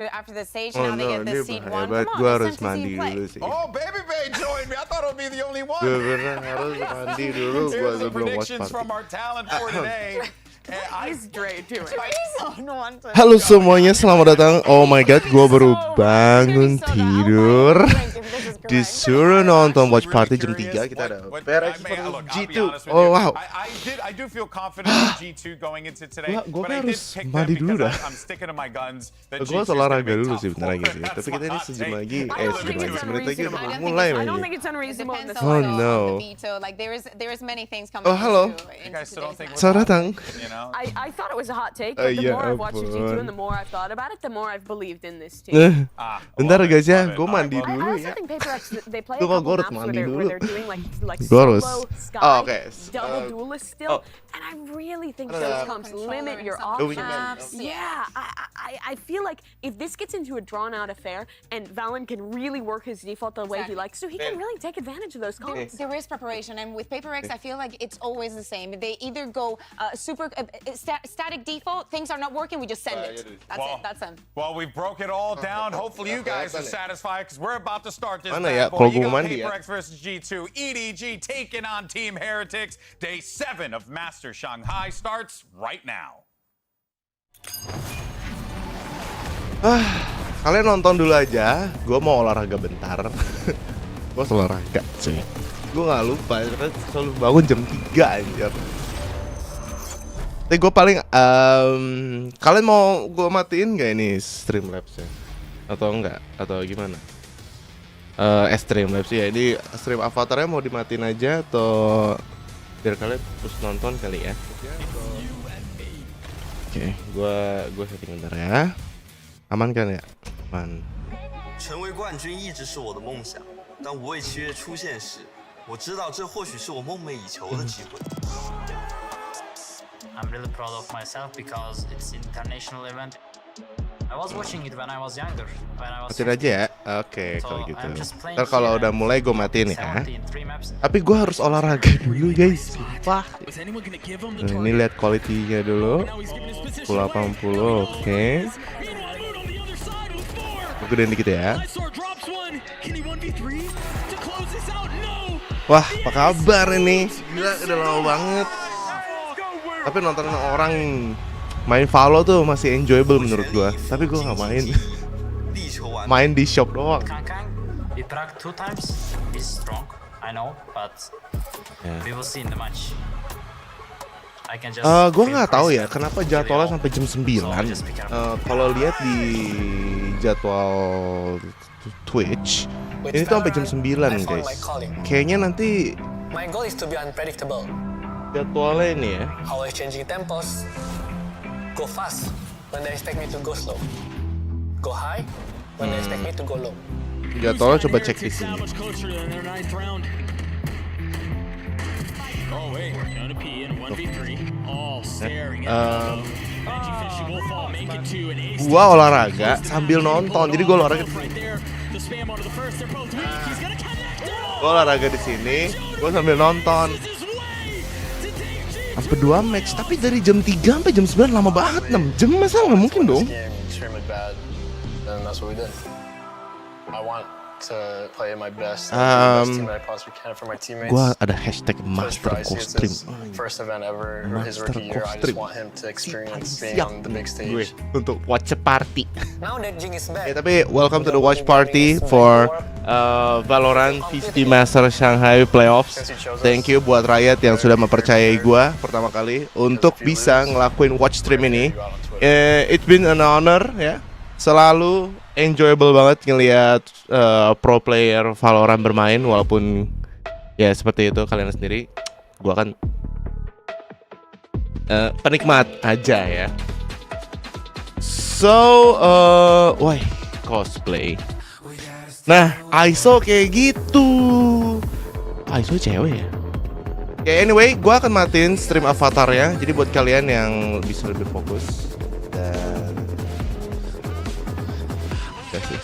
After the stage, Oh now they no, get ini the seed one. bahaya banget. Come on, Gua it's harus time to see mandi you play. dulu sih. Oh, Baby Bay joined me. I thought it would be the only one. Bener harus mandi dulu. Gua Here's the sebelum watch predictions party. from our talent for today. He's Dre doing. He's unwanted. Halo semuanya, selamat datang. Oh my god, gua baru bangun tidur. Disuruh nonton watch party jam 3. Kita ada PRX G2. Oh wow. I do feel confident in G2 going into today. Gua harus mandi dulu dah. I'm sticking to my guns. Gua harus olahraga dulu sih bentar lagi sih. Tapi kita ini sejam lagi, semenit lagi udah mulai I don't lagi. think it's unreasonable. Oh no. Like there is many things coming. Oh hello. Selamat datang. I thought it was a hot take, Oh, but the yeah, more I've watched ampun. G2 and the more I've thought about it, the more I've believed in this team. Bentar guys ya, gue mandi I dulu also ya. think PRX, they play a Tunggu, couple gua harus maps mandi where dulu. they're doing like Gua harus. solo, sky, Oh, okay. double duelist still, and I really think those comps limit your options. Yeah, I feel like if this gets into a drawn-out affair and Valen can really work his default the way he likes to, he can really take advantage of those comps. There is preparation, and with PRX, I feel like it's always the same. They either go static default, things are not working, we just send it. That's them. Well, we broke it all down. Hopefully you guys are satisfied because we're about to start this Mana ya, bad boy. kalau You gua got mandi ya. PRX versus G2, EDG taking on Team Heretics. Day 7 of Master Shanghai starts right now. Kalian nonton dulu aja. Gue mau olahraga bentar. Gue olahraga cuy. Gue nggak lupa, karena selalu bangun jam 3 anjir. Tapi gue paling kalian mau gue matiin gak ini Streamlabs-nya? Atau enggak? Atau gimana? Streamlabs ya, ini stream avatarnya mau dimatiin aja atau biar kalian terus nonton kali ya? Oke, gue setting bentar ya. Aman kan ya? Aman. 成为冠军一直是我的梦想，当五位契约出现时，我知道这或许是我梦寐以求的机会。 I'm really proud of myself because it's international event. I was watching it when I was younger. When I was Matiin aja ya? Oke, kalau gitu. I'm just playing Ntar kalau here udah and mulai gue matiin ya. 73 maps. Tapi gue harus olahraga dulu guys. Sumpah. Nah, ini lihat kualitinya dulu. 80, oke. Gedein dikit ya. Wah, apa kabar ini? Gila, udah lama banget. Tapi nonton orang main Valo tuh masih enjoyable menurut gua. Tapi gua nggak main. Main di shop doang. Kang, we prac 2 times. Is strong, I know, but we will see in the match. I can just Gua nggak tahu ya kenapa jadwalnya sampai jam 9. Kalau lihat di jadwal Twitch ini tuh sampai jam 9 guys. Kayaknya nanti My goal is to be unpredictable. jadwalnya ini ya. Always changing tempos. Go fast when they expect me to go slow. Go high when they expect me to go low. Jadwalnya coba cek di sini. Gua olahraga sambil nonton, jadi gua olahraga di sini. Gua olahraga di sini, gua sambil nonton. Sampai 2 match, tapi dari jam 3 sampai jam 9 lama banget, 6 jam masa nggak mungkin dong. Gua ada hashtag master kostrim. Master kostrim. Siap gue untuk watch party. Tapi welcome to the watch party for Valorant VCT Master Shanghai Playoffs. Thank you buat Riot yang sudah mempercayai gue pertama kali untuk bisa ngelakuin watch stream ini. It's been an honor ya. Selalu enjoyable banget ngelihat pro player Valorant bermain, walaupun ya seperti itu kalian sendiri. Gua kan penikmat aja ya. So, why cosplay? Nah, ISO kayak gitu. ISO cewek ya. Okay, anyway, gua akan matiin stream avatarnya. Jadi buat kalian yang bisa lebih fokus dan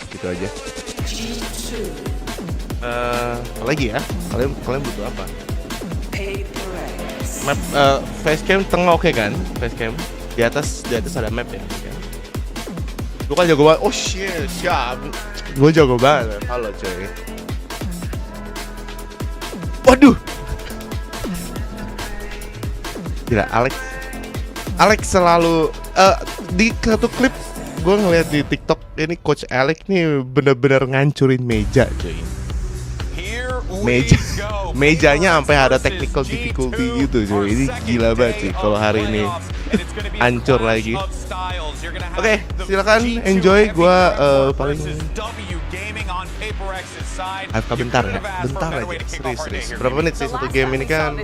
gitu aja. Apa lagi ya? Kalian butuh apa? Map facecam tengah oke kan? Facecam di atas ada map ya. Gue kan jago banget. Oh shit, siap. Gue jago banget. Halo cuy. Waduh. Gila, Alex selalu di satu klip gue ngeliat di TikTok ini Coach Alex nih bener-bener ngancurin meja cuy. Mejanya sampai ada technical difficulty gitu cuy. Ini gila banget sih kalau hari ini hancur lagi. Oke, silakan enjoy. Gua paling AFK bentar ya, bentar aja. Serius. Berapa menit sih satu game ini kan?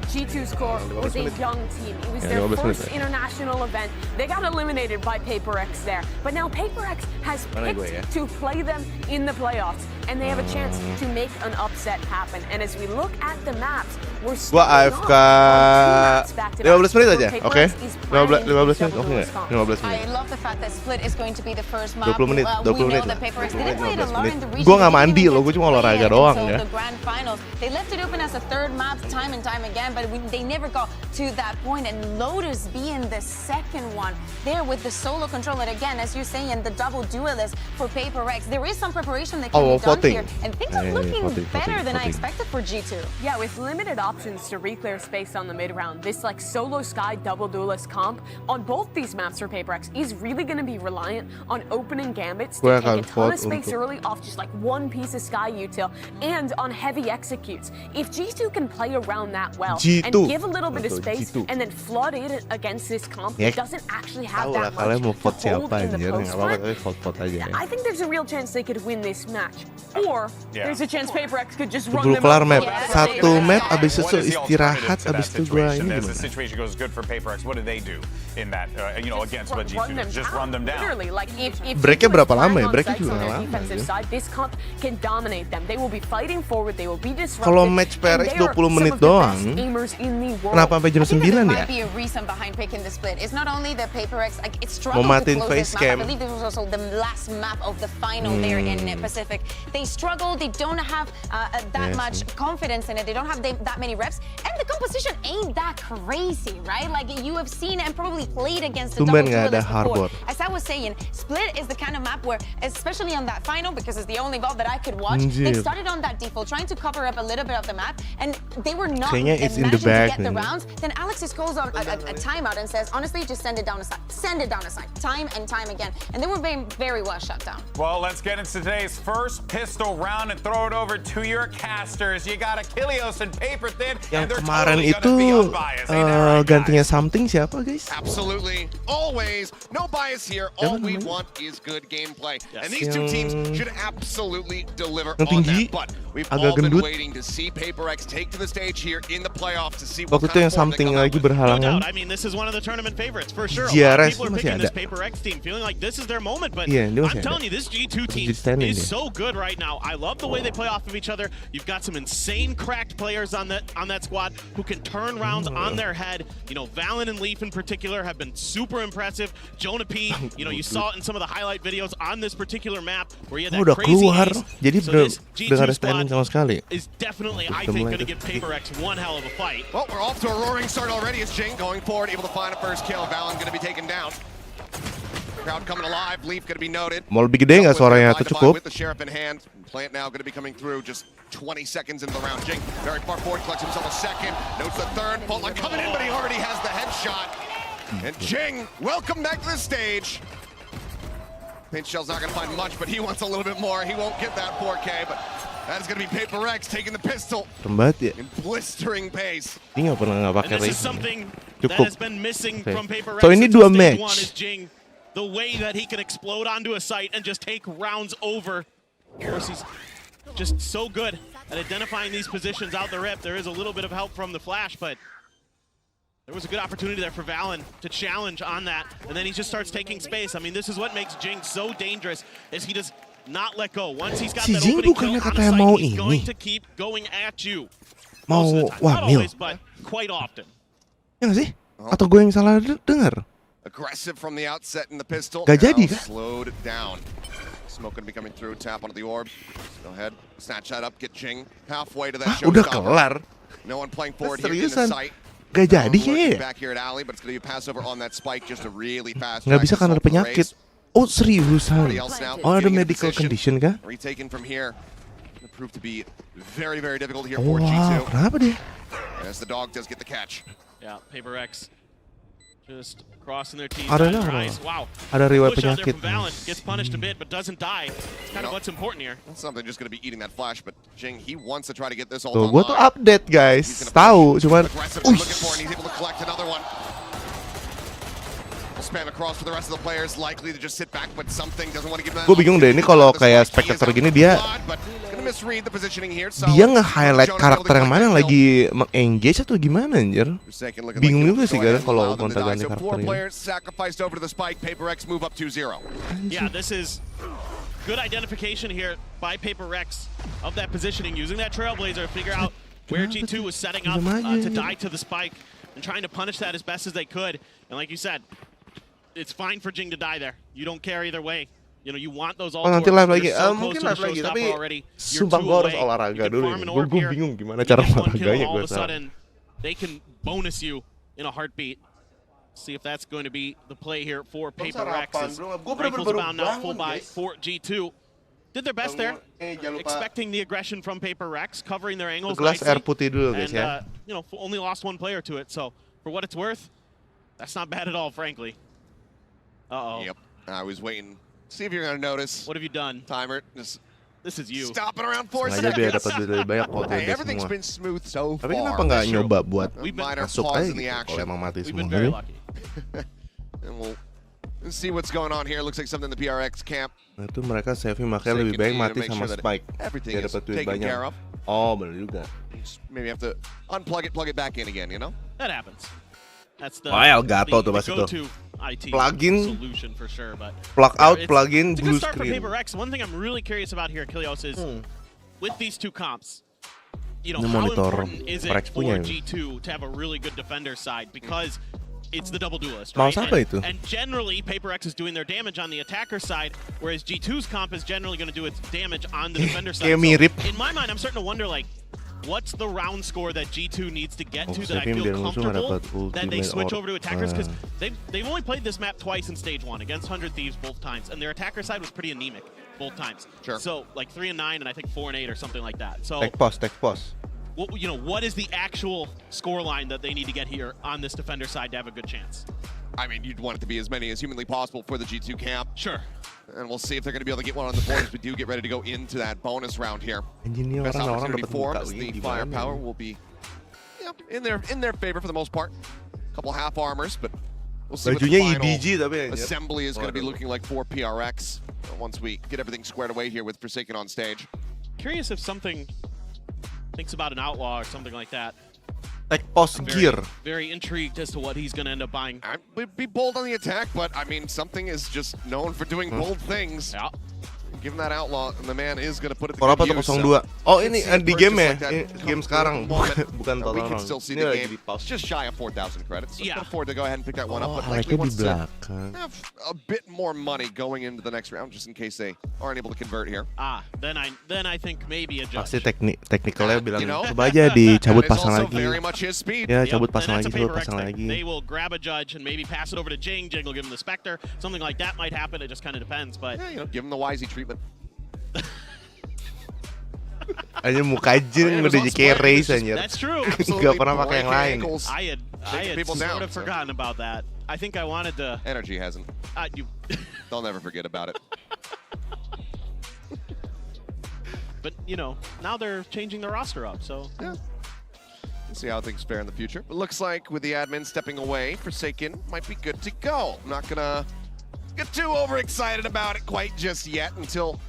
G2's core was a young team. It was their first international event. They got eliminated by PRX there. But now PRX has picked to play them in the playoffs. And they have a chance to make an upset happen. And as we look at the maps, we're still AFK 15 menit aja, oke? 15 menit, oke nggak? 15 menit. I love the fact that Split is going to be the first map. 20 menit lah. Gue nggak mandi loh, gue cuma olahraga doang ya. They left it open as a third map time and time again, but they never got to that point. And Lotus being the second one there with the solo control. And again, as you're saying, the double duelist for PRX. There is some preparation that can be done here, and things are looking better than I expected for G2. Yeah, with limited options to re-clear space on the mid round, this like solo sky double duelist comp on both these maps for PRX is really going to be reliant on opening gambits to take a ton of space early off just like one piece of sky util and on heavy executes. If G2 can play around that well and give a little bit of space and then flood it against this comp, it doesn't actually have that much to hold in the post. I think there's a real chance they could win this match. Or there's a chance PRX could just run them kelar map. Satu map abis itu istirahat, abis itu gua ini gimana? The situation goes good for PRX. What do they do in that against what G2 does? Just run them down. Literally, like if breaknya berapa lama ya? Breaknya juga nggak lama. This comp can dominate them. They will be fighting forward. They will be disruptive. Kalau match PRX 20 menit doang, kenapa sampai jam 9 ya? Mau matiin facecam. I believe this was also the last map of the final there in Pacific. They struggle. They don't have that much confidence in it. They don't have that many reps, and the composition ain't that crazy, right? Like you have seen and probably played against the double duelist before. As I was saying, Split is the kind of map where, especially on that final, because it's the only VOD that I could watch, they started on that default, trying to cover up a little bit of the map, and they were not managing to get the rounds. Then Alex just goes on a timeout and says, honestly, just send it down aside. Send it down aside, time and time again. And they were very, very well shut down. Well, let's get into today's first pistol round and throw it over to your casters. You got Achilles and Paper Thin. Yang kemarin itu gantinya something siapa guys? Absolutely, always no bias here. All we want is good gameplay, and these two teams should absolutely deliver on that. But we've all been waiting to see PRX take to the stage here in the playoff to see what kind of form they come out with. No doubt. I mean, this is one of the tournament favorites for sure. GRS People are picking this PRX team, feeling like this is their moment. But I'm telling you, this G2 team is so good right now. I love the way they play off of each other. You've got some insane cracked players on that squad who can turn rounds on their head. You know, Valen and Leaf in particular have been super impressive. Jonah P, you know, you saw it in some of the highlight videos on this particular map where you had that crazy ace. Jadi so this G2 squad sama sekali. Is definitely, I think, going to give PRX one hell of a fight. Well, we're off to a roaring start already as Jing going forward, able to find a first kill. Valen going to be taken down. Crowd coming alive, Leaf going to be noted. Mau lebih gede nggak suaranya? Itu cukup. With the sheriff in hand, Plant now going to be coming through just 20 seconds into the round. Jing very far forward, collects himself a second, notes the third. Faultline coming in, but he already has the headshot. And Jing, welcome back to the stage. Paint Shell's not going to find much, but he wants a little bit more. He won't get that 4K, but that is going to be PRX taking the pistol in blistering pace. Ini nggak pernah nggak pakai race. This is something that has been missing from PRX. So ini dua match. The way that he can explode onto a site and just take rounds over. Of course, he's just so good at identifying these positions out the rip. There is a little bit of help from the flash, but there was a good opportunity there for Valen to challenge on that, and then he just starts taking space. I mean, this is what makes Jing so dangerous, is he does not let go. Once he's got that opening kill on the site, he's going to keep going at you. Most of the time. Not always, but quite often. Ya nggak sih? Atau gue yang salah dengar? Aggressive from the outset in the pistol. Gak jadi kan? Slowed it down. Smoke gonna be coming through. Tap onto the orb. Go ahead. Snatch that up. Get Jing halfway to that show. Udah kelar. No one playing forward here in the site. Gak jadi ya. Back here at Alley, but it's gonna be a pass over on that spike. Just a really fast. Nggak bisa karena ada penyakit. Oh seriusan? else now Oh ada getting in medical position. condition kah? Retaken from here. It proved to be very, very difficult here Oh, for wow, G2. kenapa dia? As the dog does get the catch. Yeah, PRX just crossing their teeth. I don't know. Wow. Ada riwayat Push out there penyakit. from Valorant, gets punished a bit but doesn't die. It's kind of what's important here. Something just going to be eating that flash, but Jing, he wants to try to get this all Tuh, online. gua tuh update guys, tahu cuman. Aggressively looking for it, and he's able to collect another one. We'll spam across for the rest of the players, likely to just sit back, but something doesn't want to give them that. Gue bingung deh, ini kalau kayak spectator gini dia nge-highlight karakter yang mana yang lagi meng-engage atau gimana anjir? Bingung juga sih kadang kalau gonta-ganti karakter ini. Yeah, this is good identification here by PRX of that positioning, using that Trailblazer to figure out where G2 was setting up to die to the spike and trying to punish that as best as they could. And like you said, it's fine for Jing to die there. You don't care either way. You know, you want those all. Nanti live lagi, so mungkin live lagi, tapi already. sumpah gue harus olahraga dulu. Gue bingung gimana cara olahraganya gue sekarang. They can bonus you in a heartbeat. See if that's going to be the play here for PRX. Rifles bound now full buy for G2. Did their best there, expecting the aggression from PRX, covering their angles Gelas nicely. air putih dulu guys And, ya. you know, only lost one player to it. So for what it's worth, that's not bad at all, frankly. Uh-oh. Yep. I was waiting. See if you're going to notice. What have you done? Timer. Just this is you. Stopping around 4 Sengaja biar seconds. dapat lebih banyak konten Hey, everything's semua. been smooth so far. Tapi kenapa nggak nyoba buat Minor masuk pause aja in the gitu action. kalau emang mati We've semua been very gitu? lucky. And we'll see what's going on here. Looks like something in the PRX camp. Nah itu mereka saving makanya lebih baik mati sama Spike. Dia dapat duit banyak. Oh benar juga. Maybe have to unplug it, plug it back in again, you know? That happens. That's the, Elgato tuh the pasti tuh. go-to IT Plugin, solution for sure, but plug out, it's- plugin, it's a good blue start for screen. PRX. One thing I'm really curious about here, Kilios, is with these two comps, you know, Ini how monitor important is it PRX for punya ini. G2 to have a really good defender side because it's the double duelist, Mouse right? apa itu? And generally, PRX is doing their damage on the attacker side, whereas G2's comp is generally going to do its damage on the defender side. Kayak mirip. In my mind, I'm starting to wonder, like, what's the round score that G2 needs to get to that I saving feel biar musuh nggak comfortable dapat that they ultimate switch or- over to attackers? Because they've only played this map twice in stage 1 against 100 Thieves both times, and their attacker side was pretty anemic both times. Sure. So like 3 and 9, and I think 4 and 8 or something like that. So Tech pause. what is the actual score line that they need to get here on this defender side to have a good chance? I mean, you'd want it to be as many as humanly possible for the G2 camp. Sure. And we'll see if they're going to be able to get one on the board as we do get ready to go into that bonus round here. Anjing nih Best orang-orang opportunity dapat for buka them as begini the gimana? firepower will be in their favor for the most part. Couple half armors, but we'll see what the Bajunya final EDG tapi anjir. assembly is going to be Waduh. looking like for PRX once we get everything squared away here with Forsaken on stage. Curious if something thinks about an outlaw or something like that. Tech pause gear. Very intrigued as to what he's going to end up buying. I would be bold on the attack, but I mean, something is just known for doing bold things. Yeah. Given that outlaw, and the man is going to put it to Skor apa good tuh use. 02? Oh ini di game ya? Like that Ini come game through sekarang, the moment. bukan We total can round. still see Ini the lagi game di pause. just shy of 4,000 credits. So Yeah. can afford to go ahead and pick that one up, Oh, but likely highlightnya di wants to belakang. have a bit more money going into the next round just in case they aren't able to convert here. Then I think maybe a judge. Pasti technicalnya bilang You know, coba aja dicabut that is pasang also lagi. very much his speed. Ya Yep, cabut pasang and lagi, that's a cabut PRX pasang thing. lagi. They will grab a judge and maybe pass it over to Jing. Jing will give him the Spectre. Something like that might happen. It just kind of depends. But Yeah, you know, give him the Wisey treatment. Aja muka Jin udah jadi kayak race anjir. that's true. Gak pernah pakai yang lain. Ankles. I had people sort down, of so. forgotten about that. I think I wanted to. Energy hasn't. You, They'll never forget about it. but you know, now they're changing the roster up. So Yeah. We'll see how things fare in the future. But looks like with the admin stepping away, Forsaken might be good to go. I'm not gonna get too overexcited about it quite just yet until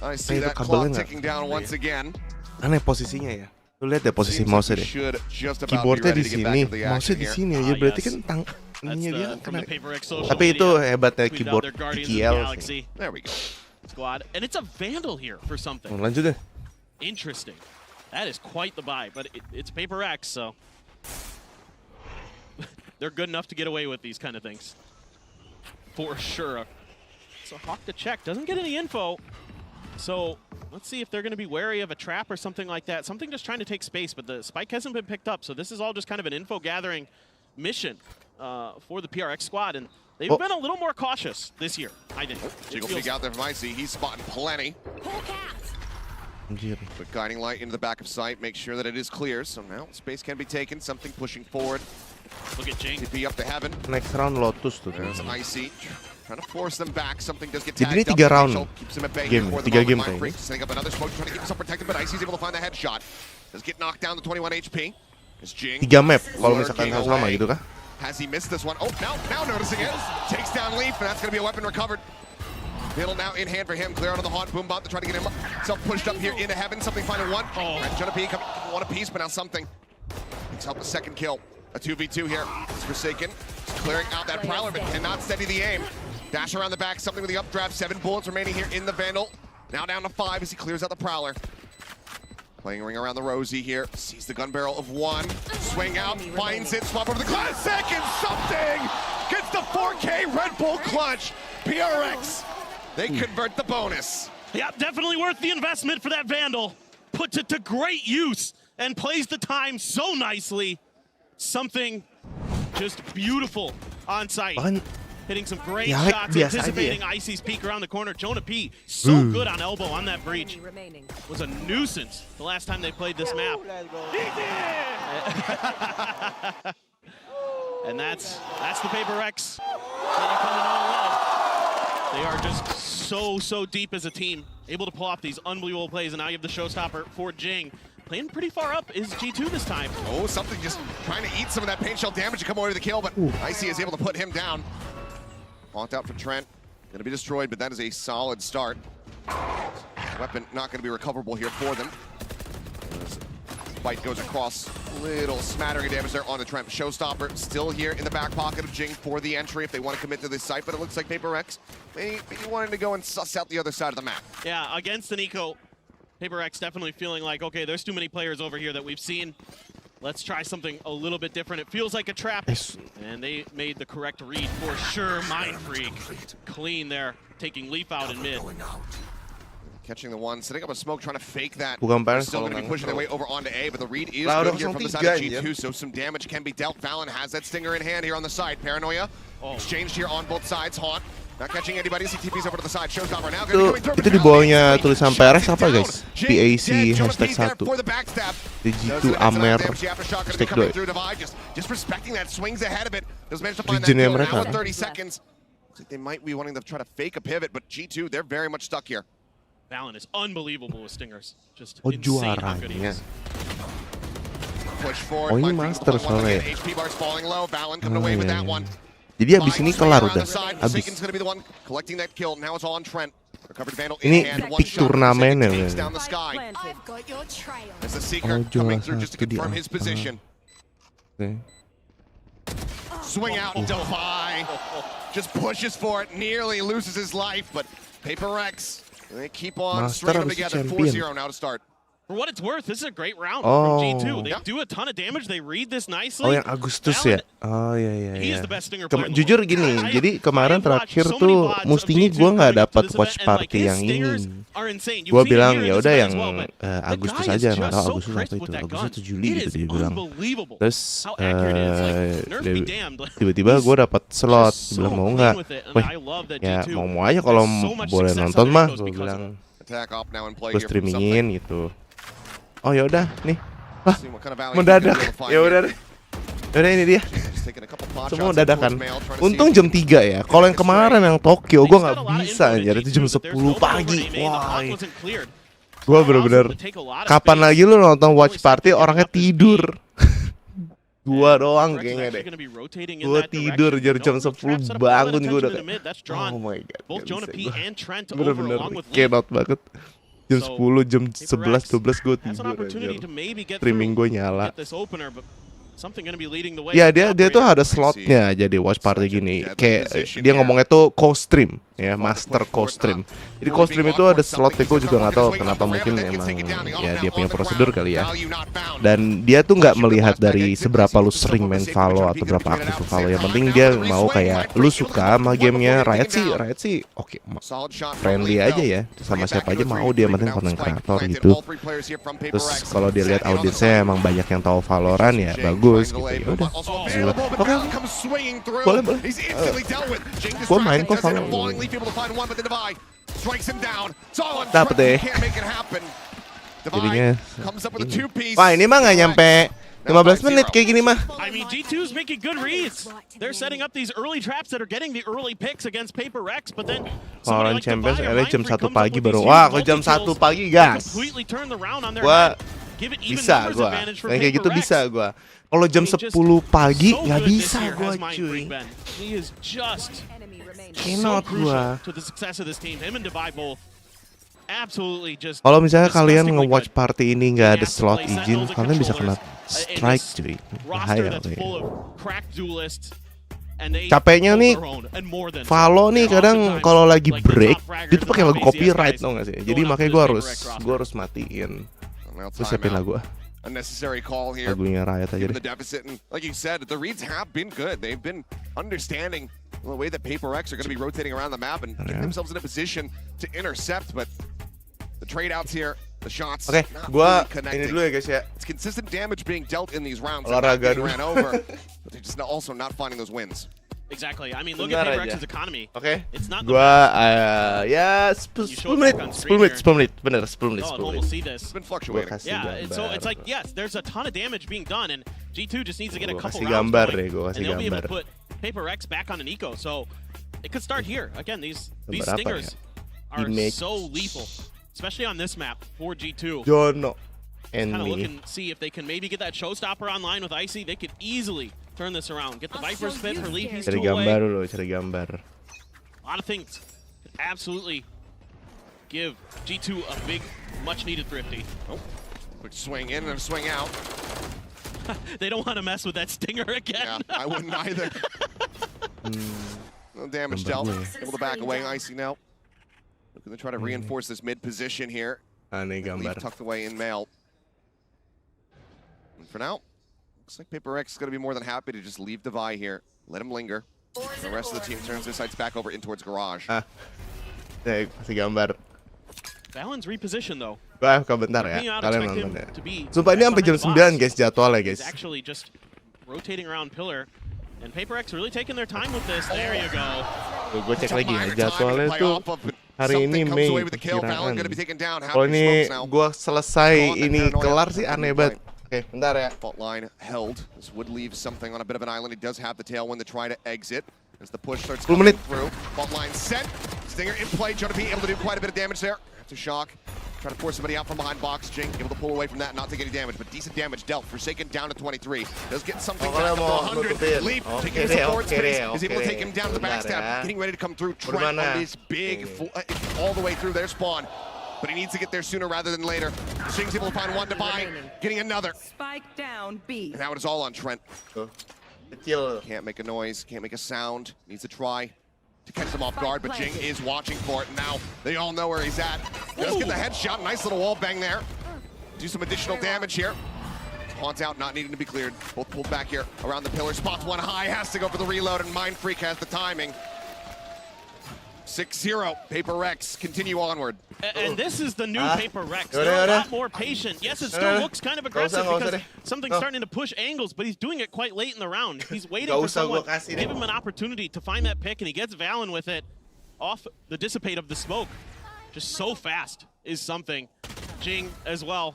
I see Itu that kabelnya clock nggak? ticking down once again. Aneh posisinya ya. Lu lihat deh posisi Seems like mouse we deh. should just about be Keyboardnya ready di to get back sini, to the mouse action di here. sini aja. Berarti yes. kan that's ininya dia from kena. the PRX social Tapi itu media hebatnya tweeted out keyboard their Guardians of the TKL sih. Galaxy There we go. squad, and it's a Vandal here for something. Lanjut deh. Interesting. That is quite the buy, but it's PRX, so they're good enough to get away with these kind of things. For sure. So Hawk to check, doesn't get any info. So let's see if they're going to be wary of a trap or something like that. Something just trying to take space, but the spike hasn't been picked up, so this is all just kind of an info gathering mission for the PRX squad, and they've been a little more cautious this year, I think. Jiggle peek out there from IC. He's spotting plenty. But guiding light into the back of sight, make sure that it is clear. So now space can be taken. Something pushing forward. Look at Jing. TP up to heaven. Next round Lotus tuh. There's IC trying to force them back. Something does get Jadi tagged ini 3 up. round. Keeps him at bay Game, for the 3 game moment. kayaknya. Setting up another smoke, trying to keep himself protected, but IC is able to find the headshot. Does get knocked down to 21 HP. It's Jing. 3 map kalau misalkan harus lama gitu kah? Has he missed this one? Oh, now noticing it. Takes down Leaf, and that's going to be a weapon recovered. Middle now in hand for him. Clear out of the haunt boom bot to try to get himself pushed up here into heaven. Something finding one. And Jonah P coming one apiece, but now something. Needs help the second kill. A 2v2 here. It's Forsaken. Clearing out that Prowler, but cannot steady the aim. Dash around the back. Something with the updraft. 7 bullets remaining here in the Vandal. Now down to 5 as he clears out the Prowler. Playing a ring around the Rosie here. Sees the gun barrel of 1. Swing out. Finds it. Swap over the classic. And something gets the 4K Red Bull clutch. PRX. They convert the bonus. Yeah, definitely worth the investment for that Vandal. Puts it to great use and plays the time so nicely. Something just beautiful on site. Hitting some great shots, anticipating IC's peek around the corner. Jonah P, so good on elbow on that breach. Was a nuisance the last time they played this map. And that's the PRX that you come to know and love. They are just so deep as a team, able to pull off these unbelievable plays, and now you have the showstopper for Jing. Playing pretty far up is G2 this time. Oh, something just trying to eat some of that paint shell damage to come away with the kill, but IC is able to put him down. Haunt out for Trent. Going to be destroyed, but that is a solid start. Weapon not going to be recoverable here for them. Bite goes across. Little smattering of damage there on the Trent. Showstopper still here in the back pocket of Jing for the entry if they want to commit to this site, but it looks like PRX maybe wanting to go and suss out the other side of the map. Yeah, against an eco, PRX definitely feeling like, okay, there's too many players over here that we've seen. Let's try something a little bit different. It feels like a trap, and they made the correct read for sure. Mind Freak, clean there, taking Leaf out in mid. Catching the one, setting up a smoke, trying to fake that. Bukan They're still going to be pushing their way over onto A, but the read is good here from the side of G2, so some damage can be dealt. Valon has that stinger in hand here on the side. Paranoia exchanged here on both sides. Haunt not catching anybody. CTP's over to the side. Showstopper now going to be itu di bawahnya tulisan PRX apa guys? PAC #1. Di G2 Amer Stick 2. Just respecting that, swings ahead of it. Does manage to find that Regionnya kill mereka. now in 30 seconds. Looks like they might be wanting to try to fake a pivot, but G2, they're very much stuck here. Valon is unbelievable with stingers. Just insane how good he is. Push forward. Ini master soalnya. HP bars falling low. Valon coming away with that one. Jadi abis ini kelar udah. Abis. Going to be the one collecting that kill. Now it's all on Trent. Recovered Vandal Ini in hand. peak turnamen ya. Takes down the sky. There's the Seeker coming through just to confirm his position. Swing out, Defy. Just pushes for it. Nearly loses his life, but PRX, they keep on stringing them together. 4-0 now to start. For what it's worth, this is a great round from G2. They do a ton of damage. They read this nicely. Oh, yang Agustus ya? Oh iya. He is the best stinger player. Jujur gini, jadi kemarin terakhir tuh mestinya gue nggak dapat watch party yang ini. Gue bilang ya udah yang Agustus aja, nggak tahu Agustus apa itu. Agustus atau Juli gitu dia bilang. Terus tiba-tiba gue dapat slot, bilang mau nggak? Wih, ya mau aja kalau boleh nonton mah, gue bilang. Gue streamingin gitu. Oh ya udah nih, mendadak. Ya udah deh. Udah ini dia. Semua dadakan. Untung jam 3 ya. Kalau yang kemarin yang Tokyo gue nggak bisa anjir, itu jam 10 pagi. Wah. Gue bener-bener kapan lagi lu nonton watch party orangnya tidur. Gua doang kayaknya deh. Gua tidur jam 10 bangun gua udah kayak, oh my god. Bener-bener cannot banget. Jam 10, jam 11, 12 gue tidur aja. Streaming gue nyala. Ya dia tuh ada slotnya jadi watch party gini. Kayak dia ngomongnya tuh co-stream. ya, Master Co-Stream. Jadi Co-Stream itu ada slotnya, gue juga nggak tahu kenapa, mungkin emang ya dia punya prosedur kali ya. Dan dia tuh nggak melihat dari seberapa lu sering main Valo atau berapa aktif lu Valo. Yang penting dia mau kayak lu suka sama gamenya. Riot sih oke, friendly aja ya, sama siapa aja mau dia, penting konten kreator gitu. Terus kalau dia lihat audiensnya emang banyak yang tahu Valorant ya bagus gitu ya udah. Oke. Boleh. Gue main kok Valo. Dapet deh. Jadinya wah ini mah nggak nyampe 15 menit kayak gini mah. I mean, G2's making good reads. They're setting up these early traps that are getting the early picks against PRX, but then Valorant Champions jam 1 pagi baru. Wah, kok jam 1 pagi, guys. Gua bisa gua. Kayak gitu bisa gua. Kalau jam 10 pagi nggak bisa gua, cuy. Cannot gua. Kalau misalnya kalian nge-watch party ini nggak ada slot izin, kalian bisa kena strike, cuy. Bahaya kayaknya. Capeknya nih, Valo nih kadang kalau lagi break, dia tuh pakai lagu copyright, tau gak sih? Jadi makanya gue harus matiin. Terus siapin lagu unnecessary call here. Lagunya Riot aja deh. The deficit, and like you said, the reads have been good. They've been understanding the way that PRX are going to be rotating around the map and getting themselves in a position to intercept. But the trade outs here, the shots. Oke, gua ini dulu ya guys ya. It's consistent damage being dealt in these rounds. Olahraga dulu. Ran over, but they're just also not finding those wins. Exactly. I mean, look at PRX's economy. Oke. It's not gua ya 10 menit. Bener 10 menit. We'll see this. It's been fluctuating. Yeah, so it's like yes, there's a ton of damage being done, and G2 just needs to get a couple rounds going, and they'll be able to put PRX back on an eco. So it could start here. Again, these stingers are so lethal, especially on this map for G2. Jono. Kind of look and see if they can maybe get that showstopper online with Icy. They could easily turn this around. Get the Viper's Fit for lead. He's cari gambar dulu, cari gambar. A lot of things could absolutely give G2 a big, much-needed thrifty. Oh, quick swing in and a swing out. They don't want to mess with that stinger again. Yeah, I wouldn't either. No damage dealt. Able to back away. Icy now. Looking to try to reinforce this mid position here. Aneh gambar. Tucked away in mail. And for now, looks like PRX is going to be more than happy to just leave Devi here. Let him linger. The rest of the team turns their sights back over in towards Garage. Kasih gambar. Valon's reposition though. Bentar ya, kalian nonton ya. Sumpah ini sampai jam 9 guys jadwalnya guys. Actually just rotating around pillar. And PRX really taking their time with this. There you go. Gue cek lagi ya, jadwalnya tuh hari ini Mei perkiraan. Kalau ini gue selesai ini kelar sih aneh banget. Oke, bentar ya. Fault line held. This would leave something on a bit of an island. He does have the tailwind to try to exit as the push starts coming through. Fault line set. Stinger in play. Jonapi able to do quite a bit of damage there. After shock. Try to force somebody out from behind box. Jing able to pull away from that, not take any damage, but decent damage dealt. Forsaken down to 23. Does get something back up to 100. Leap, taking the support space. Is able to take him down to the backstab. Getting ready to come through. Trent on this big, all the way through their spawn. But he needs to get there sooner rather than later. Jing's able to find one to buy, getting another. Spike down B. And now it is all on Trent. Can't make a noise, can't make a sound. Needs to try to catch them off guard, but Jing is watching for it. Now they all know where he's at. Does get the headshot, nice little wall bang there. Do some additional damage here. Haunt out, not needing to be cleared. Both pulled back here around the pillar. Spots one high, has to go for the reload, and Mind Freak has the timing. 6-0, PRX continue onward. And this is the new PRX. They're a lot more patient. Yes, it still looks kind of aggressive because something's starting to push angles, but he's doing it quite late in the round. He's waiting for someone to give him an opportunity to find that pick, and he gets Valen with it off the dissipate of the smoke. Just so fast is something. Jing as well.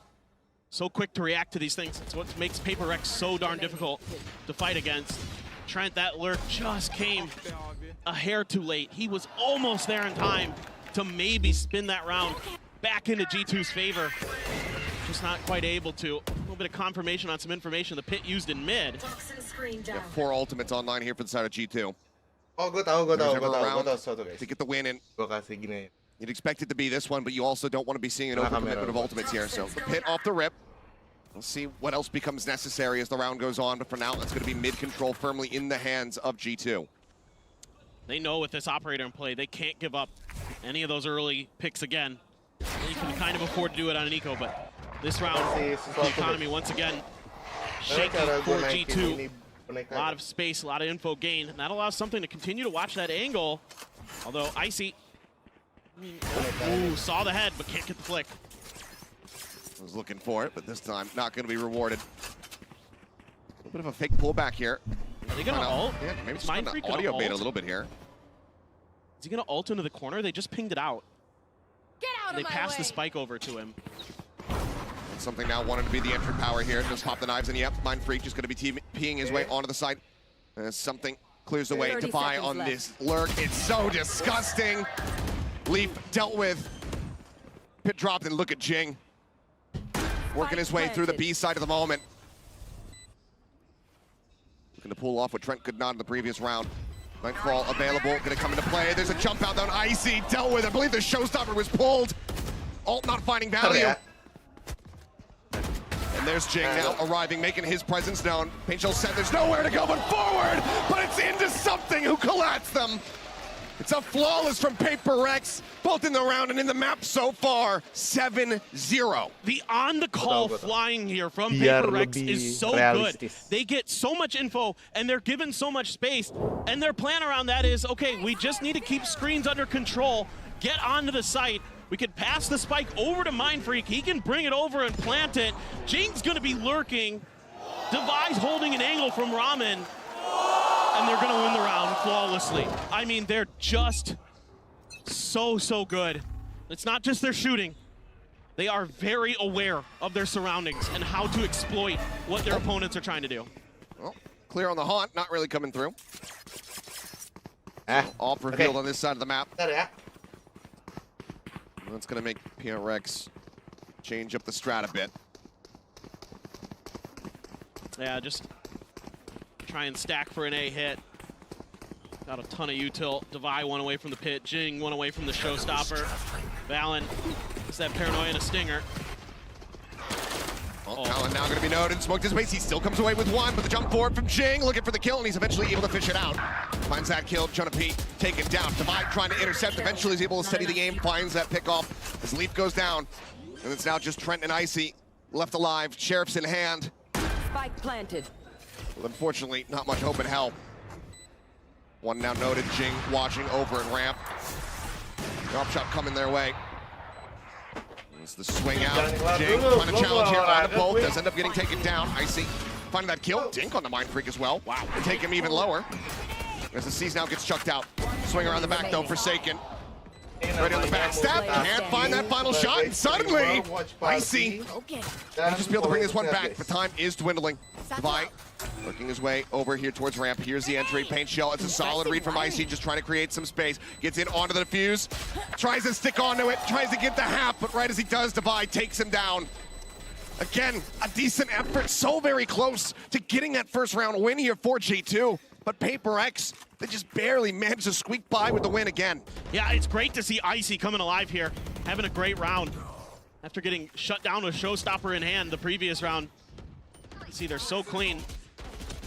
So quick to react to these things. It's what makes PRX so darn difficult to fight against. Trent, that lurk just came a hair too late. He was almost there in time to maybe spin that round back into G2's favor. Just not quite able to. A little bit of confirmation on some information the pit used in mid. Yeah, 4 ultimates online here for the side of G2. Oh, gue tahu sesuatu guys. To get the win in. Gue kasih gini. You'd expect it to be this one, but you also don't want to be seeing an overcommitment of ultimates here. So the pit off the rip. We'll see what else becomes necessary as the round goes on, but for now, it's going to be mid-control firmly in the hands of G2. They know with this operator in play, they can't give up any of those early picks again. They can kind of afford to do it on an eco, but this round, the economy once again shaky for G2. A lot of space, a lot of info gain, and that allows something to continue to watch that angle. Although Icy, saw the head, but can't get the flick. Was looking for it, but this time not going to be rewarded. A little bit of a fake pullback here. Are they going to ult? Yeah, maybe just Mind going Freak to gonna audio bait a ult? little bit here. Is he going to ult into the corner? They just pinged it out. Get out They of my passed way. the spike over to him. Something now wanted to be the entry power here. Just pop the knives, and yep, Mind Freak just going to be peeing his way onto the side. As something clears the way. 30 Defy seconds on left. this lurk. It's so disgusting. Leaf dealt with. Pit dropped, and look at Jing. Working his way through the B side of the moment. Looking to pull off what Trent could not in the previous round. Nightfall available, gonna come into play. There's a jump out down Icy, dealt with. I believe the showstopper was pulled. Ult not finding value. And there's Jing now arriving, making his presence known. Paintshell said there's nowhere to go but forward, but it's into something who collapsed them. It's a flawless from PRX, both in the round and in the map so far, 7-0. The on-the-call flying here from Biar PRX lebih is so realistis. good. They get so much info, and they're given so much space, and their plan around that is, okay, we just need to keep screens under control, get onto the site. We could pass the spike over to Mind Freak. He can bring it over and plant it. Jing's going to be lurking. Devi's holding an angle from Ramen. And they're going to win the round flawlessly. I mean, they're just so good. It's not just their shooting. They are very aware of their surroundings and how to exploit what their opponents are trying to do. Well, clear on the haunt, not really coming through. Off revealed on this side of the map. That's going to make PRX change up the strat a bit. Yeah, just try and stack for an A hit. Got a ton of util. Devi one away from the pit. Jing one away from the showstopper. Valen is that paranoia and a stinger. Well, Kalo now going to be noted. Smoked his base. He still comes away with one, but the jump forward from Jing, looking for the kill, and he's eventually able to fish it out. Finds that kill. Jonapi taken down. Devi trying to intercept. Eventually he's able to steady the aim. Finds that pick off as Leaf goes down. And it's now just Trent and Icy left alive. Sheriff's in hand. Spike planted. Well, unfortunately, not much hope in hell. One now noted. Jing watching over and ramp. Drop shot coming their way. It's the swing out. Jing trying to challenge here on the bolt. Does end up getting taken down. Icy finding that kill. Dink on the Mind Freak as well. Wow. Take him even lower. As the C's now gets chucked out. Swing around the back though, Forsaken. Ready on the backstab. Can't find that final shot. And suddenly, Icy may just be able to bring this one back. But time is dwindling. Devi working his way over here towards ramp. Here's the entry. Paint shell. It's a solid read from Icy, just trying to create some space. Gets in onto the defuse. Tries to stick onto it. Tries to get the half. But right as he does, Devi takes him down. Again, a decent effort. So very close to getting that first round win here for G2. But PRX, they just barely managed to squeak by with the win again. Yeah, it's great to see Icy coming alive here, having a great round. After getting shut down with showstopper in hand the previous round. See, they're so clean.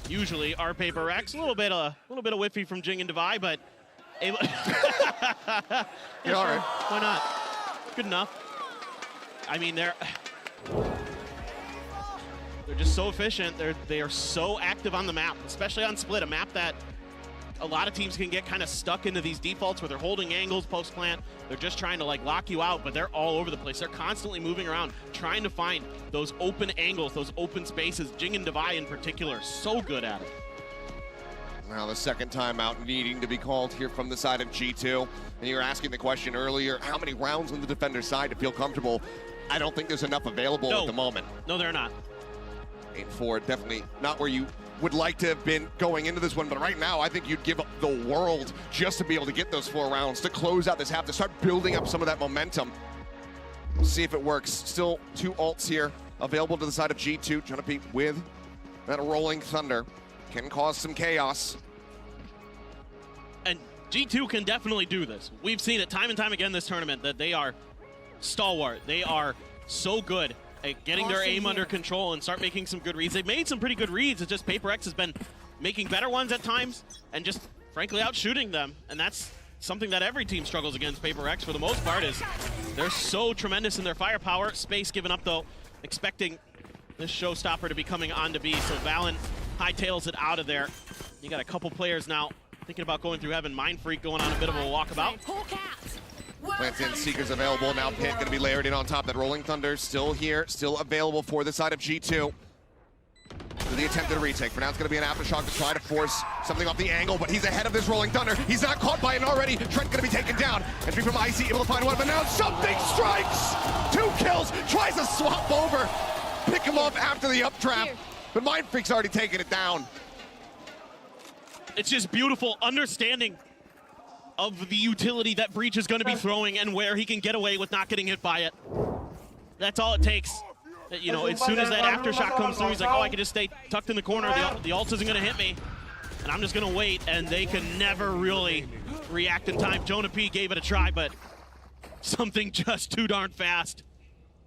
Usually, our PRX, a little bit of whiffy from Jing and Devi, but able. Yeah, You're all right. Why not? Good enough. I mean, they're just so efficient. They are so active on the map, especially on split, a map that a lot of teams can get kind of stuck into these defaults where they're holding angles post plant. They're just trying to like lock you out, but they're all over the place. They're constantly moving around, trying to find those open angles, those open spaces. Jing and Devi in particular, so good at it. Now the second timeout needing to be called here from the side of G2. And you were asking the question earlier, how many rounds on the defender's side to feel comfortable? I don't think there's enough available at the moment. No, they're not. 8-4, definitely not where you would like to have been going into this one, but right now I think you'd give up the world just to be able to get those 4 rounds, to close out this half, to start building up some of that momentum. We'll see if it works. Still 2 ults here available to the side of G2. Jonapi with that rolling thunder can cause some chaos. And G2 can definitely do this. We've seen it time and time again this tournament that they are stalwart. They are so good at getting their aim under control and start making some good reads. They've made some pretty good reads. It's just PRX has been making better ones at times and just frankly out shooting them, and that's something that every team struggles against. PRX for the most part is they're so tremendous in their firepower. Space given up though, expecting this showstopper to be coming on to B, so Valen hightails it out of there. You got a couple players now thinking about going through heaven. Mindfreak going on a bit of a walkabout. Plants in, Seekers available. Now Pit going to be layered in on top. That Rolling Thunder still here, still available for the side of G2. So the attempted retake. For now, it's going to be an aftershock to try to force something off the angle, but he's ahead of this Rolling Thunder. He's not caught by it already. Trent going to be taken down. Entry from Icy, able to find one, but now something strikes! 2 kills, tries to swap over. Pick him up after the uptrap, but Mindfreak's already taken it down. It's just beautiful understanding of the utility that Breach is going to be throwing and where he can get away with not getting hit by it. That's all it takes. You know, as soon as that aftershock comes through, he's like, oh, I can just stay tucked in the corner. The ult isn't going to hit me, and I'm just going to wait, and they can never really react in time. Jonah P gave it a try, but something just too darn fast.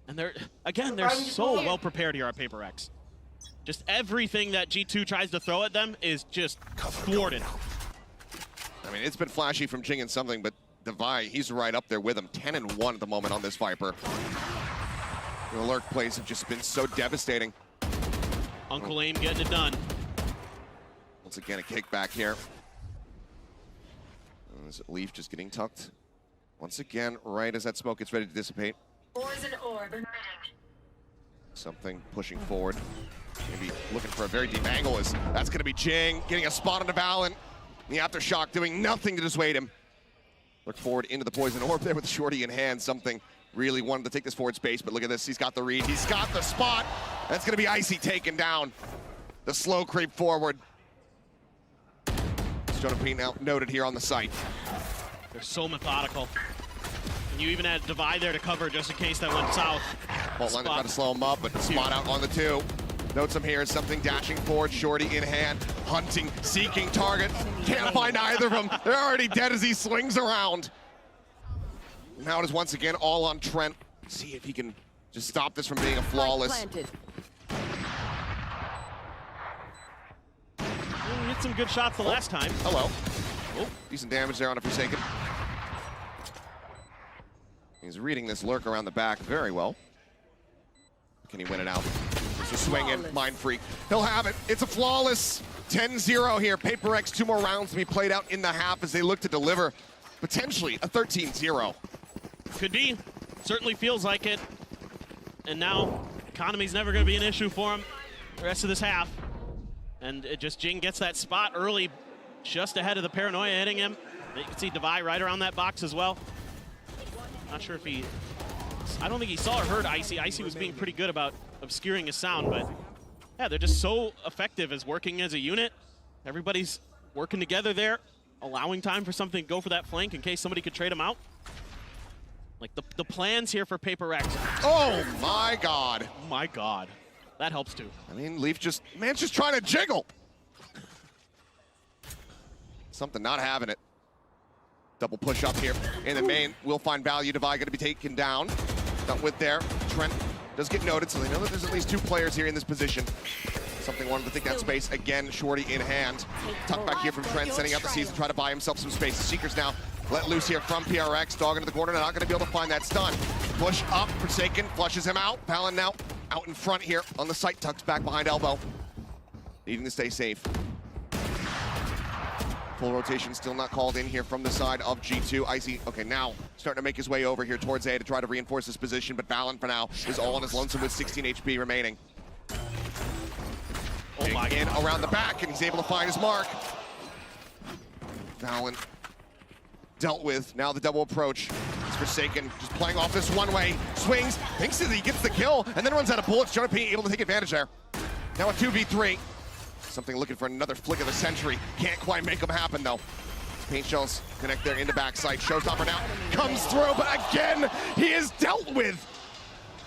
And they're so well prepared here at PRX. Just everything that G2 tries to throw at them is just thwarted. I mean, it's been flashy from Jing and something, but Devi, he's right up there with him. 10-1 at the moment on this Viper. The lurk plays have just been so devastating. Uncle Aim getting it done. Once again, a kickback here. Leaf just getting tucked. Once again, right as that smoke gets ready to dissipate. Something pushing forward. Maybe looking for a very deep angle. That's going to be Jing getting a spot on the Valen. The aftershock doing nothing to dissuade him. Look forward into the poison orb there with Shorty in hand. Something really wanted to take this forward space, but look at this. He's got the read. He's got the spot. That's going to be Icy taken down. The slow creep forward. Jonah P now noted here on the site. They're so methodical. And you even had Devi there to cover just in case that went south. Bolt line trying to slow him up, but spot out on the 2. Notes him here, something dashing forward, Shorty in hand, hunting, seeking target. Can't find either of them. They're already dead as he swings around. Now it is once again all on Trent. See if he can just stop this from being a flawless. We hit some good shots the last time. Hello. Oh, decent damage there on a Forsaken. He's reading this lurk around the back very well. Can he win it out? Just a swing in, Mindfreak. He'll have it. It's a flawless 10-0 here. PRX 2 more rounds to be played out in the half as they look to deliver potentially a 13-0. Could be. Certainly feels like it. And now economy's never going to be an issue for him the rest of this half. And it just Jing gets that spot early, just ahead of the paranoia hitting him. You can see Devi right around that box as well. Not sure if he... I don't think he saw or heard Icy. Icy was being pretty good about obscuring his sound, but yeah, they're just so effective as working as a unit. Everybody's working together there, allowing time for something to go for that flank in case somebody could trade him out. Like the plans here for PRX. Oh my God. Oh my God. That helps too. I mean, Leaf man's just trying to jiggle. Something not having it. Double push up here in the main. Will find value. Devi going to be taken down. Not with there. Trent does get noted, so they know that there's at least 2 players here in this position. Something wanted to take that space. Again, Shorty in hand. Tuck back here from Trent, setting up the season, try to buy himself some space. The Seekers now let loose here from PRX. Dog into the corner, not going to be able to find that stun. Push up, Forsaken, flushes him out. Paling now out in front here on the site, tucks back behind elbow. Needing to stay safe. Full rotation still not called in here from the side of G2. Icy, okay, now starting to make his way over here towards A to try to reinforce his position, but Valen for now is all on his lonesome with 16 HP remaining. Oh my in God. around the back, and he's able to find his mark. Valen dealt with. Now the double approach. It's Forsaken, just playing off this one way. Swings, thinks that he gets the kill, and then runs out of bullets. Jonah P able to take advantage there. Now a 2v3. Something looking for another flick of the century. Can't quite make them happen though. Paint shells connect there into backside. Showstopper now comes through, but again, he is dealt with.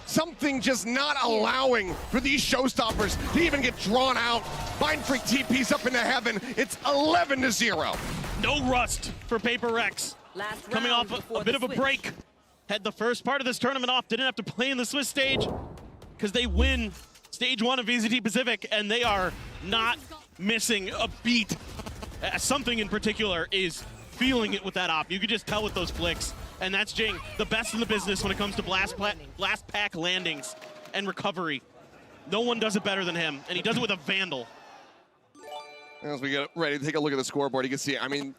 Something just not allowing for these showstoppers to even get drawn out. Mindfreak TP's up into heaven. It's 11-0. No rust for PRX. Coming off a bit of a break. Had the first part of this tournament off. Didn't have to play in the Swiss stage because they win Stage 1 of VCT Pacific, and they are not missing a beat something in particular is feeling it with that op. You could just tell with those flicks. And that's Jing, the best in the business when it comes to blast pack landings and recovery. No one does it better than him, and he does it with a Vandal. As we get ready to take a look at the scoreboard, you can see, I mean,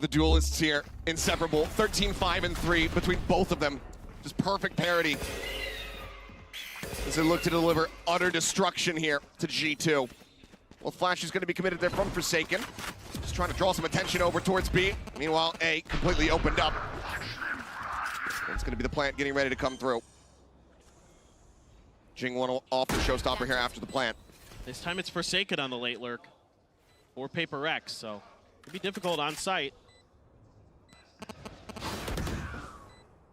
the duelists here, inseparable. 13-5-3 between both of them. Just perfect parity. As they look to deliver utter destruction here to G2. Well, Flash is going to be committed there from Forsaken. Just trying to draw some attention over towards B. Meanwhile, A completely opened up. It's going to be the plant getting ready to come through. Jing one off the showstopper here after the plant. This time it's Forsaken on the late lurk. Or PRX, so it'll be difficult on site.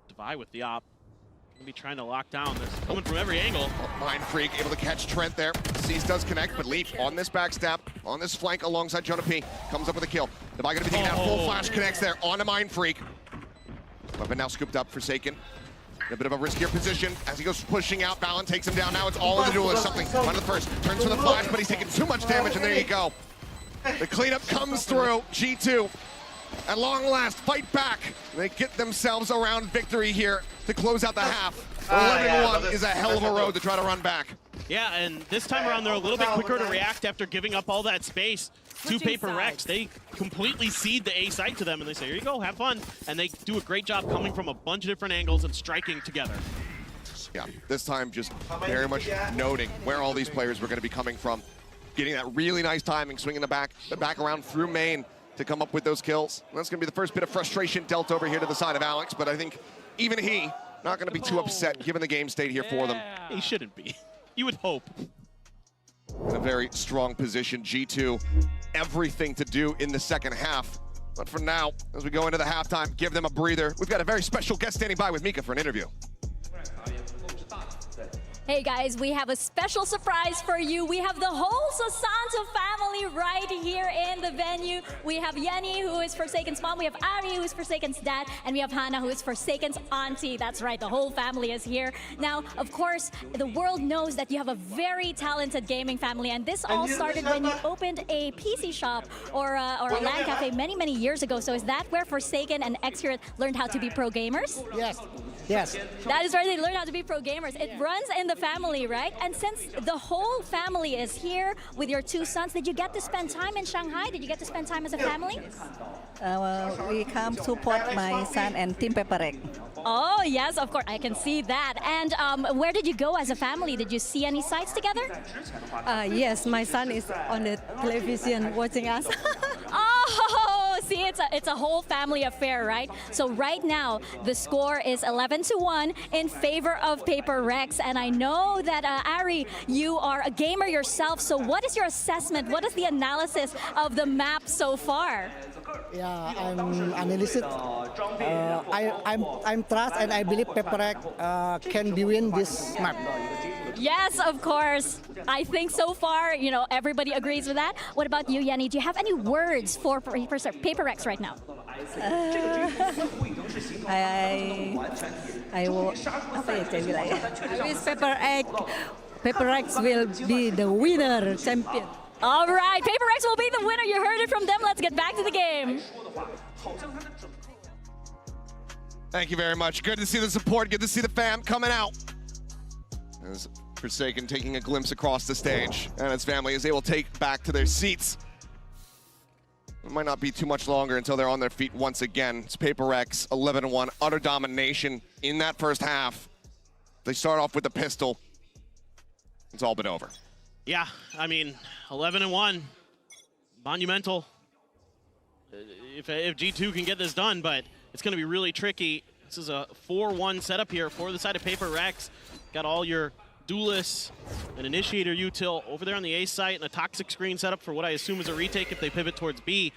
Devi with the op. Gonna be trying to lock down. This coming from every angle. Mind Freak able to catch Trent there. Seas does connect, but Leaf on this backstab, on this flank alongside Jonah P. Comes up with a kill. Devi gonna be taking out full Flash, connects there on a Mind Freak. Weapon now scooped up, Forsaken. In a bit of a riskier position as he goes pushing out. Balin takes him down. Now it's all in the duelist. Something. One of the first. Turns for the Flash, but he's taking too much damage, and there you go. The cleanup comes through. G2, at long last, fight back. They get themselves around victory here to close out the half. 11-1 is a hell of a road to try to run back. Yeah, and this time around they're a little bit quicker to react after giving up all that space to PRX. They completely cede the A site to them, and they say, here you go, have fun. And they do a great job coming from a bunch of different angles and striking together. Yeah, this time just very much noting where all these players were going to be coming from. Getting that really nice timing, swinging the back around through main to come up with those kills. And that's going to be the first bit of frustration dealt over here to the side of Alex, but I think even he not going to be too upset given the game state here for them. He shouldn't be. You would hope. In a very strong position, G2, everything to do in the second half. But for now, as we go into the halftime, give them a breather. We've got a very special guest standing by with Mika for an interview. Hey guys, we have a special surprise for you. We have the whole Sasanto family right here in the venue. We have Yenny, who is Forsaken's mom. We have Ari, who is Forsaken's dad. And we have Hannah, who is Forsaken's auntie. That's right, the whole family is here. Now, of course, the world knows that you have a very talented gaming family. And this all started when you opened a PC shop or a LAN cafe many, many years ago. So is that where Forsaken and Xcurate learned how to be pro gamers? Yes. Yes. That is where they learned how to be pro gamers. It runs in the family, right? And since the whole family is here with your two sons, did you get to spend time in Shanghai? Did you get to spend time as a family? We come to support my son and Team PRX. Oh, yes, of course. I can see that. And where did you go as a family? Did you see any sites together? Yes, my son is on the television watching us. Oh, see, it's a whole family affair, right? So right now, the score is 11-1 in favor of PRX. And I know that, Ari, you are a gamer yourself. So what is your assessment? What is the analysis of the map so far? Yeah, I'm analyzed. I'm trust and I believe PRX can win this map. Yes, of course. I think so far, you know, everybody agrees with that. What about you, Yenny? Do you have any words for PRX right now? I wish PRX will be the winner, champion. All right, PRX will be the winner. You heard it from them. Let's get back to the game. Thank you very much. Good to see the support. Good to see the fam coming out. As Forsaken taking a glimpse across the stage, and his family is able to take back to their seats. It might not be too much longer until they're on their feet once again. It's PRX 11-1, utter domination in that first half. They start off with the pistol. It's all but over. Yeah, I mean, 11-1, monumental. If G2 can get this done, but it's going to be really tricky. This is a 4-1 setup here for the side of PRX. Got all your duelists, an initiator util over there on the A site, and a toxic screen setup for what I assume is a retake if they pivot towards B.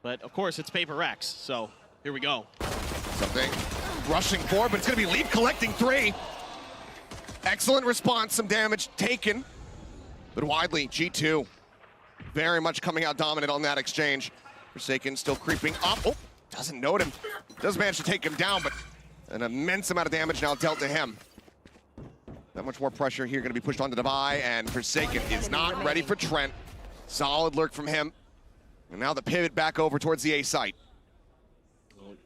But of course, it's PRX, so here we go. Something rushing forward, but it's going to be Leap collecting 3. Excellent response, some damage taken. But widely, G2 very much coming out dominant on that exchange. Forsaken still creeping up. Oh, doesn't note him. Does manage to take him down, but an immense amount of damage now dealt to him. That much more pressure here going to be pushed onto Devi, and Forsaken is not ready for Trent. Solid lurk from him. And now the pivot back over towards the A site.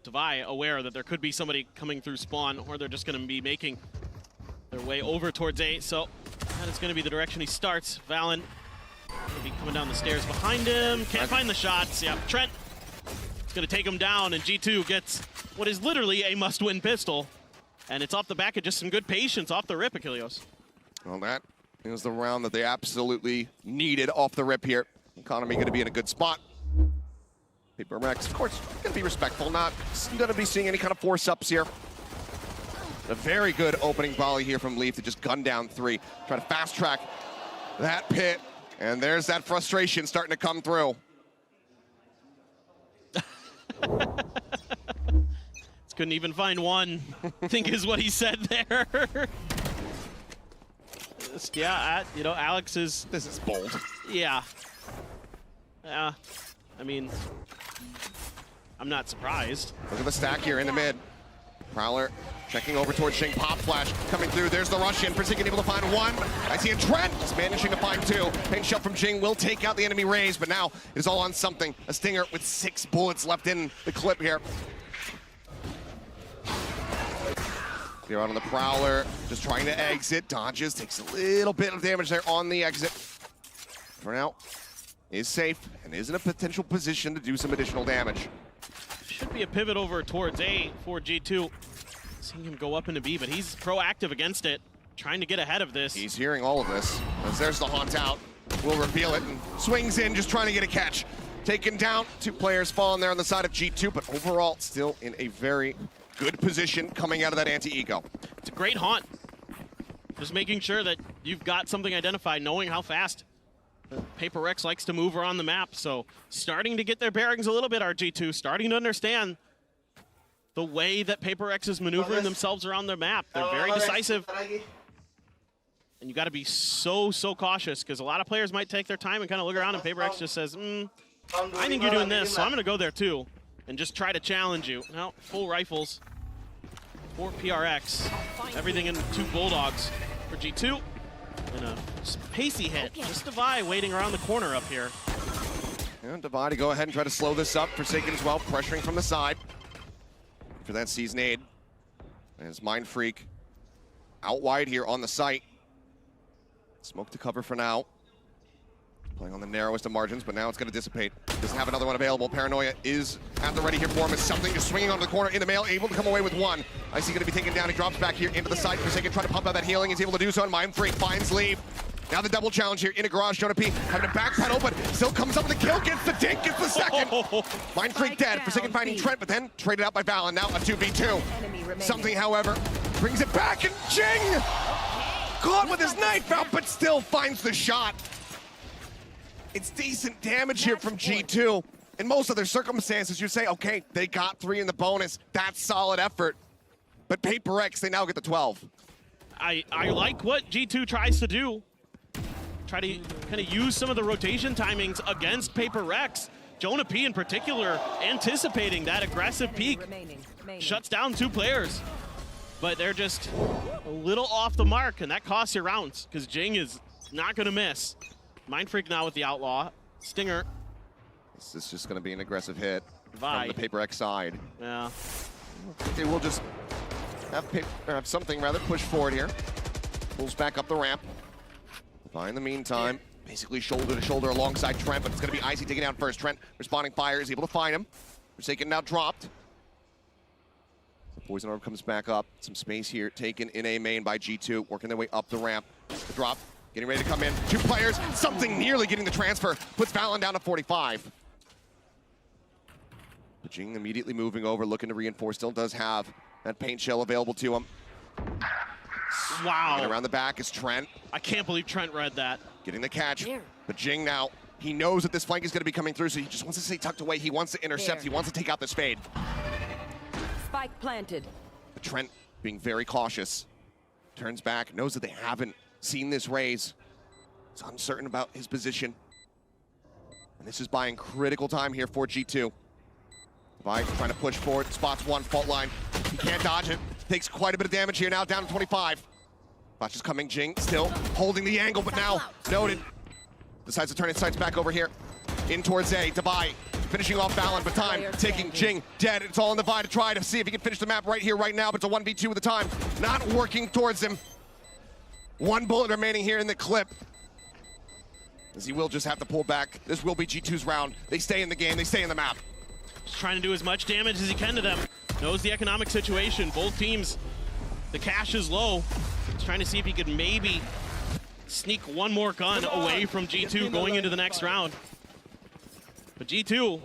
Devi aware that there could be somebody coming through spawn, or they're just going to be making their way over towards A. So that is going to be the direction he starts. Valen will be coming down the stairs behind him. Can't find the shots. Yeah, Trent is going to take him down, and G2 gets what is literally a must-win pistol. And it's off the back of just some good patience off the rip, Achilleos. Well, that is the round that they absolutely needed off the rip here. Economy going to be in a good spot. PRX, of course, going to be respectful, not going to be seeing any kind of force-ups here. A very good opening volley here from Leaf to just gun down 3. Try to fast-track that pit, and there's that frustration starting to come through. Couldn't even find one, I think is what he said there. Yeah, you know, Alex is... This is bold. Yeah. I mean, I'm not surprised. Look at the stack here in the mid. Prowler checking over towards Shing. Pop flash coming through. There's the Russian. Forsaken able to find one. I see a Trent just managing to find 2. Paint shot from Jing will take out the enemy raise, but now it is all on something. A Stinger with 6 bullets left in the clip here. Here out on the Prowler, just trying to exit. Dodges, takes a little bit of damage there on the exit. For now, is safe and is in a potential position to do some additional damage. Should be a pivot over towards A for G2. Seeing him go up into B, but he's proactive against it, trying to get ahead of this. He's hearing all of this. As there's the haunt out, will reveal it and swings in, just trying to get a catch. Taken down, 2 players falling there on the side of G2, but overall still in a very good position coming out of that anti-eco. It's a great haunt. Just making sure that you've got something identified, knowing how fast PRX likes to move around the map. So starting to get their bearings a little bit, RG2, starting to understand the way that PRX is maneuvering themselves around their map. They're very decisive. And you got to be so cautious, because a lot of players might take their time and kind of look around, and PRX just says, I think you're doing this, so I'm going to go there too. And just try to challenge you. Now, full rifles for PRX. Everything in 2 Bulldogs for G2. And a pacey hit. Just Devi waiting around the corner up here. And Devi to go ahead and try to slow this up. Forsaken as well, pressuring from the side. For that season aid. As Mind Freak out wide here on the site. Smoke to cover for now. Playing on the narrowest of margins, but now it's going to dissipate. Doesn't have another one available. Paranoia is at the ready here for him. As something just swinging onto the corner in the mail, able to come away with 1. I see going to be taken down. He drops back here into the side. Forsaken trying to pump out that healing. He's able to do so, and Mind Freak finds leave. Now the double challenge here in a garage. Jonah P having to backpedal, but still comes up with the kill. Gets the dink, gets the second. Mind Freak dead. Forsaken finding Trent, but then traded out by Valen. Now a 2v2. Something, however, brings it back, and Jing caught with his knife out, but still finds the shot. It's decent damage here from G2. In most other circumstances, you say, okay, they got 3 in the bonus. That's solid effort. But PRX, they now get the 12. I like what G2 tries to do. Try to kind of use some of the rotation timings against PRX. Jonah P in particular, anticipating that aggressive peak. Shuts down 2 players. But they're just a little off the mark, and that costs you rounds, because Jing is not going to miss. Mind Freak now with the Outlaw. Stinger. This is just going to be an aggressive hit from the PRX side. Yeah. They will just have something rather push forward here. Pulls back up the ramp. In the meantime, basically shoulder to shoulder alongside Trent, but it's going to be ASIK taking down first. Trent responding fire, is able to find him. Forsaken now dropped. The Poison Orb comes back up. Some space here taken in A main by G2, working their way up the ramp. The drop. Getting ready to come in. 2 players, something nearly getting the transfer. Puts Valen down to 45. Jing immediately moving over, looking to reinforce. Still does have that paint shell available to him. Wow. And around the back is Trent. I can't believe Trent read that. Getting the catch. But Jing now, he knows that this flank is going to be coming through, so he just wants to stay tucked away. He wants to intercept. He wants to take out this fade. Spike planted. But Trent being very cautious. Turns back, knows that they haven't seen this raise. He's uncertain about his position. And this is buying critical time here for G2. Devi trying to push forward, spots 1, fault line. He can't dodge it. Takes quite a bit of damage here, now down to 25. Watch is coming, Jing still holding the angle, but now noted. Decides to turn his sights back over here. In towards A, Dubai. Finishing off Valorant, but time taking Jing dead. It's all in the Vi to try to see if he can finish the map right here, right now, but it's a 1v2 with the time. Not working towards him. One bullet remaining here in the clip. As he will just have to pull back. This will be G2's round. They stay in the game, they stay in the map. Just trying to do as much damage as he can to them. Knows the economic situation. Both teams, the cash is low. He's trying to see if he could maybe sneak one more gun away from G2 going into the next round. But G2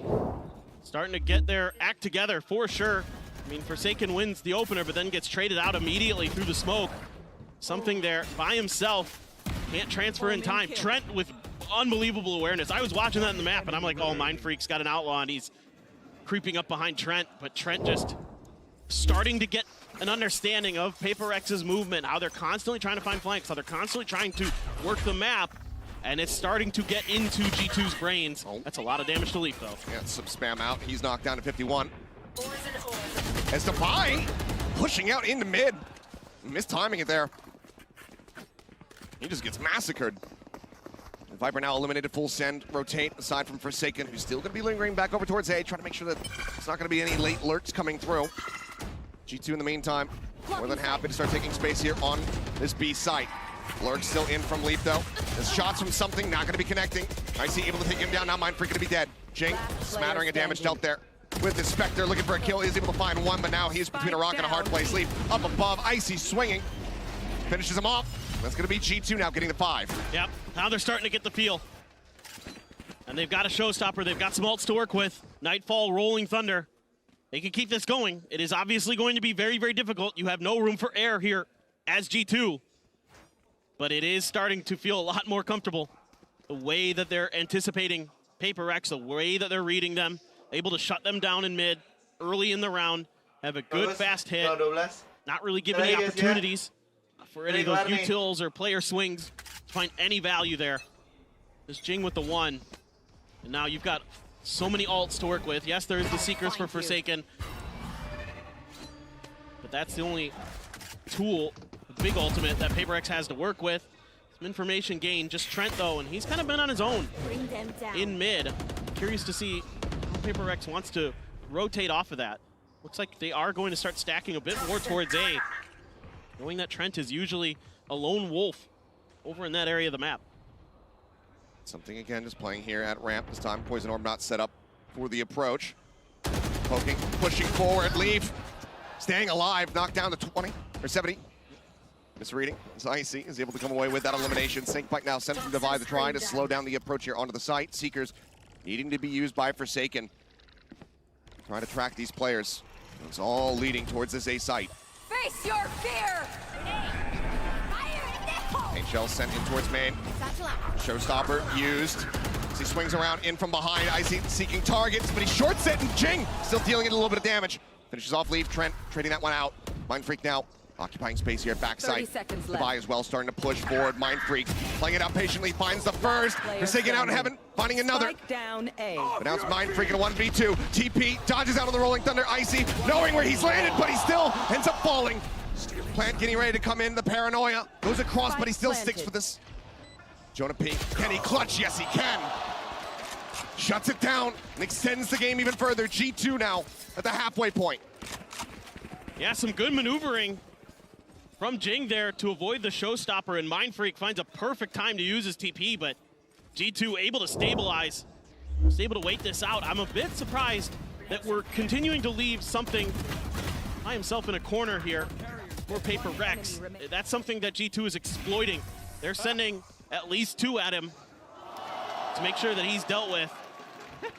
starting to get their act together for sure. I mean, Forsaken wins the opener, but then gets traded out immediately through the smoke. Something there by himself. Can't transfer in time. Trent with unbelievable awareness. I was watching that in the map, and I'm like, oh, Mindfreak's got an outlaw, and he's creeping up behind Trent. But Trent just starting to get an understanding of PRX's movement, how they're constantly trying to find flanks, how they're constantly trying to work the map. And it's starting to get into G2's brains. That's a lot of damage to Leaf, though. Yeah, some spam out. He's knocked down to 51. As Dubai pushing out into mid. Mistiming it there. He just gets massacred. And Viper now eliminated, full send, rotate, aside from Forsaken, who's still going to be lingering back over towards A, trying to make sure that it's not going to be any late lurks coming through. G2 in the meantime, more than happy to start taking space here on this B site. Lurk still in from Leaf, though. There's shots from something, not going to be connecting. IC able to take him down, now Mindfreak going to be dead. Jing, smattering of damage dealt there. With the Spectre looking for a kill, is able to find one, but now he's between a rock and a hard place. Leaf up above, Icy swinging. Finishes him off. That's going to be G2 now getting the 5. Yep, now they're starting to get the feel. And they've got a showstopper, they've got some ults to work with. Nightfall, Rolling Thunder. They can keep this going. It is obviously going to be very, very difficult. You have no room for error here as G2. But it is starting to feel a lot more comfortable. The way that they're anticipating PRX, the way that they're reading them, able to shut them down in mid early in the round, have a good fast hit, not really giving any opportunities for any of those utils or player swings to find any value there. There's Jing with the 1. And now you've got so many ults to work with. Yes, there's the Seekers for Forsaken. But that's the only tool, the big ultimate that PRX has to work with. Some information gain, just Trent though, and he's kind of been on his own in mid. Curious to see how PRX wants to rotate off of that. Looks like they are going to start stacking a bit more towards A, knowing that Trent is usually a lone wolf over in that area of the map. Something again, just playing here at ramp. This time, Poison Orb not set up for the approach. Poking, pushing forward, Leaf. Staying alive, knocked down to 20, or 70. Misreading, as Icy is able to come away with that elimination. Snakebite now sent from Divide to try to slow down the approach here onto the site. Seekers needing to be used by Forsaken. Trying to track these players. It's all leading towards this A site. Face your fear! Paint shell sent in towards main. Showstopper used. As he swings around in from behind. Icy seeking targets, but he's short set, and Jing still dealing it a little bit of damage. Finishes off Leaf. Trent trading that one out. Mindfreak now occupying space here at backside. Dubai as well, starting to push forward. Mindfreak playing it out patiently, finds the first. Forsaken out in heaven, finding another. Down A. But now it's Mindfreak in a 1v2. TP dodges out on the Rolling Thunder. Icy knowing where he's landed, but he still ends up falling. Plant getting ready to come in. The paranoia goes across, but he still sticks for this. Jonah P. Can he clutch? Yes, he can. Shuts it down and extends the game even further. G2 now at the halfway point. Yeah, some good maneuvering from Jing there to avoid the showstopper, and Mindfreak finds a perfect time to use his TP, but G2 able to stabilize, was able to wait this out. I'm a bit surprised that we're continuing to leave something by himself in a corner here for PRX. That's something that G2 is exploiting. They're sending at least 2 at him to make sure that he's dealt with.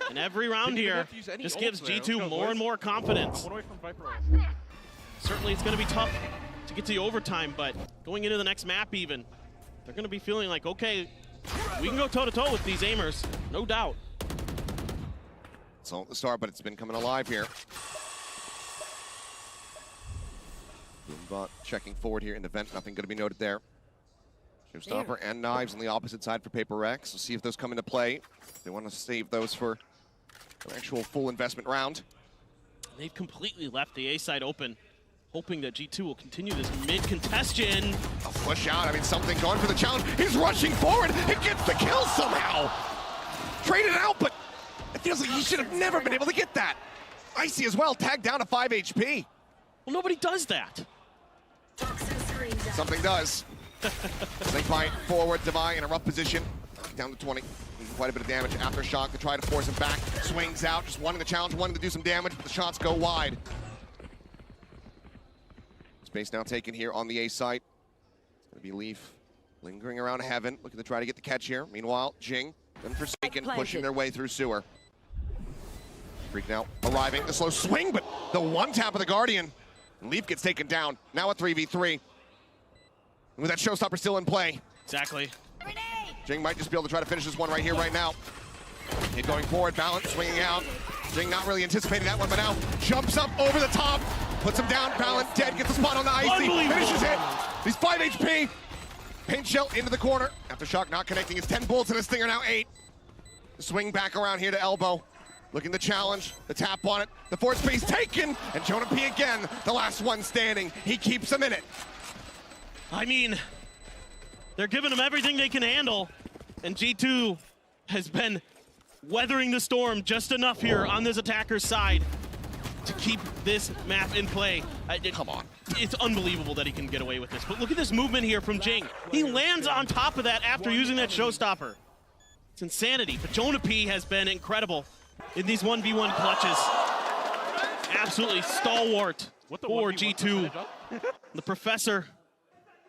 And every round here just gives G2 more and more confidence. Certainly it's going to be tough to get to the overtime, but going into the next map even, they're going to be feeling like, okay, we can go toe-to-toe with these aimers, no doubt. It's all at the start, but it's been coming alive here. Boombot checking forward here in the vent, nothing going to be noted there. Showstopper and knives on the opposite side for PRX. We'll see if those come into play. They want to save those for an actual full investment round. They've completely left the A side open, hoping that G2 will continue this mid-contestion. A push out, I mean, something going for the challenge. He's rushing forward and gets the kill somehow. traded out, but it feels like he should have never been able to get that. Icy as well, tagged down to 5 HP. Well, nobody does that. Something does. Snake bite forward, Devi in a rough position. Down to 20. Quite a bit of damage. Aftershock to try to force him back. Swings out, just wanting the challenge, wanting to do some damage, but the shots go wide. Space now taken here on the A site. It's going to be Leaf lingering around Heaven, looking to try to get the catch here. Meanwhile, Jing and Forsaken pushing their way through Sewer. Freak now arriving. The slow swing, but the one tap of the Guardian. And Leaf gets taken down. Now a 3v3. And with that showstopper still in play. Exactly. Jing might just be able to try to finish this one right here, right now. Hit going forward, Balance swinging out. Jing not really anticipating that one, but now jumps up over the top, puts him down. Balance dead, gets the spot on the Icy, finishes it. He's 5 HP. Paint shell into the corner. Aftershock not connecting. It's 10 bullets and his Stinger now 8. Swing back around here to elbow. Looking to challenge, the tap on it. The force space taken, and Jonah P again, the last one standing. He keeps him in it. I mean, they're giving him everything they can handle, and G2 has been weathering the storm just enough here on this attacker's side to keep this map in play. Come on. It's unbelievable that he can get away with this, but look at this movement here from Jing. He lands on top of that after using that showstopper. It's insanity, but Jonah P has been incredible in these 1v1 clutches. Absolutely stalwart for G2. The Professor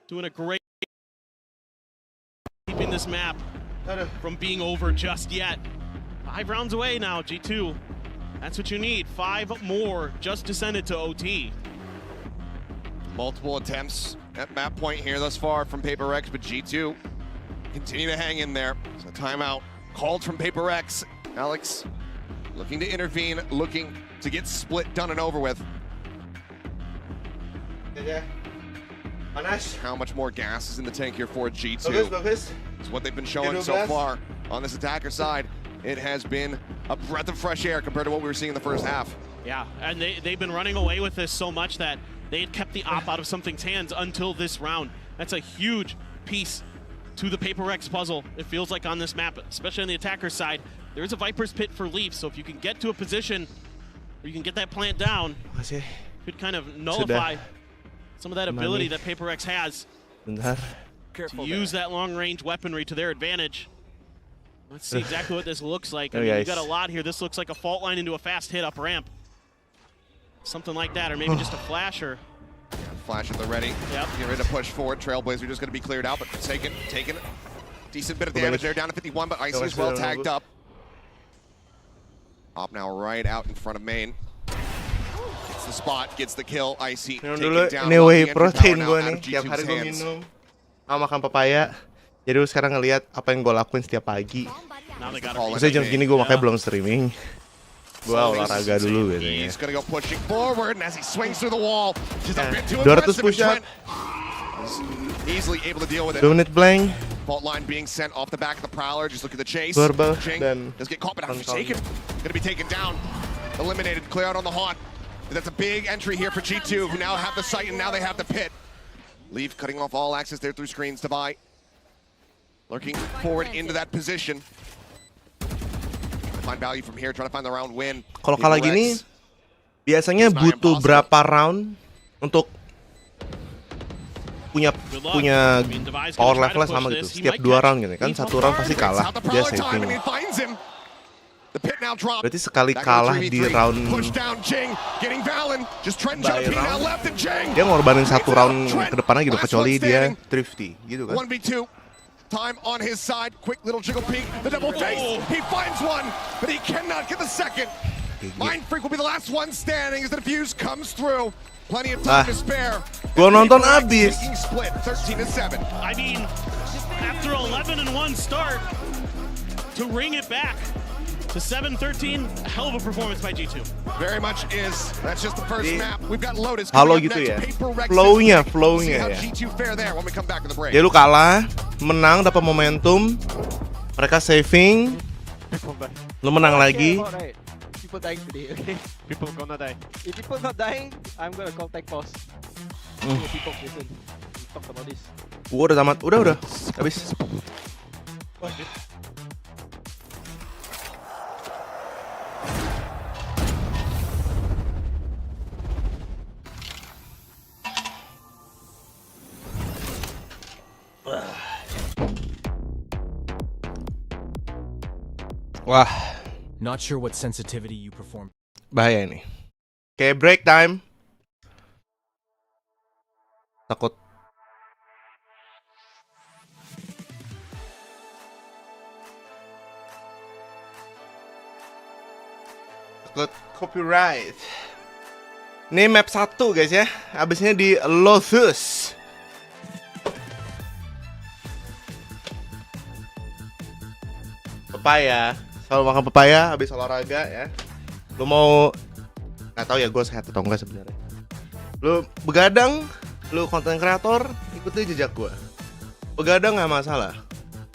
doing a great keeping this map from being over just yet. 5 rounds away now, G2. That's what you need. 5 more just to send it to OT. Multiple attempts at map point here thus far from PRX, but G2 continue to hang in there. So timeout called from PRX. Alex looking to intervene, looking to get split done and over with. How much more gas is in the tank here for G2? It's what they've been showing so far on this attacker side. It has been a breath of fresh air compared to what we were seeing in the first half. Yeah, and they've been running away with this so much that they had kept the op out of something's hands until this round. That's a huge piece to the PRX puzzle, it feels like, on this map, especially on the attacker side. There's a Viper's Pit for Leaf, so if you can get to a position where you can get that plant down, could kind of nullify some of that ability that PRX has to use that long-range weaponry to their advantage. Let's see exactly what this looks like. I mean, you got a lot here. This looks like a fault line into a fast hit up ramp. Something like that, or maybe just a flasher. Yeah, flash at the ready. Yep. Get ready to push forward. Trailblazer just going to be cleared out, but taken a decent bit of damage there, down to 51, but Icy is well tagged up. Op now right out in front of main. Gets the spot, gets the kill. Icy taken down. Ini whey protein gue nih, tiap hari gue minum. Sama makan papaya. Jadi lu sekarang ngelihat apa yang gue lakuin setiap pagi. Maksudnya jam segini gue makanya belum streaming. Gue olahraga dulu biasanya. 200 push up. 2 menit blank. Fault line being sent off the back of the Prowler. Just look at the chase. Dan does get caught, but Forsaken going to be taken down. Eliminated, clear out on the Haunt. That's a big entry here for G2, who now have the site and now they have the pit. Leaf cutting off all access there through screens to buy. Lurking forward into that position. Find value from here, trying to find the round win. Kalau kalah gini, biasanya butuh berapa round untuk punya power level sama gitu. Setiap 2 round gitu kan, 1 round pasti kalah, dia saving. Berarti sekali kalah di round dia ngorbanin 1 round ke depannya gitu, kecuali dia thrifty gitu kan. 1v2 time on his side, quick little jiggle peek, the double face, he finds one, but he cannot get the second. Mind Freak will be the last one standing as the defuse comes through. Plenty of time to spare. Gua nonton abis. Split 13-7. I mean, after 11-1 start, to ring it back to 7-13, a hell of a performance by G2. Very much is. That's just the first map. We've got Lotus. Halo gitu ya. Flow-nya ya. Ya lu kalah, menang, dapat momentum, mereka saving, lu menang lagi. People dying today, okay? People gonna die. If people not dying, I'm gonna contact boss. People listen. We talk about this. Udah tamat, udah habis. Wah, Not sure what sensitivity you perform. bahaya ini. Oke, break time. Takut. Takut copyright. Ini map 1 guys ya. Abisnya di Lotus. Pepaya. Selalu makan pepaya habis olahraga ya. Lu mau nggak tahu ya gue sehat atau enggak sebenarnya. Lu begadang, lu konten kreator, ikuti jejak gue. Begadang nggak masalah.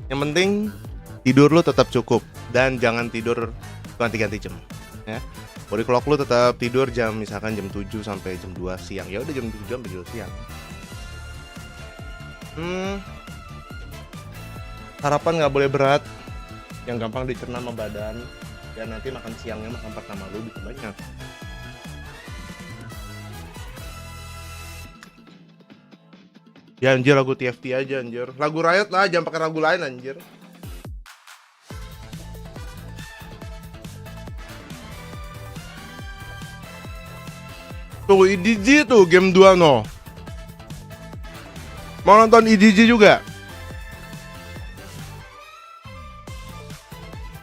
Yang penting tidur lu tetap cukup dan jangan tidur ganti-ganti jam. Ya. Body clock lu tetap tidur jam misalkan jam 7 sampai jam 2 siang. Ya udah jam 7 sampai jam 2 siang. Sarapan nggak boleh berat, yang gampang dicerna sama badan, dan nanti makan siangnya makan pertama lu bisa banyak. Ya anjir, lagu TFT aja anjir. Lagu Riot lah, jangan pakai lagu lain anjir. Tuh EDG tuh game 2 no. Mau nonton EDG juga?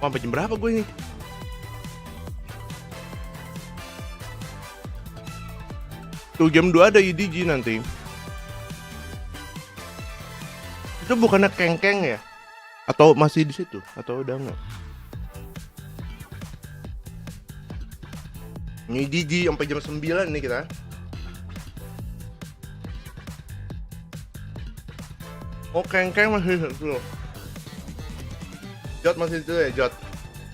Sampai jam berapa gue ini? Tuh jam 2 ada EDG nanti. Itu bukannya kengkeng ya? Atau masih di situ? Atau udah enggak? Ini EDG sampai jam 9 nih kita. Oh kengkeng masih di situ. Jot masih itu ya, Jot.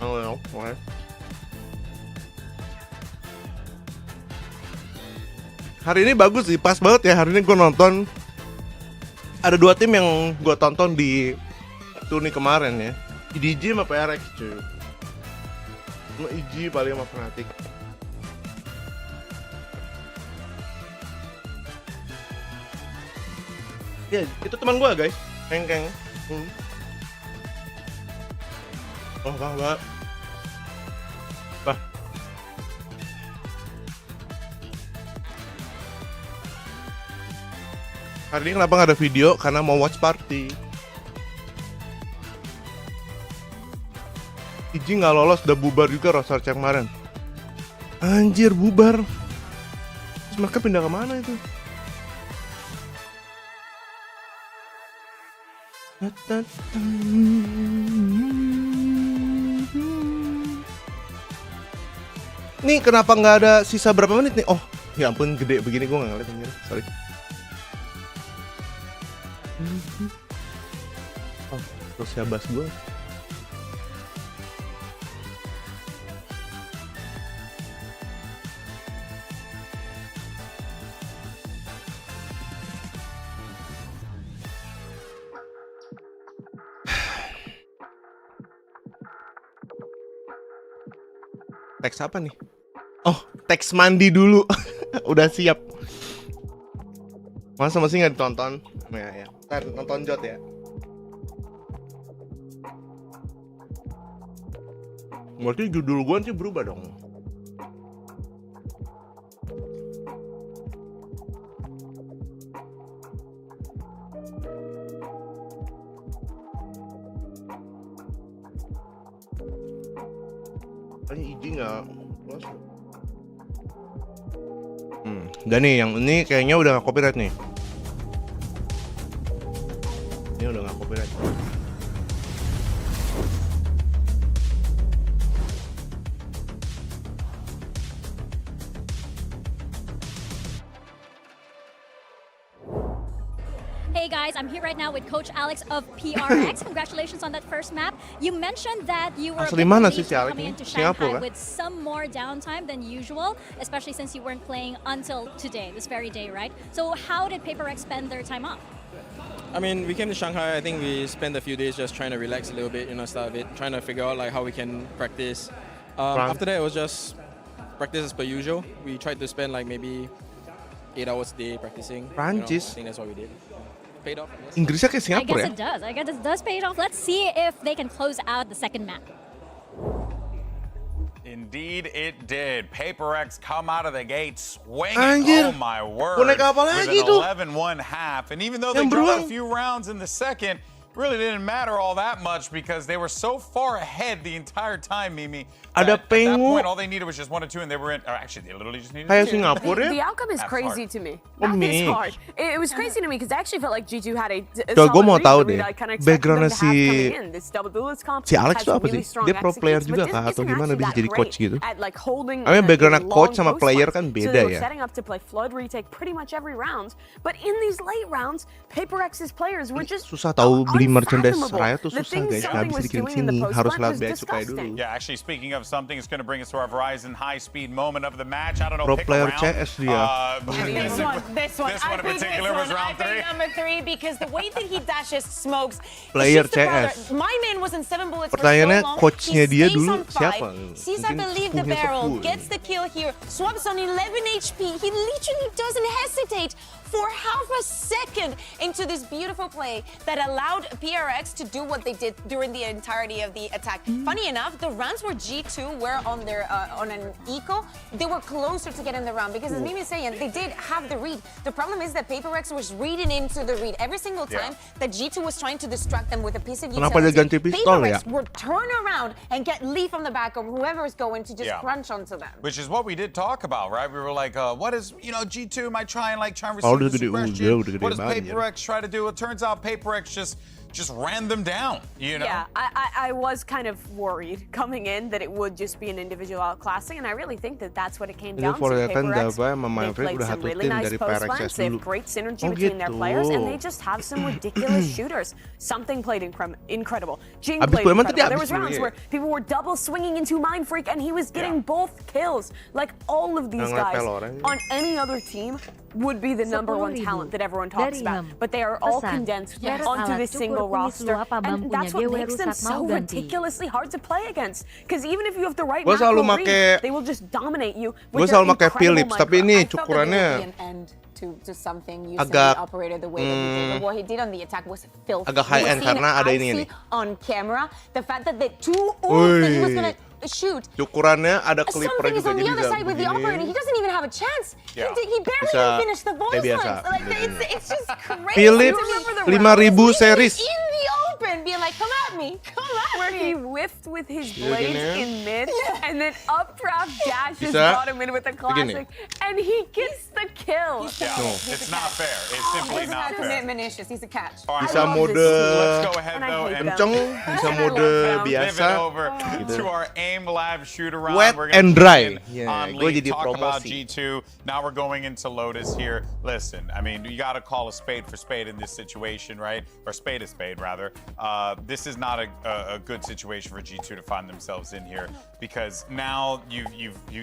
Oh, oke. Hari ini bagus sih, pas banget ya. Hari ini gue nonton. Ada 2 tim yang gue tonton di turni kemarin ya. EDG sama PRX cuy. Sama EG paling sama Fnatic. Ya, itu teman gue guys. Keng-keng. Oh, Bah. Hari ini kenapa nggak ada video? Karena mau watch party. Iji nggak lolos, udah bubar juga roster check kemarin. Anjir, bubar. Terus mereka pindah kemana itu? Nih kenapa nggak ada sisa berapa menit nih? Oh, ya ampun gede begini gue nggak ngeliat anjir. Sorry. Oh, terus ya bass gue. Teks apa nih? Oh, teks mandi dulu. Udah siap. Masa masih nggak ditonton? Ya. Ntar nonton Jot ya. Berarti judul gua nanti berubah dong. Ini IG nggak close. Dan nih yang ini kayaknya udah nggak copyright nih. Ini udah nggak copyright. Hey guys, I'm here right now with Coach Alex of PRX. Congratulations on that first map. You mentioned that you were coming into Shanghai with some more downtime than usual, especially since you weren't playing until today, this very day, right? So how did PRX spend their time off? I mean, we came to Shanghai. I think we spent a few days just trying to relax a little bit, start a bit, trying to figure out like how we can practice. After that, it was just practice as per usual. We tried to spend like maybe 8 hours a day practicing. I think that's what we did. paid off. Inggrisnya kayak I Singapura guess ya? it does. I guess it does pay it off. Let's see if they can close out the second map. Indeed, it did. PRX come out of the gate swinging. Anjir. Oh my word! Boneka apa With lagi an tuh? 11-1 half, and even though they Yang dropped beruang. a few rounds in the second, really didn't matter all that much because they were so far ahead the entire time, Mimi. Ada At that pengu. point, all they needed was just 1 or 2, and they were in. Or actually, they literally just needed Kayak 2. Singapura ya? The outcome is That's crazy hard. to me. Oh, That is me. hard. It was crazy to me because I actually felt like G2 had a Coba gue mau solid tahu read, deh, but I kinda expected backgroundnya them to have si coming in. This double duelist comp si Alex has tuh apa really sih? strong Dia pro player executes, juga but kah? this Atau isn't gimana actually bisa that jadi coach great gitu? at, like, holding Emang backgroundnya long coach sama post player lines. kan So beda they were ya? setting up to play flood retake pretty much every round, but in these late rounds, PRX's players were just Susah tahu beli merchandise unfathomable. Riot tuh The susah things guys, nggak Something bisa was dikirim doing in the sini, post harus line lihat was bea cukai disgusting. dulu. Yeah, actually, speaking of something, it's going to bring us to our Verizon high-speed moment of the match. I don't know, Pro pick player a round. CS dia. This one in particular was round 3. number 3 because the way that he dashes smokes. Player it's just a bother. CS. My man was in 7 bullets Pertanyaannya, for so long. coachnya He dia stays dulu on 5, siapa? Sees, I Mungkin believe, the sepuhnya barrel, sepuh. gets the kill here, swaps on 11 HP. He literally doesn't hesitate for half a second into this beautiful play that allowed PRX to do what they did during the entirety of the attack. Funny enough, the rounds where G2 were on their on an eco, they were closer to getting the round because as Mimi is saying, they did have the read. The problem is that PRX was reading into the read every single time that G2 was trying to distract them with a piece of Kenapa dia ganti pistol ya? PRX would turn around and get Lee from the back of whoever is going to just crunch onto them. Which is what we did talk about, right? We were like, what is, G2 might try and try and Oh, receive udah the gede, suppression. udah gede What does banget ya. PRX try to do? It turns out PRX just ran them down, Yeah, I was kind of worried coming in that it would just be an individual outclassing, and I really think that that's what it came down to. PRX, they played some really nice post lines, they have great synergy between their players, and they just have some ridiculous shooters. Something played incredible. Jing played incredible. There was rounds where people were double swinging into Mind Freak, and he was getting both kills. Like, all of these guys on any other team would be the number 1 talent that everyone talks about, but they are all condensed onto this single roster, and that's what makes them so ridiculously hard to play against. Because even if you have the right macro read, they will just dominate you with their incredible Philips, tapi ini micro. cukurannya To something using agak the operator the way that he did. What he did on the attack was filthy. agak high end karena ada ini nih. On camera, the fact that the 2 ults that he was gonna shoot. Cukurannya ada clipper Something is juga on the jadi other bisa side with the operator. He doesn't even have a chance. Yeah. He barely Bisa even finished the voice biasa. lines. Like, it's just crazy. Philips 5000 series. In the open, being like, come at me. Where he whiffed with his blades in mid, and then updraft dashes Bisa brought him in with a classic, and he gets the kill. Yeah, it's not fair. It's simply He's not not fair. commitment issues. He's a catch. All right, Bisa mode let's go ahead though and kenceng, bisa mode biasa. pivot over to our aim lab shoot around. Wet We're gonna and check dry. in Yeah, on gue Lee, jadi talk about promosi. G2. Now we're going into Lotus here. Listen, I mean, you got to call a spade for spade in this situation, right? Or spade a spade, rather. This is not a good situation for G2 to find themselves in here because now you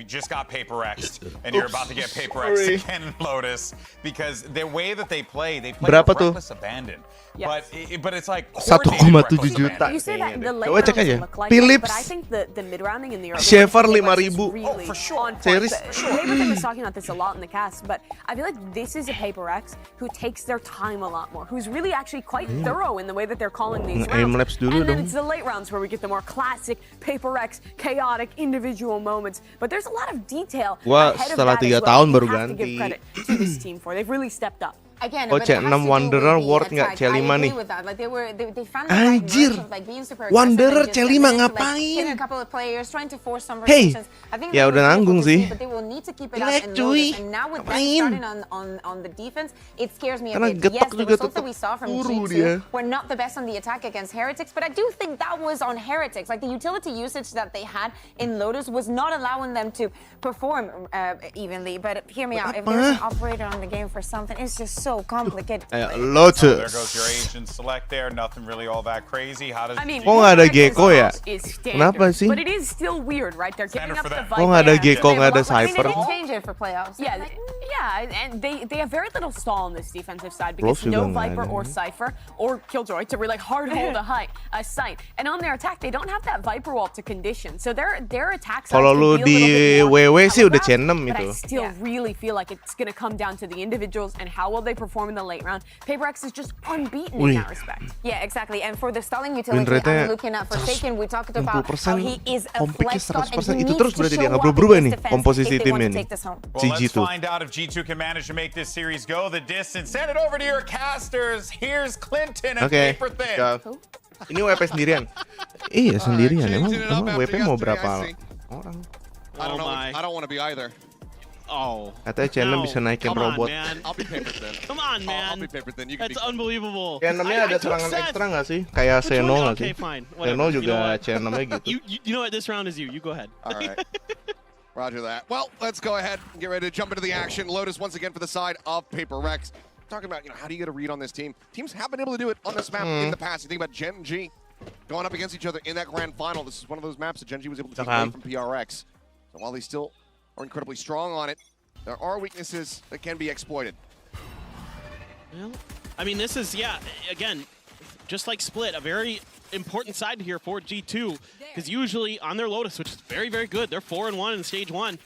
just got PRX'd and you're about to get PRX'd again in Lotus because the way that they play Berapa tuh? reckless abandon. Yes. But it's like 1,7 juta. You say that the late Coba cek rounds aja. look like Philips, it, but I think the mid rounding in the early Sheffer rounds 5.000. really for sure. on point. Series. Paperton was talking about this a lot in the cast, but I feel like this is a PRX who takes their time a lot more, who's really actually quite thorough in the way that they're calling these Aim rounds. labs dulu And then dong. it's the late rounds where we get the more classic PRX, chaotic individual moments. But there's a lot of detail Gua ahead of setelah that as 3 well. tahun You baru have to give ganti. credit to this team for. They've really stepped up. Again, Oh, but it has C6 to do Wanderer with the worth nggak attack. C5 I agree nih? with that. Like they found the right Anjir. match of, like, being super Wanderer aggressive and C5 just getting ngapain? hitting a couple of players, trying to force some Hey, rotations. I think ya that udah was nanggung beautiful to sih. see, but they will need to keep it up Jelek, in cuy. Lotus. And now with them Ngapain? starting on the defense, it scares me a Karena bit. getok Yes, the juga results that we saw from turu G2 dia. were not the best on the attack against Heretics, but I do think that was on Heretics. Like the utility usage that they had in Lotus was not allowing them to perform evenly. But hear me out. If there's an operator on the game for something, it's just so complicated. Lotus. So there goes your Asian select there. Nothing really all that crazy. How does I mean, Kok nggak ada PRX Gecko ya? is standard, Kenapa sih? But it is still weird, right? They're giving Standard up for the them. Viper. Kok nggak ada Yeah. Gecko, nggak ada I mean, Cypher? They did change it for playoffs. Yeah, Yeah, and they have very little stall on this defensive side because no Viper or Cypher or Killjoy to really hard hold a site. And on their attack, they don't have that Viper wall to condition. So their attack side Kalau lu di WW sih udah C6 but itu. I still really feel like it's going to come down to the individuals and how well they perform in the late round. PRX is just unbeaten in that respect. Yeah, exactly. And for the stalling utility, I'm looking at Forsaken. We talked about how he is a flex god and he itu needs terus to berarti show dia nggak up berubah in nih his defense komposisi if they want timnya to nih. take this home. Well, let's find out if G2 can manage to make this series go the distance. Send it over to your casters. Here's Clinton and Paper Thin. Ini WP sendirian. Iya sendirian. Emang WP mau berapa orang? I don't want to be either. Oh. Katanya Channel bisa naikin robot. I'll be Paper Thin. Come on, man. I'll be Paper Thin. You can That's unbelievable. Channelnya ada serangan ekstra nggak sih? Kayak Seno nggak sih? Okay, fine. Seno juga channelnya gitu. You know what? This round is you. You go ahead. All right. Roger that. Well, let's go ahead and get ready to jump into the action. Lotus once again for the side of PRX. Talking about, how do you get a read on this team? Teams have been able to do it on this map in the past. You think about Gen G going up against each other in that grand final. This is one of those maps that Gen G was able to take away from PRX. So while they still are incredibly strong on it, there are weaknesses that can be exploited. Well, I mean, this is, again, just like Split, a very important side here for G2, because usually on their Lotus, which is very, very good, they're 4-1 in stage 1.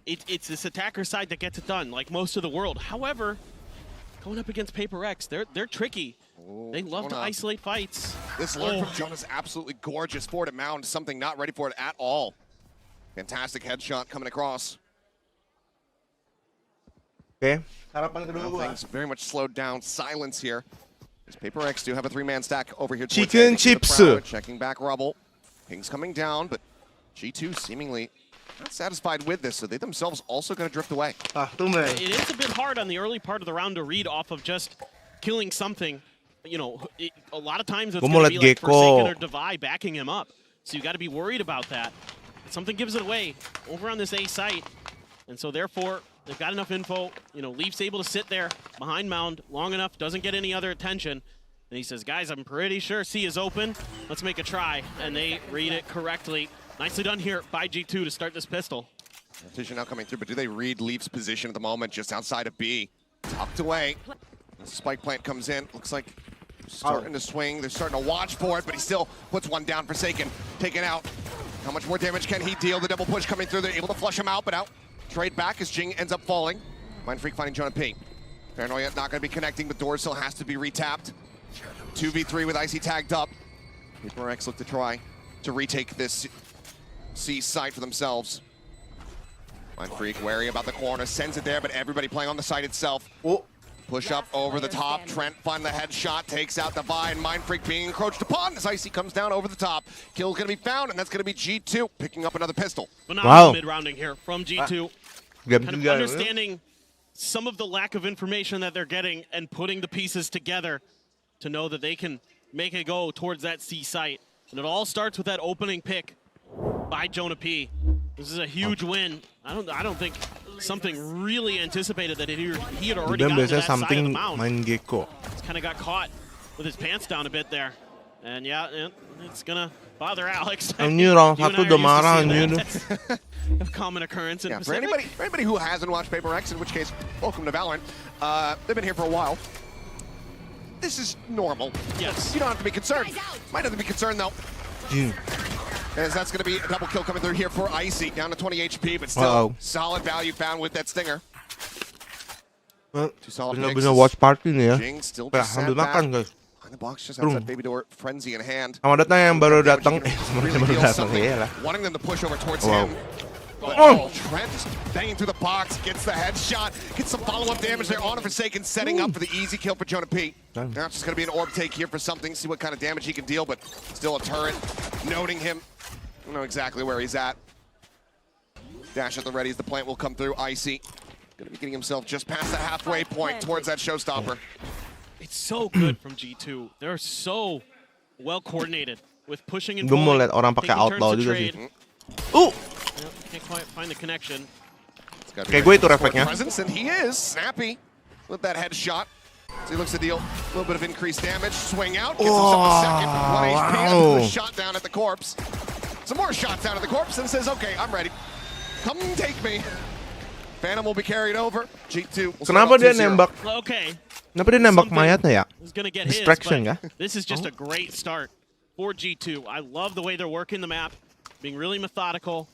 It's this attacker side that gets it done, like most of the world. However, going up against PRX, they're tricky. They love to isolate fights. This lurk from Jonah is absolutely gorgeous. Forward at Mound, something not ready for it at all. Fantastic headshot coming across. Okay. Harapan kedua gua. Things very much slowed down. Silence here. As PRX do have a 3-man stack over here. Chicken chips. Checking back rubble. Ping's coming down, but G2 seemingly not satisfied with this, so they themselves also going to drift away. It is a bit hard on the early part of the round to read off of just killing something. A lot of times it's going to be like Forsaken or Divide backing him up. So you got to be worried about that. If something gives it away over on this A site, and so therefore they've got enough info. Leaf's able to sit there behind Mound long enough, doesn't get any other attention. And he says, guys, I'm pretty sure C is open. Let's make a try. And they read it correctly. Nicely done here by G2 to start this pistol. Vision now coming through, but do they read Leaf's position at the moment just outside of B? Tucked away. The spike plant comes in. Looks like starting to swing. They're starting to watch for it, but he still puts one down. Forsaken, taken out. How much more damage can he deal? The double push coming through. They're able to flush him out, but out. Trade back as Jing ends up falling. Mindfreak finding Jonah P. Paranoia not going to be connecting, but door still has to be retapped. 2v3 with Icy tagged up. PRX look to try to retake this C site for themselves. Mindfreak wary about the corner, sends it there, but everybody playing on the site itself. Push up over the top. Trent find the headshot, takes out Divine. Mindfreak being encroached upon as Icy comes down over the top. Kill's going to be found, and that's going to be G2 picking up another pistol. Phenomenal mid-rounding here from G2. Kind of understanding some of the lack of information that they're getting and putting the pieces together to know that they can make it go towards that C site. And it all starts with that opening pick by Jonah P. This is a huge win. I don't think something really anticipated that he had already gotten to that side of the mound. He's kind of got caught with his pants down a bit there. And it's gonna bother Alex. A common occurrence in Pacific. For anybody who hasn't watched PRX, in which case, welcome to Valorant. They've been here for a while. This is normal. Yes. You don't have to be concerned. Might have to be concerned though. As that's going to be a double kill coming through here for Icy, down to 20 HP, but still solid value found with that stinger. Well, bener-bener watch party nih ya. Jing still sambil makan guys. Behind the box, just outside baby door, frenzy in hand. Sama datang yang baru datang, Wanting them to push over towards him. Trent just banging through the box, gets the headshot, gets some follow-up damage there on a Forsaken, setting up for the easy kill for Jonah P. Now it's just going to be an orb take here for something, see what kind of damage he can deal, but still a turret, noting him. I don't know exactly where he's at. Dash at the ready as the plant will come through. Icy going to be getting himself just past the halfway point towards that showstopper. It's so good from G2. They're so well coordinated with pushing and pulling. Gue mau lihat orang pakai outlaw juga sih. Can't quite find the connection. Kayak gue itu refleksnya. And he is snappy with that headshot. So he looks to deal a little bit of increased damage. Swing out, gets himself a second. 1 HP, shot down at the corpse. Some more shots down at the corpse and says, okay, I'm ready. Come take me. Phantom will be carried over. G2 will Kenapa dia nembak? Okay. Kenapa dia nembak mayatnya ya? Is gonna get his, Distraction but ya? This is just a great start for G2. I love the way they're working the map, being really methodical,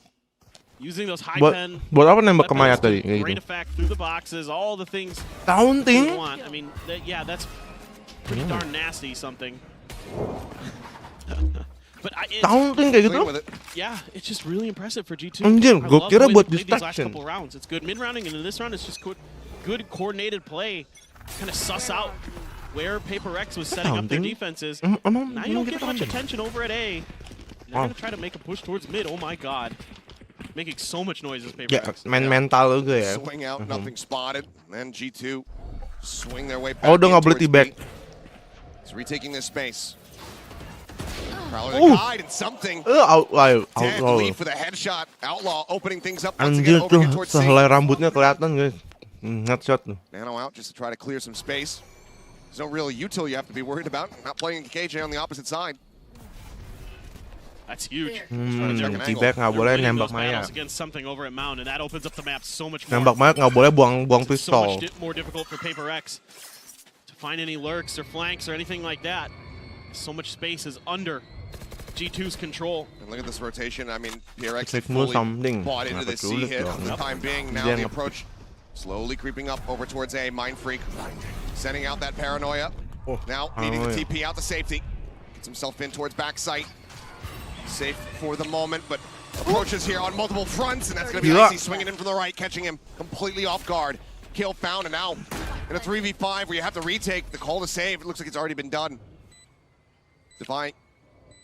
using those high pen. Buat apa nembak ke mayat tadi? Great effect through the boxes, all the things Taunting? you want. I mean, yeah, that's pretty darn nasty. Something. But Taunting kayak gitu? Yeah, it's just really impressive for G2. Anjir, I gue love kira the way buat they played these last distraction. couple rounds. It's good mid-rounding, and in this round, it's just good coordinated play. Kind of suss out where PRX was setting up their defenses. Now you don't get much attention over at A. They're going to try to make a push towards mid. Oh my god. Making so much noise as PRX. Ya, main mental juga ya. Swing out, nothing spotted. Then G2 swing their way back. Oh, udah nggak boleh T-back. He's retaking this space. Prowler the guide and something. Dead lead for the headshot. Outlaw opening things up once again Anjir over tuh, here towards sehelai rambutnya kelihatan guys. Headshot tuh. Nano out just to try to clear some space. There's no real util you have to be worried about. Not playing KJ on the opposite side. That's huge. T-back nggak boleh nembak mayat. Against something over at Mound, and that opens up the map so much more. Nembak mayat nggak boleh buang pistol. So much more difficult for PRX to find any lurks or flanks or anything like that. So much space is under G2's control. And look at this rotation. I mean, PRX Click fully something. bought into the C hit for the time being. Now Then the approach slowly creeping up over towards A. Mind Freak sending out that paranoia. Now needing the TP out to safety. Gets himself in towards back sight. Safe for the moment, but approaches here on multiple fronts, and that's going to be Icy swinging in from the right, catching him completely off guard. Kill found, and now in a 3v5 where you have to retake the call to save. It looks like it's already been done. Defy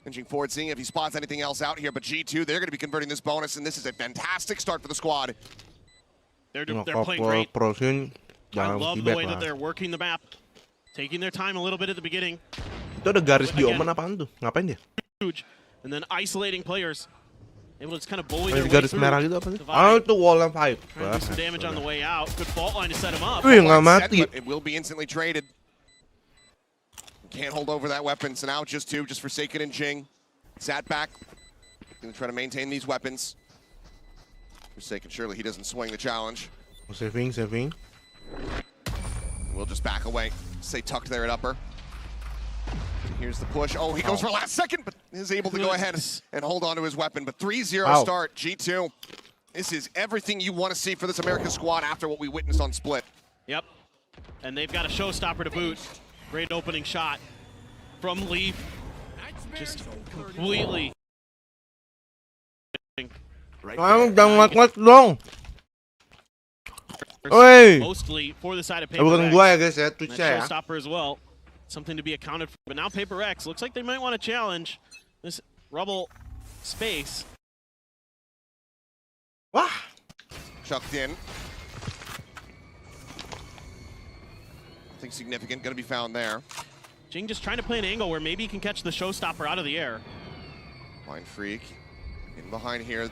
inching forward, seeing if he spots anything else out here, but G2, they're going to be converting this bonus, and this is a fantastic start for the squad. They're playing great. I love the way that they're working the map, taking their time a little bit at the beginning. Itu ada garis di Omen apaan tuh? Ngapain dia? Huge, and then isolating players, able to just kind of bully their way garis through. merah gitu apa sih? Oh, itu wall and pipe. Trying to do some damage on the way out. Good fault line to set him up. Wih, nggak mati. It will be instantly traded. Can't hold over that weapon, so now just two, just Forsaken and Jing. Sat back, gonna try to maintain these weapons. Forsaken, surely he doesn't swing the challenge. Saving. We'll just back away. Stay tucked there at upper. Here's the push. Oh, he goes for last second, but is able to go ahead and hold on to his weapon. But 3-0 start, G2. This is everything you want to see for this American squad after what we witnessed on Split. Yep, and they've got a showstopper to boot. Great opening shot from Leaf. Just completely. Jangan ngeliat dong. Oi. Mostly for the side of PRX. Bukan gua ya guys ya, Twitch-nya ya. Showstopper as well. Something to be accounted for. But now PRX looks like they might want to challenge this rubble space. Wah. Chucked in. Nothing significant going to be found there. Jing just trying to play an angle where maybe he can catch the showstopper out of the air. Mind Freak in behind here.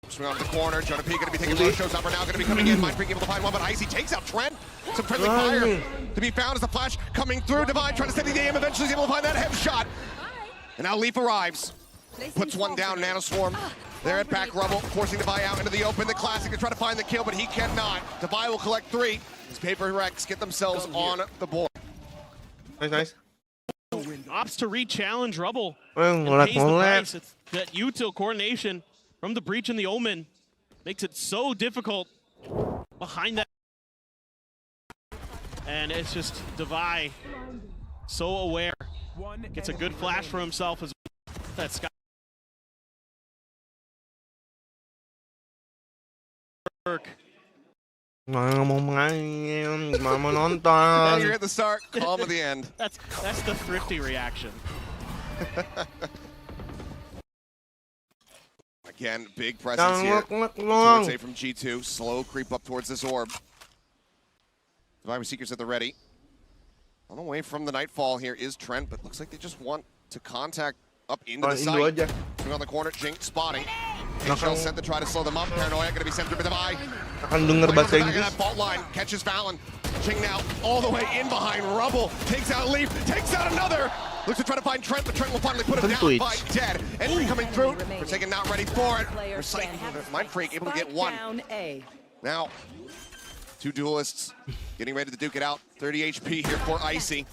Swing off the corner. Jonah P going to be taking the showstopper now. Going to be coming in. Mind Freak able to find one, but Icy takes out Trent. Some friendly fire to be found as the flash coming through. Divine trying to steady the aim. Eventually he's able to find that headshot. And now Leaf arrives. Puts one down. Nano Swarm. They're at back rubble, forcing Divine out into the open. The Classic to try to find the kill, but he cannot. Divine will collect 3. As PRX get themselves on the board. Nice. Opts to re-challenge Rubble. And pays the price. It's that util coordination from the breach and the Omen makes it so difficult behind that. And it's just Devi so aware. Gets a good flash for himself as that Sky. Mau nonton. You're at the start, calm at the end. That's the thrifty reaction. Again, big presence here. Towards A from G2. Slow creep up towards this orb. Survivor Seekers at the ready. On the way from the Nightfall here is Trent, but looks like they just want to contact up into the site. Swing on the corner, Jink spotting. Shell sent to try to slow them up. Paranoia going to be sent through Devi. Akan denger bahasa Inggris. Fault line catches Fallon. Jing now all the way in behind Rubble. Takes out Leaf. Takes out another. Looks to try to find Trent, but Trent will finally put him down by dead. Entry coming through. Forsaken not ready for it. Mind Freak able to get one. Now, two duelists getting ready to duke it out. 30 HP here for Icy.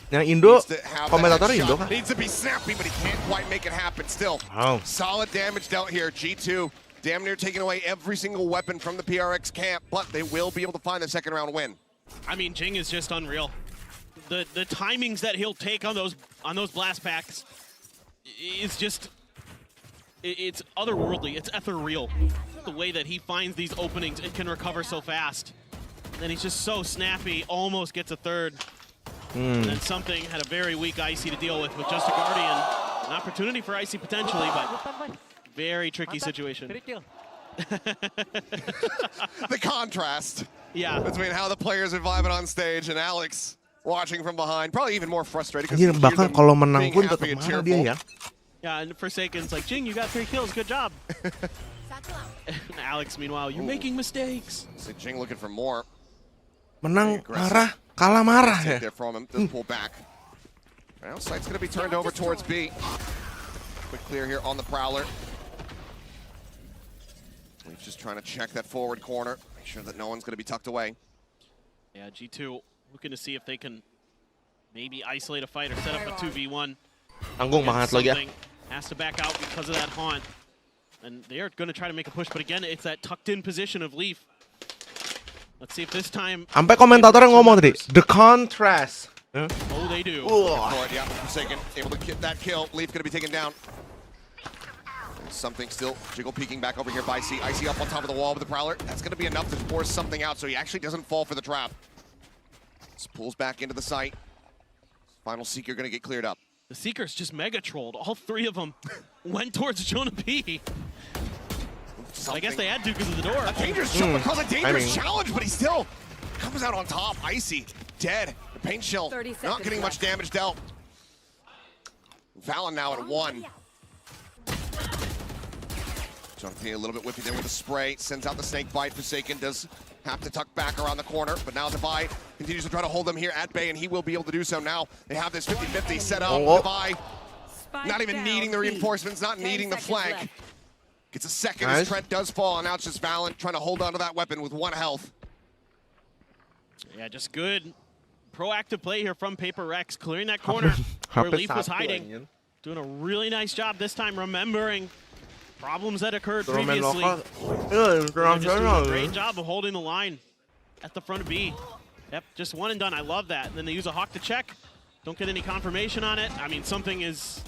Yang Indo, komentator Indo kan? Needs to be snappy, but he can't quite make it happen. Still, solid damage dealt here. G2 damn near taking away every single weapon from the PRX camp, but they will be able to find the second round win. I mean, Jing is just unreal. The timings that he'll take on those blast packs is just, it's otherworldly. It's ethereal. The way that he finds these openings and can recover so fast. And then he's just so snappy, almost gets a third. And then something had a very weak Icy to deal with just a Guardian. An opportunity for Icy potentially, but very tricky situation. The contrast between how the players are vibing on stage and Alex watching from behind, probably even more frustrated. Bahkan kalau menang pun tetap marah dia ya. Yeah, and Forsaken's like, Jing, you got 3 kills, good job. And Alex, meanwhile, you're making mistakes. So Jing looking for more. Menang marah, kalah marah ya. There from him, does pull back. Now sight's gonna be turned over towards B. Quick clear here on the Prowler. He's just trying to check that forward corner, make sure that no one's gonna be tucked away. Yeah, G2 looking to see if they can maybe isolate a fight or set up a 2v1. Tanggung banget lo ya. Has to back out because of that haunt. And they're going to try to make a push, but again, it's that tucked in position of Leaf. Let's see if this time... Sampai komentatornya ngomong tadi, the contrast. Oh, they do. Yeah, Forsaken able to get that kill. Leaf going to be taken down. Something still, Jiggle peeking back over here by Icy. Icy up on top of the wall with the Prowler. That's going to be enough to force something out, so he actually doesn't fall for the trap. Just pulls back into the site. Final Seeker going to get cleared up. The Seekers just mega trolled. All 3 of them went towards Jonah P. I guess they had to because of the door. A dangerous jump across a dangerous challenge, but he still comes out on top. Icy, dead. The paint shell not getting much damage dealt. Valen now at 1. Jonah P a little bit whippy there with the spray. Sends out the snake bite. Forsaken does have to tuck back around the corner, but now Devi continues to try to hold them here at bay, and he will be able to do so now. They have this 50-50 set up. Devi not even needing the reinforcements, not needing the flank. Gets a second as Trent does fall, and now it's just Valen trying to hold on to that weapon with 1 health. Yeah, just good proactive play here from PRX, clearing that corner where Leaf was hiding. Doing a really nice job this time, remembering problems that occurred previously. Just doing a great job of holding the line at the front of B. Yep, just 1 and done. I love that. And then they use a Hawk to check. Don't get any confirmation on it. I mean, something is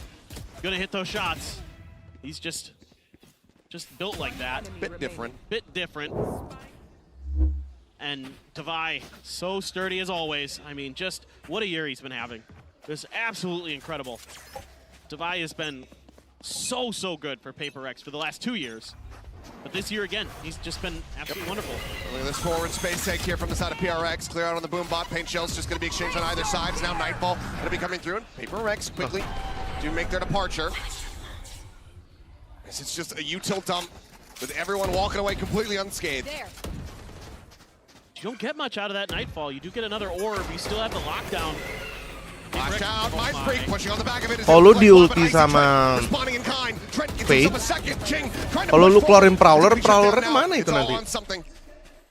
going to hit those shots. He's just built like that. Bit different. Bit different. And Devi, so sturdy as always. I mean, just what a year he's been having. It's absolutely incredible. Devi has been so good for PRX for the last 2 years. But this year again, he's just been absolutely wonderful. Look at this forward space take here from the side of PRX. Clear out on the boom bot. Paint shells just going to be exchanged on either side. It's now Nightfall going to be coming through. And PRX quickly do make their departure. It's just a util dump with everyone walking away completely unscathed. You don't get much out of that Nightfall. You do get another orb. You still have the lockdown. Flash out, Mind Freak pushing on the back of it. Kalau lu di ulti sama Fate, kalau lu keluarin Prowler kemana itu nanti?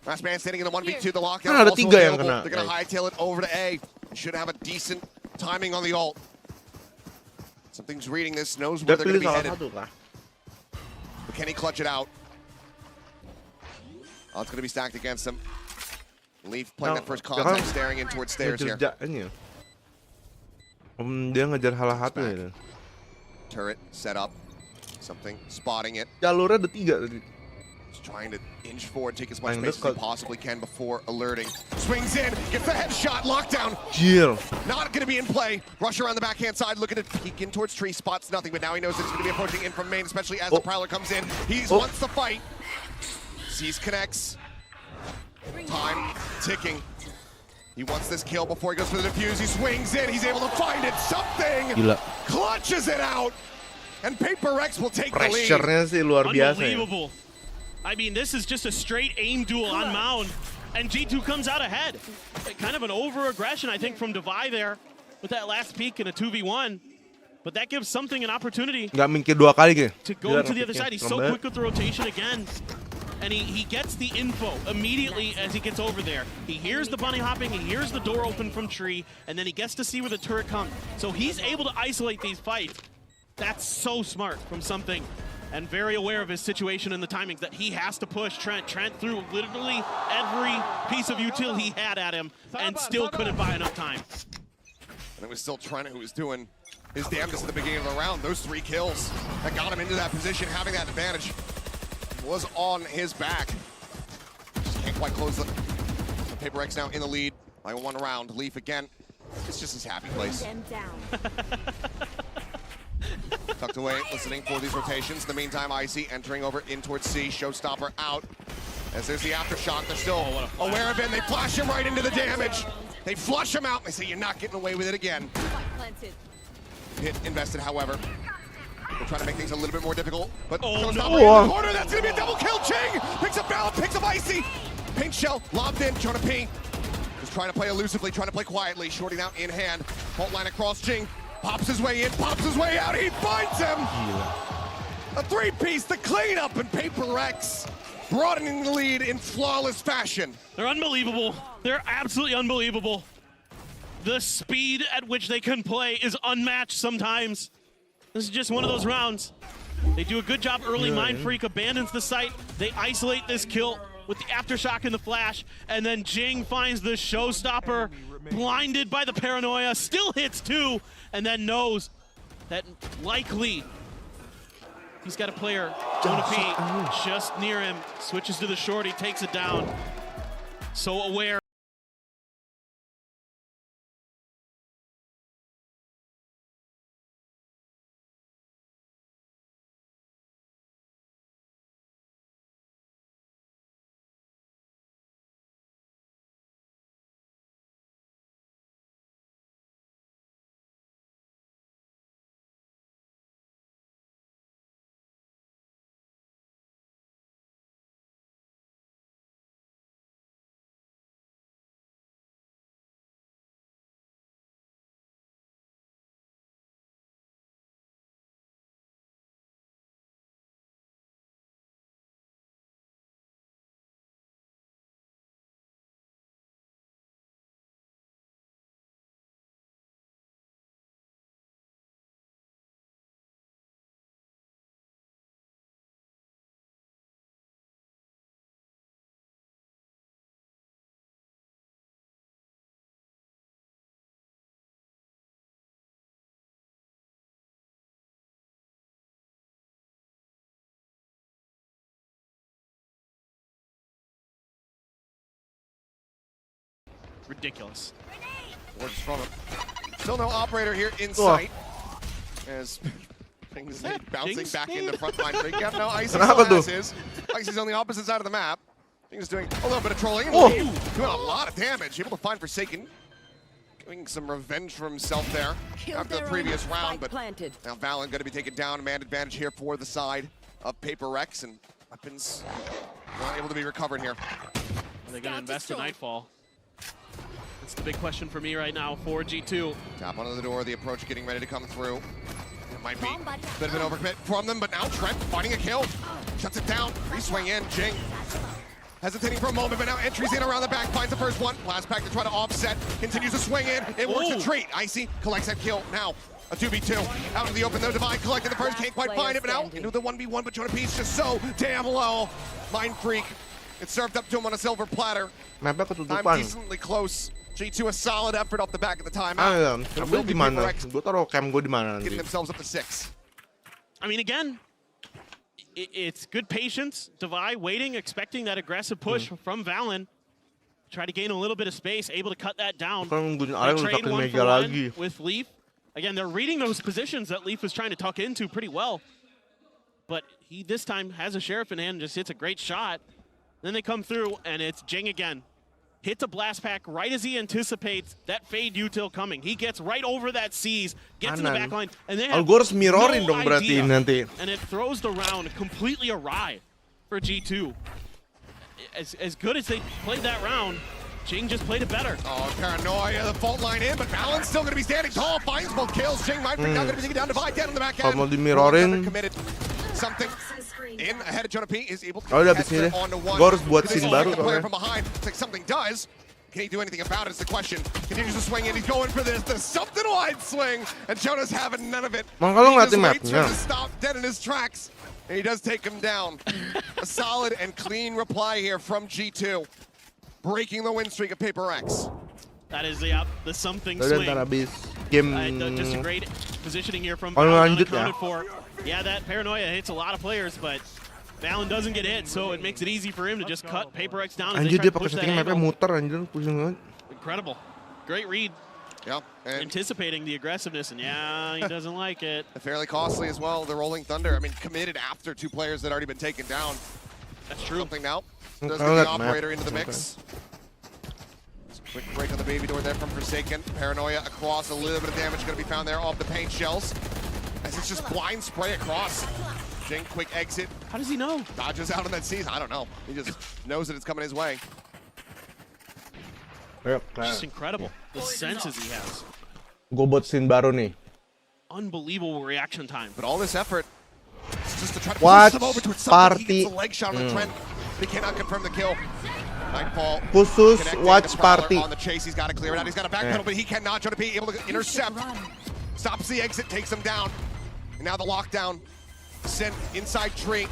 Last man standing in the 1v2, the lockdown. Kan ada 3 yang kena. They're gonna hightail it over to A. Should have a decent timing on the ult. Something's reading this, knows where they're gonna be headed. But can he clutch it out? Oh, it's gonna be stacked against him. Leaf playing that first contact, staring in towards stairs here. Dia ngejar hal-hal itu. Turret set up. Something spotting it. Jalurnya ada 3 tadi. Just trying to inch forward, take as much space as he possibly can before alerting. Swings in, gets the headshot, lockdown. Not going to be in play. Rush around the backhand side, looking to peek in towards tree, spots nothing, but now he knows that he's going to be approaching in from main, especially as the Prowler comes in. He wants the fight. Sees connects. Time ticking. He wants this kill before he goes for the defuse. He swings in. He's able to find it. Something clutches it out. And PRX will take the lead. Pressure-nya sih luar biasa. Unbelievable. I mean, this is just a straight aim duel on Mound. And G2 comes out ahead. Kind of an over-aggression, I think, from Devi there with that last peek in a 2v1. But that gives something an opportunity Nggak mikir 2 kali gitu. To go to the other side. He's so quick with the rotation again. and he gets the info immediately as he gets over there. He hears the bunny hopping, he hears the door open from tree, and then he gets to see where the turret comes. So he's able to isolate these fights. That's so smart from something, and very aware of his situation and the timings that he has to push Trent. Trent threw literally every piece of util he had at him and still couldn't buy enough time. And it was still Trent who was doing his damnedest at the beginning of the round. Those 3 kills that got him into that position, having that advantage, was on his back. Just can't quite close the PRX now in the lead by 1 round. Leaf again. It's just his happy place. Tucked away, listening for these rotations. In the meantime, Icy entering over in towards C. Showstopper out. As there's the aftershock, they're still aware of it. They flash him right into the damage. They flush him out, and they say, you're not getting away with it again. Hit invested, however. They're trying to make things a little bit more difficult, but Showstopper in the corner. That's going to be a double kill. Jing picks up Balance, picks up Icy. Paint shell, lobbed in, Jonah P. Just trying to play elusively, trying to play quietly. Shorting out in hand. Fault line across, Jing. Pops his way in, pops his way out, he finds him! A 3-piece, the cleanup, and PRX broadening the lead in flawless fashion. They're unbelievable. They're absolutely unbelievable. The speed at which they can play is unmatched sometimes. This is just one of those rounds. They do a good job early. Mind Freak abandons the site. They isolate this kill with the aftershock and the flash, and then Jing finds the Showstopper, blinded by the paranoia, still hits 2, and then knows that likely he's got a player, Jonah P, just near him, switches to the shorty, takes it down. So aware. Ridiculous. Works from him. Still no operator here in sight. As things bouncing back into front line. Yeah, no, Icy still has his. Icy's on the opposite side of the map. Things doing a little bit of trolling. Doing a lot of damage. Able to find Forsaken. Getting some revenge for himself there after the previous round. But now Valorant going to be taken down. Man advantage here for the side of PRX. And weapons not able to be recovered here. Are they going to invest in Nightfall? That's the big question for me right now for G2. Tap onto the door, the approach getting ready to come through. It might be a bit of an overcommit from them, but now Trent finding a kill. Shuts it down, re-swing in, Jing. Hesitating for a moment, but now entries in around the back, finds the first one. Last pack to try to offset, continues to swing in. It works a treat. Icy collects that kill now. A 2v2, out of the open, though Divine collecting the first, can't quite find it, but now into the 1v1, but Jonah P's just so damn low. Mind Freak, it's served up to him on a silver platter. Time decently close. G2 a solid effort off the back of the timeout. Gue gimana? Gue taruh cam gue di mana nanti? Getting themselves up to 6. I mean, again, it's good patience. Devi waiting, expecting that aggressive push from Valen. Try to gain a little bit of space, able to cut that down. Trade 1-for-1 with Leaf. Again, they're reading those positions that Leaf was trying to tuck into pretty well. But he this time has a Sheriff in hand and just hits a great shot. Then they come through, and it's Jing again. Hits a blast pack right as he anticipates that fade util coming. He gets right over that C's, gets in the back line, and they have gue harus mirrorin no dong berarti idea. nanti. And it throws the round completely awry for G2. As good as they played that round, Jing just played it better. Oh, paranoia, the fault line in, but Valen's still going to be standing tall, finds both kills. Jing might now going to be taken down, Divide dead on the back end. Kalau mau di mirrorin, Committed something in ahead of Jonah P is able to udah catch abis ini it onto one. gue harus buat This is scene like baru the player soalnya. from behind. It's like something does. Can he do anything about it is the question. Continues to swing in. He's going for this. The something wide swing. And Jonah's having none of it. Makanya lo He ngeliatin just waits for mapnya. him to stop dead in his tracks. And he does take him down. A solid and clean reply here from G2. Breaking the win streak of PRX. That is the something Udah swing. ntar habis game. Just a great positioning here from Kalau Valorant lanjut ya. unaccounted for. Yeah, that paranoia hits a lot of players, but Valen doesn't get hit, so it makes it easy for him to just cut PRX down as they Anjir try dia to pakai push that setting mapnya angle. muter anjir, pusing banget. Incredible. Great read. Yeah, and anticipating the aggressiveness, and yeah, he doesn't like it. Fairly costly as well, the Rolling Thunder. I mean, committed after two players that had already been taken down. That's true. Something now. Does Oh, get the that operator map. into the mix. Quick break on the baby door there from Forsaken. Paranoia across, a little bit of damage going to be found there off the paint shells. As it's just blind spray across. Jing, quick exit. How does he know? Dodges out on that season. I don't know. He just knows that it's coming his way. Just incredible. The senses he has. Gue buat scene baru nih. Unbelievable reaction time. But all this effort, it's just to try to Watch push them over to something. He party. gets a leg shot on the Trent. They cannot confirm the kill. Nightfall. Khusus connecting watch the Prowler party. on the chase. He's got to clear it out. He's got a backpedal, but he cannot. Jonah P able to intercept. Stops the exit, takes him down. And now the lockdown sent inside tree.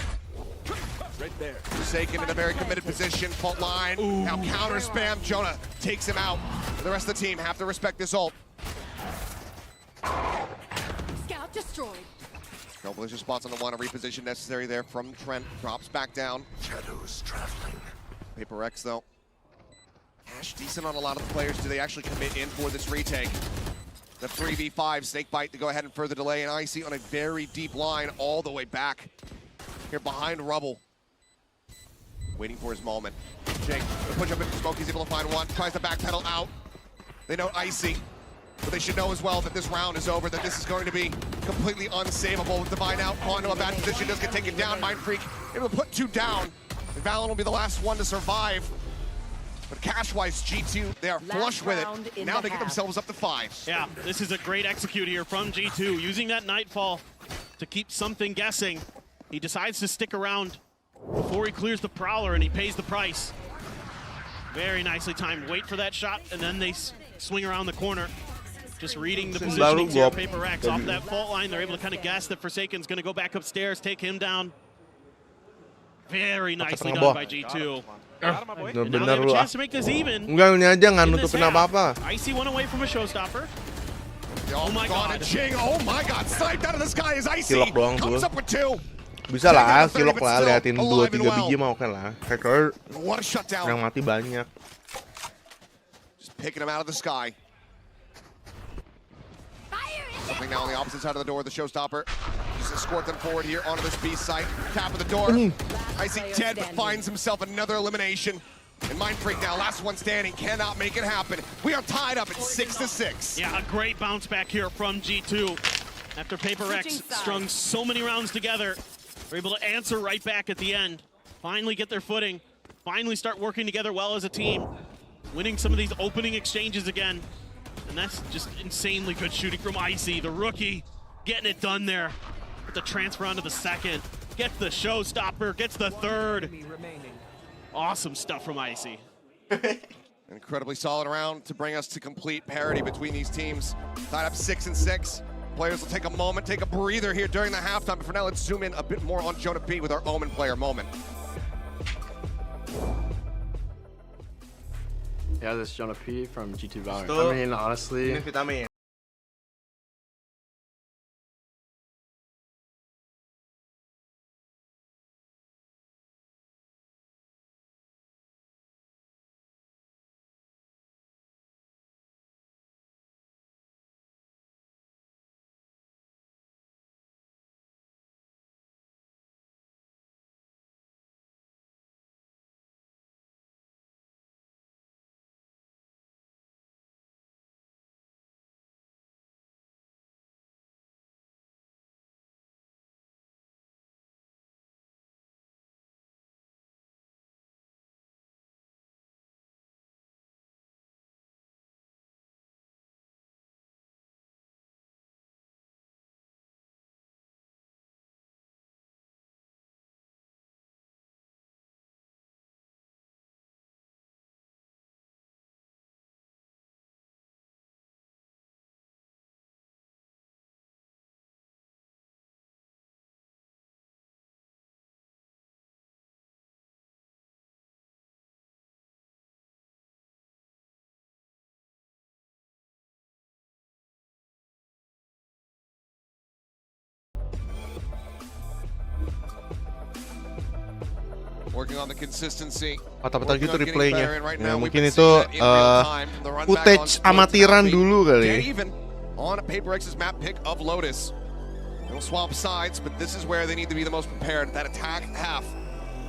Right there. Forsaken in a very committed position. Fault line. Now counter spam. Jonah takes him out. The rest of the team have to respect this ult. Scout destroyed. No blizzard spots on the one. A reposition necessary there from Trent. Drops back down. Shadows traveling. PRX though. Cash decent on a lot of the players. Do they actually commit in for this retake? The 3v5 Snakebite to go ahead and further delay. And Icy on a very deep line all the way back. Here behind Rubble. Waiting for his moment. Jake, the push up into smoke. He's able to find one. Tries to backpedal out. They know Icy. But they should know as well that this round is over, that this is going to be completely unsavable. With Divine out, caught into a bad position, does get taken down. Mind Freak able to put two down. And Valen will be the last one to survive. But cash-wise, G2, they are flush with it. Now they get themselves up to 5. Yeah, this is a great execute here from G2, using that Nightfall to keep something guessing. He decides to stick around before he clears the Prowler, and he pays the price. Very nicely timed. Wait for that shot, and then they swing around the corner. Just reading the positioning here, PRX off that fault line. They're able to kind of guess that Forsaken's going to go back upstairs, take him down. Very nicely done by G2. And now they have a chance to make this even. Enggak, ini aja nggak nutupin apa-apa. Icy one away from a showstopper. Oh my god. Jing, oh my god, sniped out of the sky is Icy. Kilok doang Comes tuh. up with 2. Bisa lah, kilok lah, liatin 2-3 biji mau kan lah. Hacker What a shutdown. yang mati banyak. Just picking him out of the sky. Something now on the opposite side of the door, the showstopper. Just escort them forward here onto this B site. Tap of the door. Icy dead, but finds himself another elimination. And Mind Freak now, last one standing, cannot make it happen. We are tied up at 6-6. Yeah, a great bounce back here from G2. After PRX strung so many rounds together, they're able to answer right back at the end. Finally get their footing. Finally start working together well as a team. Winning some of these opening exchanges again. And that's just insanely good shooting from Icy, the rookie, getting it done there. With the transfer onto the second. Gets the showstopper, gets the third. Awesome stuff from Icy. Incredibly solid round to bring us to complete parity between these teams. Tied up 6-6. Players will take a moment, take a breather here during the halftime. But for now, let's zoom in a bit more on Jonah P with our Omen player moment. Yeah, this is Jonah P from G2 Valorant. I mean, honestly, Working on the consistency. Patah-patah gitu replaynya. Ya, mungkin itu footage amatiran dulu kali. Even on PRX's map pick of Lotus. They'll swap sides, but this is where they need to be the most prepared. That attack half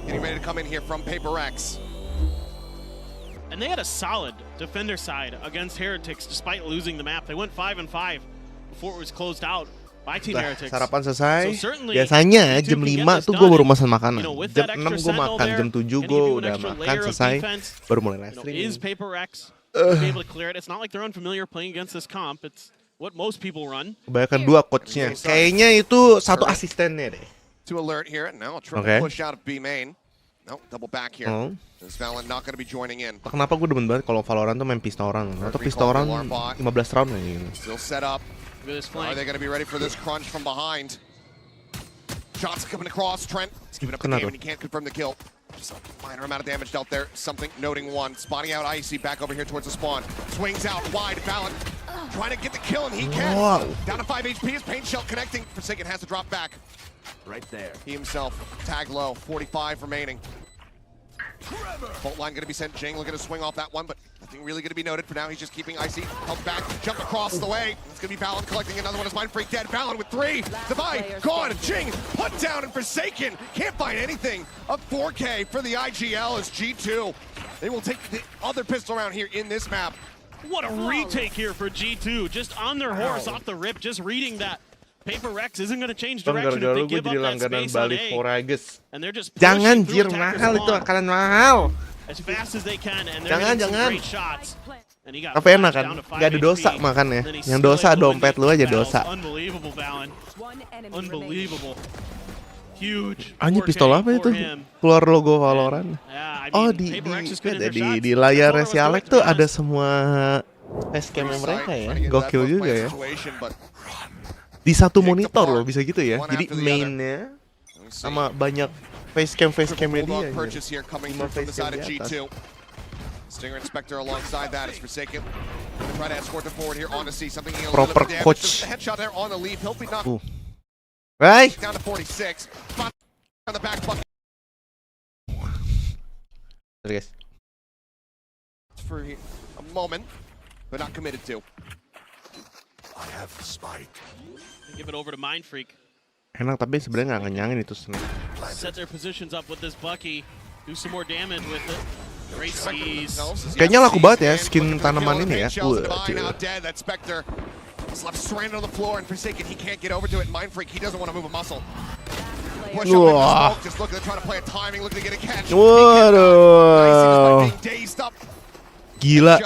getting ready to come in here from PRX. And they had a solid defender side against Heretics despite losing the map. They went 5-5 before it was closed out by Team Heretics. Sarapan selesai. Biasanya jam 5 tuh gue baru makan makanan. Jam 6 gue makan, jam 7 gue udah makan selesai. Baru mulai live stream. Is PRX able to clear it? It's not like they're unfamiliar playing against this comp. It's what most people run. Kebanyakan 2 coachnya. Kayaknya itu 1 asistennya deh. To alert here, now triple push out of B main. No, double back here. Is Valorant not going to be joining in? Kenapa gue demen banget kalau Valorant tuh main pistoran atau pistoran 15 round nih. Still set up. Are they going to be ready for this crunch from behind? Shots coming across. Trent is giving up the game and he can't confirm the kill. Just a minor amount of damage dealt there. Something noting one. Spotting out Icy back over here towards the spawn. Swings out wide. Valorant trying to get the kill and he can. Down to 5 HP. His paint shell connecting. Forsaken has to drop back. Right there. He himself tag low. 45 remaining. Bolt line going to be sent. Jing looking to swing off that one, but nothing really going to be noted for now. He's just keeping Icy held back. Jump across the way. It's going to be Valon collecting another one as Mindfreak dead. Valon with 3. Divide gone. Jing put down and Forsaken can't find anything. A 4K for the IGL as G2. They will take the other pistol round here in this map. What a retake here for G2. Just on their horse off the rip, just reading that. PRX isn't going to change direction if they give up that space on A. And they're just jangan jir mahal itu bakalan mahal. As fast as they can and they're getting some great shots. Tapi enak kan? Gak ada dosa makannya. Yang dosa dompet lu aja dosa. Unbelievable, Valon. Unbelievable. Huge. Anjir pistol apa itu? Keluar logo Valorant. Oh di layarnya si Alex tuh ada semua facecamnya mereka ya. Gokil juga ya. Di satu monitor loh bisa gitu ya. Jadi mainnya sama banyak facecamnya dia. 5 facecam di atas. Stinger Inspector alongside that is Forsaken. Try to escort the forward here on to see something. Proper coach. Headshot there on the leave. He'll be knocked right down to 46. On the back bucket. Guys. For a moment, but not committed to. I have the spike. Give it over to Mindfreak. Enak tapi sebenarnya nggak ngenyangin itu snake. Set their positions up with this Bucky. Do some more damage with it. Great skis. Kayaknya laku banget ya skin tanaman ini ya. Left stranded on the floor and Forsaken he can't get over to it. Mindfreak he doesn't want to move a muscle. Push up in the smoke, just looking to try to play a timing, looking to get a catch. Waduh. Gila.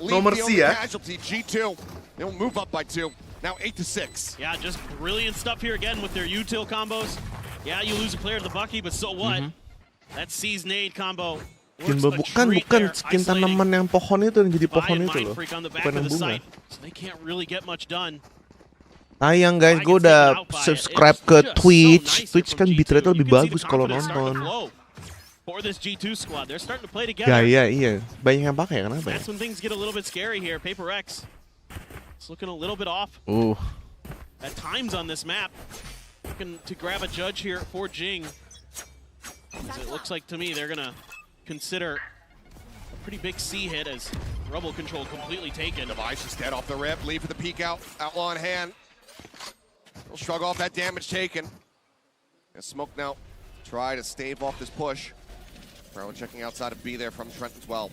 Nomor C ya. G2. They'll move up by 2. Now 8-6. Yeah, just brilliant stuff here again with their util combos. Yeah, you lose a player to the Bucky, but so what? That C's nade combo. Bukan skin tanaman yang pohon itu yang jadi pohon itu loh. Bukan yang bunga. So they can't really get much done. Sayang guys, gue udah subscribe ke Twitch. Twitch kan bitrate lebih bagus kalau nonton. For this G2 squad, they're starting to play together. Iya. Banyak yang pakai kenapa ya? That's when things get a little bit scary here. PRX. It's looking a little bit off. At times on this map, looking to grab a judge here for Jing. It looks like to me they're gonna consider a pretty big C hit as rubble control completely taken. Device is dead off the rip. Leave for the peek out. Outlaw in hand. We'll shrug off that damage taken. And Smoke now try to stave off this push. Rowan checking outside of B there from Trent as well.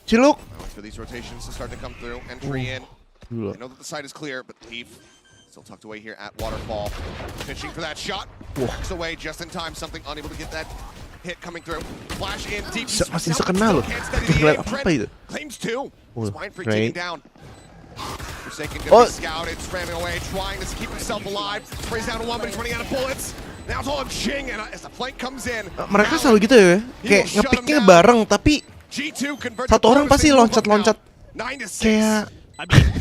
Ciluk. For these rotations to start to come through. Entry in. I know that the site is clear, but Leaf still tucked away here at Waterfall. Pitching for that shot. Walks away just in time. Something unable to get that hit coming through. Flash in deep. Masih sekena loh. Ngeliat apa itu? Claims 2. Mindfreak taking down. Forsaken gonna be scouted, spamming away, trying to keep himself alive. Sprays down 1, but he's running out of bullets. Now it's all of Jing, and as the flank comes in. Mereka selalu gitu ya. Kayak ngepicknya bareng, tapi satu orang pasti loncat-loncat. Kayak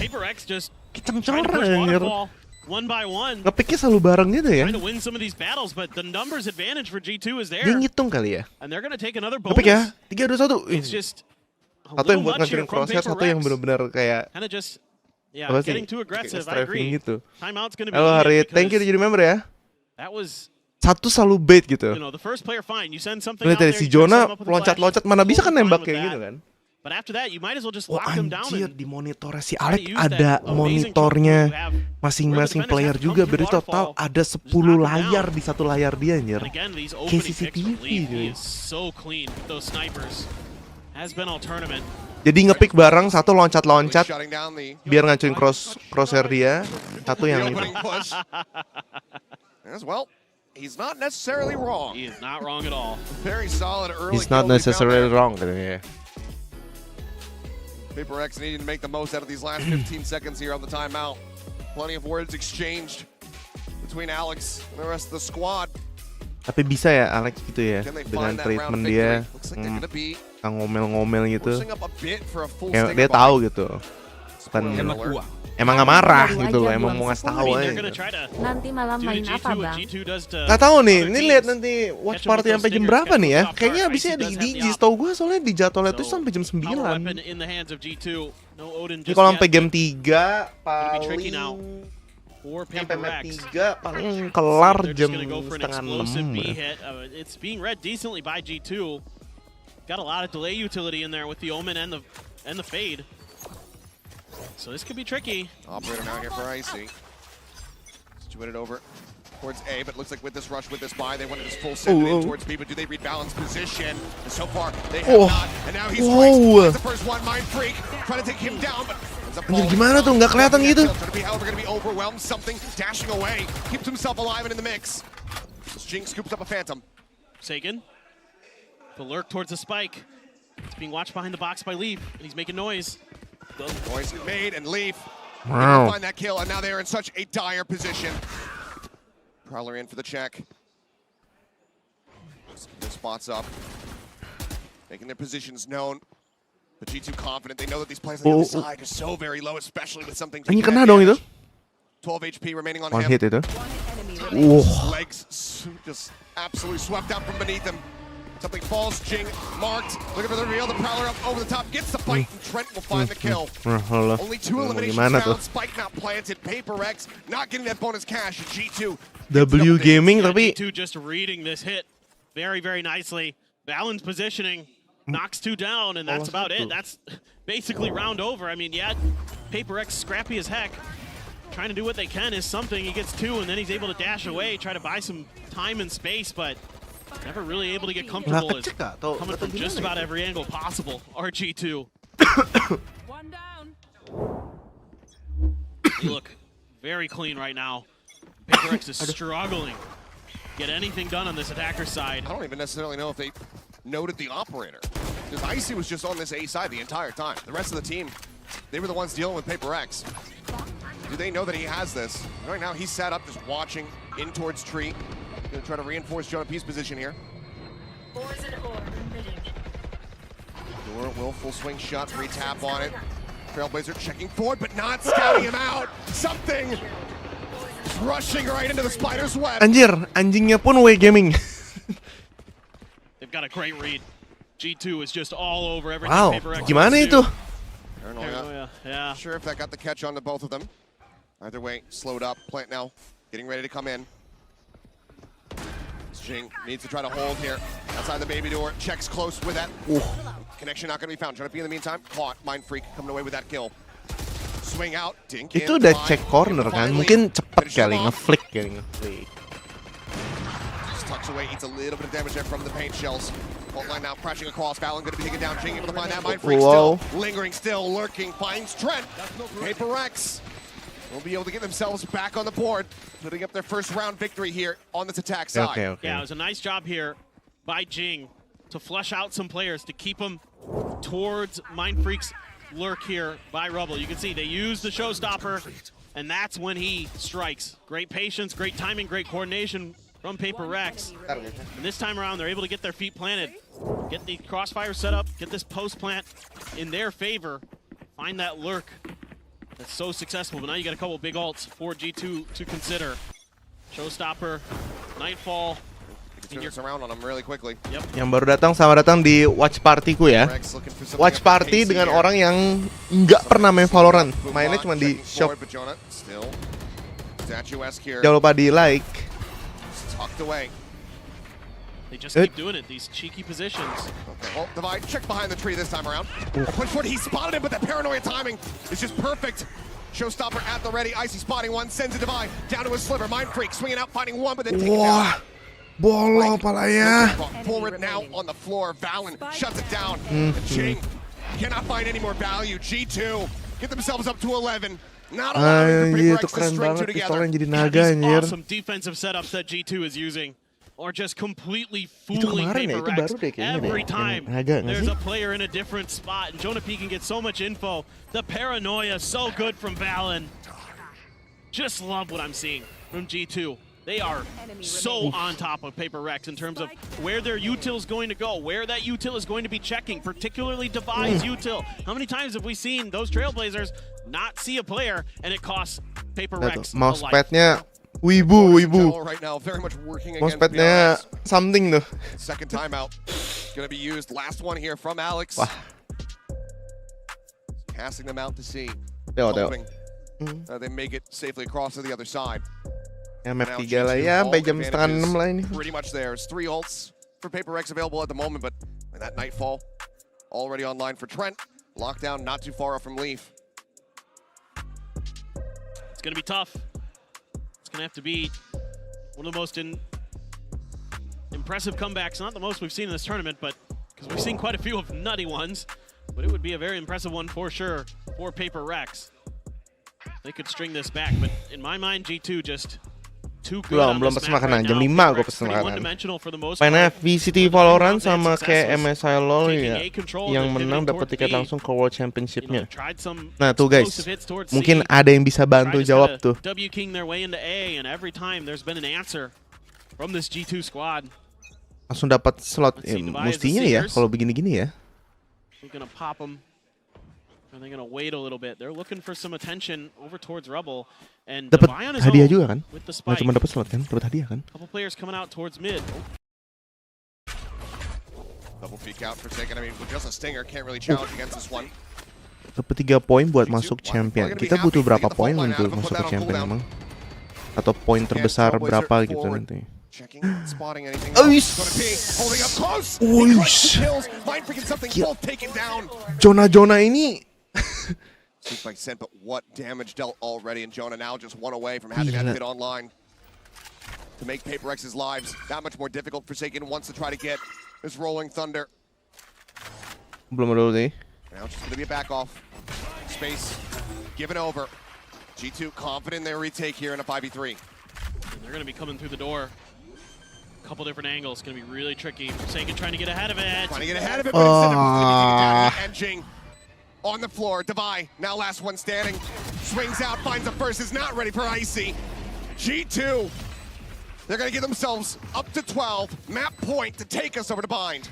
PRX just kenceng-kenceng. One by one. Ngepicknya selalu bareng gitu ya. Trying to win some of these battles, but the numbers advantage for G2 is there. Dia ngitung kali ya. And they're gonna take another bonus. Ngepick ya. 3, 2, 1. It's just satu yang buat ngancurin crosshair, satu yang benar-benar kayak getting too aggressive. I agree. Gitu. Timeout's gonna be. Halo Harit, thank you jadi member ya. That was satu selalu bait gitu. You know, the first player fine, you send something Lihat out dari there, si you try to set Jona them up with a flash, loncat-loncat mana bisa kan totally nembak fine kayak with gitu that. kan. But after that, you might as well just Oh lock them down anjir, and di monitornya si try to Alek use ada that amazing monitornya choke point you have masing-masing where the player defenders juga. have to come Berarti through total waterfall, ada 10 just knock them layar down. di satu layar dia anjir. And again, these Kayak opening picks from CCTV Leaf, cuy. he is so clean with those snipers. Has been all tournament. Jadi ngepick bareng, satu loncat-loncat biar ngancurin crosshair dia, satu yang itu. As well, he's not necessarily wrong. He is not wrong at all. Very solid early. He's not necessarily wrong katanya. PRX needing to make the most out of these last 15 seconds here on the timeout. Plenty of words exchanged between Alex and the rest of the squad. Tapi bisa ya Alex gitu ya, dengan treatment dia nggak ngomel-ngomel gitu. Kayak dia tahu gitu. Bukan emang nggak marah gitu loh, emang mau ngasih tahu aja. Nanti malam main apa bang? Nggak tahu nih, ini lihat nanti watch party sampai jam berapa nih ya? Kayaknya abisnya di DJ, setahu gue soalnya di jadwalnya tuh sampai jam 9. Ini kalau sampai game 3 paling sampai match 3 paling kelar jam setengah 6. It's being read decently by G2. Got a lot of delay utility in there with the Omen and the Fade. So this could be tricky. Operator now here for ASIK. Situated over towards A, but looks like with this rush, with this buy, they wanted this full send in towards B, but do they rebalance position? And so far, they have not. And now he's the first one, Mind Freak, trying to take him down, but anjir gimana tuh, nggak kelihatan gitu. However, going to be overwhelmed, something dashing away, keeps himself alive and in the mix. Jing scoops up a Phantom. Sagan, the lurk towards the spike. It's being watched behind the box by Leaf, and he's making noise. Noise made and Leaf Wow. find that kill, and now they are in such a dire position. Prowler in for the check. Their spots up, making their positions known. But G2 confident. They know that these players on the other side are so very low, especially with something. Ini kena dong itu. 12 HP remaining on One him. hit itu. Legs just absolutely swept out from beneath him. Something falls, Jing marked. Looking for the reveal, the Prowler up over the top, gets the fight, and Trent will find the kill. Only 2 eliminations found, Spike not planted, PRX not getting that bonus cash, G2. W Gaming tapi G2 just reading this hit very, very nicely. Valen's positioning, knocks 2 down, and that's about it. That's basically round over. I mean, yeah, PRX scrappy as heck. Trying to do what they can is something. He gets 2, and then he's able to dash away, try to buy some time and space, but never really able to get comfortable. Is coming from just about every angle possible. RG2. One down. They look very clean right now. PRX is struggling. Get anything done on this attacker side. I don't even necessarily know if they noted the operator, because Icy was just on this A side the entire time. The rest of the team, they were the ones dealing with PRX. Do they know that he has this? Right now he's sat up just watching in towards tree. Gonna try to reinforce Jonah P's position here. Door will full swing shot, re-tap on it. Trailblazer checking forward, but not scouting him out. Something rushing right into the spider's web. anjir, anjingnya pun W Gaming. They've got a great read. G2 is just all over everything. Wow, PRX gimana wants to itu? do. Paranoia. Yeah. Sure if that got the catch on to both of them. Either way, slowed up. Plant now, getting ready to come in. Jing needs to try to hold here. Outside the baby door, checks close with that. Connection not going to be found. Trying to be in the meantime. Caught. Mind Freak coming away with that kill. Swing out. Dink in. Itu udah check corner kan, mungkin cepet kali ngeflick kali ngeflick. Just tucks away, eats a little bit of damage there from the paint shells. Fault line now crashing across. Valorant going to be taken down. Jing able to find that. Mind Freak still lingering, still lurking. Finds Trent. PRX will be able to get themselves back on the board, putting up their first round victory here on this attack side. Okay. Yeah, it was a nice job here by Jing to flush out some players to keep them towards Mind Freak's lurk here by Rubble. You can see they use the showstopper, and that's when he strikes. Great patience, great timing, great coordination from PRX. And this time around, they're able to get their feet planted, get the crossfire set up, get this post plant in their favor, find that lurk. That's so successful, but now you got a couple big ults for G2 to consider. Showstopper, Nightfall. Turn this around on them really quickly. Yep. Yang baru datang, selamat datang di Watch Party-ku ya. Watch Party dengan orang yang nggak pernah main Valorant. Mainnya cuma di shop. Jangan lupa di like. Tucked away. They just keep doing it, these cheeky positions. Okay, well, Divide check behind the tree this time around. Push forward, he spotted him, but that paranoia timing is just perfect. Showstopper at the ready, Icy spotting one, sends a Divide down to a sliver. Mind Freak swinging out, finding one, but then taking down. Bolong palanya. Forward now on the floor, Valen shuts it down. Jing cannot find any more value. G2 get themselves up to 11. Not allowing the PRX to string two together. These awesome defensive setups that G2 is using. Or just completely fooling PRX every time there's a player in a different spot. And Jonah P can get so much info. The paranoia, so good from Valen. Just love what I'm seeing from G2. They are so on top of PRX in terms of where their util is going to go, where that util is going to be checking, particularly Devi's util. How many times have we seen those Trailblazers not see a player and it costs PRX a life? Wibu. Right now, very much working against Mousepadnya something tuh. Second timeout gonna be used. Last one here from Alex. Passing them out to sea. Hoping they make it safely across to the other side. Ya map 3 lah ya, sampai jam setengah 6 lah ini. Pretty much there. There's 3 ults for PRX available at the moment, but that Nightfall already online for Trent. Lockdown not too far off from Leaf. It's gonna be tough. It's gonna have to be one of the most impressive comebacks. Not the most we've seen in this tournament, but because we've seen quite a few of nutty ones. But it would be a very impressive one for sure for PRX. They could string this back, but in my mind, G2 just too good on belum this pesen map makanan. right Jam now. 5 gue pesen makanan. One-dimensional for the most Mainnya part. VCT Valorant sama kayak MSI LoL ya. Yang menang dapat tiket langsung ke World Championship-nya. Nah tuh guys, mungkin ada yang bisa bantu jawab tuh. W King their way into A, and every time there's been an answer from this G2 squad. Langsung dapat slot, mestinya ya kalau begini-gini ya. We're gonna pop them. And they're gonna wait a little bit. They're looking for some attention over towards Rebel. And Dapat hadiah juga kan? With the Nggak spike. cuma dapat slot kan? Dapat hadiah kan? Couple players coming out towards mid. Double peek out for a second. I mean, with just a stinger, can't really challenge against this one. Dapat 3 poin buat masuk champion. Kita butuh berapa poin untuk masuk ke champion emang? Atau poin terbesar berapa gitu nanti? Checking, spotting anything. Holding up close. Kills. Mind freaking something. Both taken down. Jonah ini. Seems like sent, but what damage dealt already, and Jonah now just one away from having that hit online to make PRX's lives that much more difficult. Forsaken wants to try to get this Rolling Thunder. Belum ada sih. Now it's just gonna be a back off. Space given over. G2 confident in their retake here in a 5v3. And they're gonna be coming through the door. A couple different angles. Gonna be really tricky. Forsaken trying to get ahead of it. Trying to get ahead of it, but instead of down and Jing on the floor. Devi, now last one standing. Swings out, finds the first, is not ready for Icy. G2, they're gonna get themselves up to 12. Map point to take us over to Bind.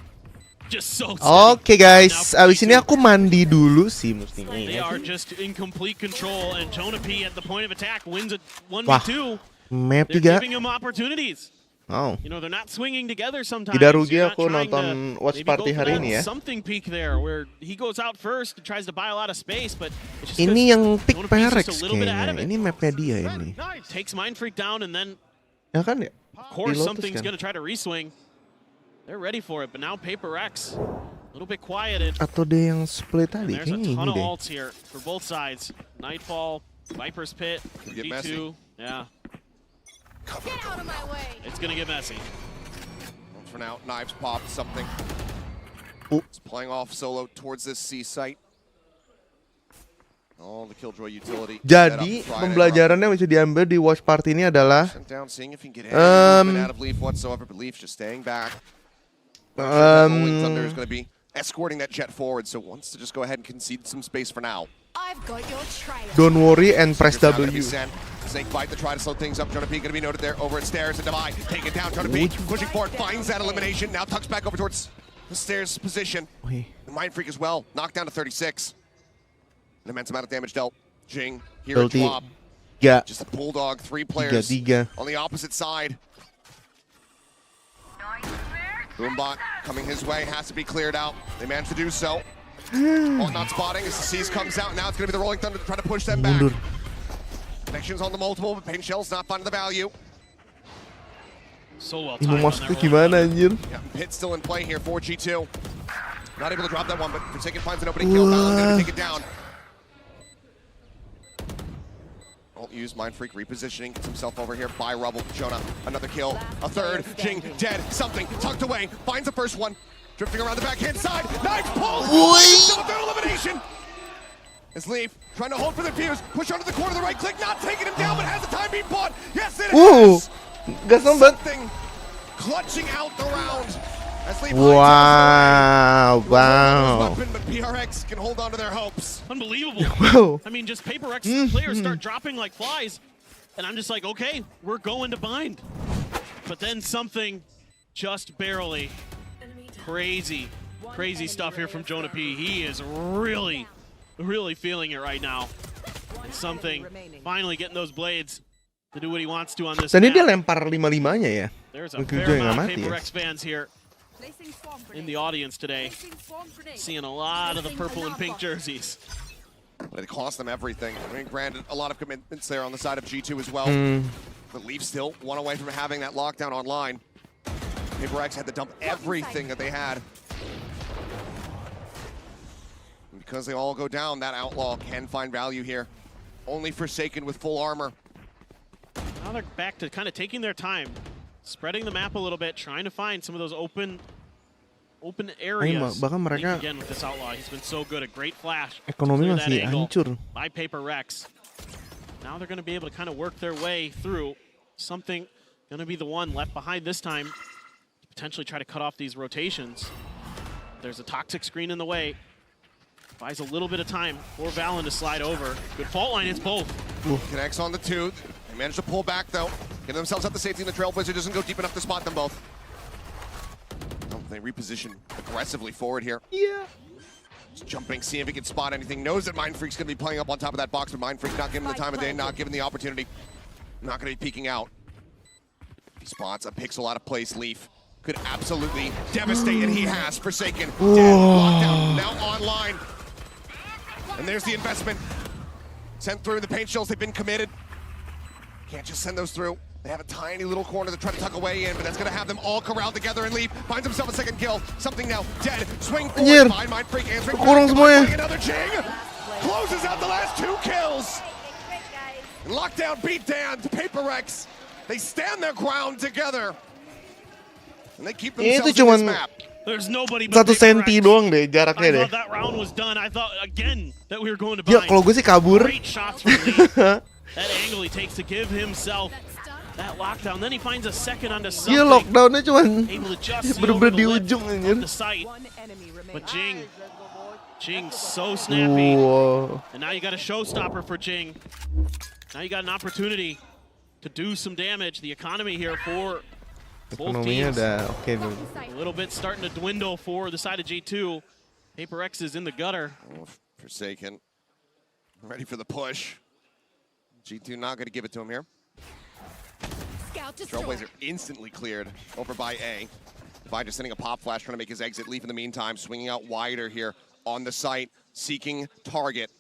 Just so Oke guys, abis ini aku mandi dulu sih mestinya. They are just in complete control, and Jonah P at the point of attack wins a 1v2. Map They're 3. giving him opportunities. Oh. You know, they're not swinging together sometimes. Tidak rugi aku nonton Watch Party hari ini ya. Something peak there where he goes out first, tries to buy a lot of space, but it's just ini yang pick a PRX little bit ahead of kayaknya. it. Ini mapnya dia ini. Takes Mind Freak down, and then Ya kan ya? of course Lotus something's kan? gonna try to reswing. They're ready for it, but now PRX a little bit quieted. Atau dia yang split tadi There's a kayaknya ton ini of deh. ults here for both sides. Nightfall, Viper's Pit, Get G2. messy. Yeah. Get out of my way. It's gonna get messy. For now, Knives popped something. It's playing off solo towards this C site. Oh, the Killjoy utility. Jadi pembelajarannya yang bisa diambil di Watch Party ini adalah down, seeing if he can get out of Leaf whatsoever, but Leaf just staying back. Rolling Thunder is going to be escorting that jet forward, so wants to just go ahead and concede some space for now. I've got your trail. don't worry and press W. Snake bite to try to slow things up. Jonah P going to be noted there over at stairs and Divide. Take it down. Jonah P pushing forward, finds that elimination. Now tucks back over towards the stairs position. Mind Freak as well, knocked down to 36. An immense amount of damage dealt. Jing here at drop. Just a bulldog, 3 players on the opposite side. Boombot coming his way, has to be cleared out. They managed to do so. Oh, not spotting as the Seas comes out. Now it's going to be the Rolling Thunder to try to push them back. Connections on the multiple, but Pain Shell's not finding the value. So well Ini mau masuk ke gimana anjir? Yeah, Pit still in play here for G2. Not able to drop that one, but Forsaken finds an opening kill. Val's gonna take it down. Won't use Mind Freak repositioning, gets himself over here by Rubble. Jonah, another kill, a third. Jing dead, something tucked away, finds the first one. Drifting around the backhand side, knife pull! Still a third elimination! As Leaf trying to hold for the fuse, push under the corner, the right click, not taking him down, but has the time being bought. Yes, it has! Gak sempet. Something clutching out the round. As Leaf Wow, weapon, but PRX can hold on to their hopes. Unbelievable. I mean, just Paper X players start dropping like flies, and I'm just like, okay, we're going to bind. But then something just barely. Crazy stuff here from Jonah P. He is really feeling it right now. And something finally getting those blades to do what he wants to on this Tadi map. dia lempar 5-5-nya ya. There's a fair amount of Paper X fans here in the audience today. Seeing a lot of the purple and pink jerseys. But it cost them everything. I mean, granted, a lot of commitments there on the side of G2 as well. But Leaf still one away from having that lockdown online. Paper X had to dump everything that they had. And because they all go down, that Outlaw can find value here. Only Forsaken with full armor. Now they're back to kind of taking their time, spreading the map a little bit, trying to find some of those open areas. Bahkan mereka again with this Outlaw, he's been so good. A great flash. ekonomi Clear that masih angle hancur. by Paper X. Now they're going to be able to kind of work their way through something. Going to be the one left behind this time. Potentially try to cut off these rotations. There's a toxic screen in the way. Buys a little bit of time for Valen to slide over. Good fault line, it's both. Connects on the two. They manage to pull back though. Get themselves up the safety, and the Trailblazer doesn't go deep enough to spot them both. Oh, they reposition aggressively forward here. Yeah. Just jumping, see if he can spot anything. Knows that Mind Freak's gonna be playing up on top of that box, but Mind Freak not giving the time of day, not given the opportunity. Not gonna be peeking out. He spots a pixel out of place. Leaf could absolutely devastate, and he has. Forsaken, dead, lockdown, now online. And there's the investment. Sent through the paint shells, they've been committed. Can't just send those through. They have a tiny little corner to try to tuck away in, but that's gonna have them all corralled together, and Leaf finds himself a second kill. Something now, dead, swing forward, find Mind Freak, answering back, another Jing. Closes out the last 2 kills. Lockdown, beat down to Paper X. They stand their ground together. And they keep themselves in this map. There's nobody but 1 senti doang deh jaraknya deh. I thought that round was done. I thought again that we were going to Ya bind. kalau gue sih kabur. Great shots from Leaf. That angle he takes to give himself that lockdown. Then he finds a second onto something. Dia lockdownnya cuman able to just bener-bener di ujung anjir. the site. But Jing so snappy. And now you got a showstopper for Jing. Now you got an opportunity to do some damage. The economy here for both teams. Udah oke dulu. A little bit starting to dwindle for the side of G2. Paper X is in the gutter. Forsaken, ready for the push. G2 not going to give it to him here. Trailblazer instantly cleared over by A. By just sending a pop flash, trying to make his exit. Leaf in the meantime, swinging out wider here on the site, seeking target.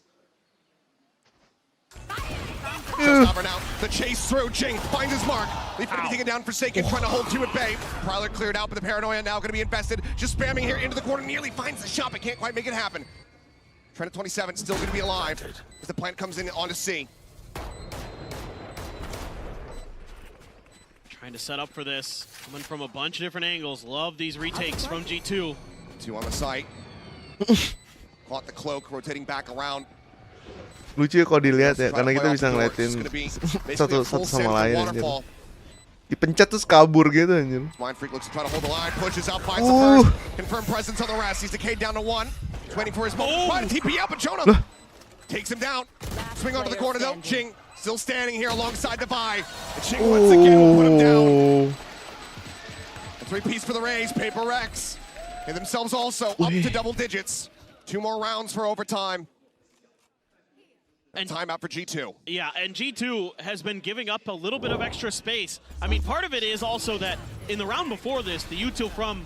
Showstopper now, the chase through, Jing finds his mark. Leaf going to be taken down, Forsaken, trying to hold 2 at bay. Prowler cleared out, but the Paranoia now going to be invested. Just spamming here into the corner, nearly finds the shot, but can't quite make it happen. Trent at 27, still going to be alive as the plant comes in onto C. Trying to set up for this, coming from a bunch of different angles. Love these retakes from G2. 2 on the site. Caught the cloak, rotating back around. Lucu ya kalau dilihat ya, karena kita bisa ngeliatin satu sama lain anjir. Dipencet terus kabur gitu anjir. Mind Freak looks to try to hold the line, pushes out, finds the first. Confirmed presence on the rest. He's decayed down to 1. He's waiting for his moment. Trying to TP out, but Jonah takes him down. Swing onto the corner though. Jing still standing here alongside the Vi. And Jing once again will put him down. A 3-piece for the Rays. Paper X. And themselves also up to double digits. 2 more rounds for overtime. And timeout for G2. Yeah, and G2 has been giving up a little bit of extra space. I mean, part of it is also that in the round before this, the util from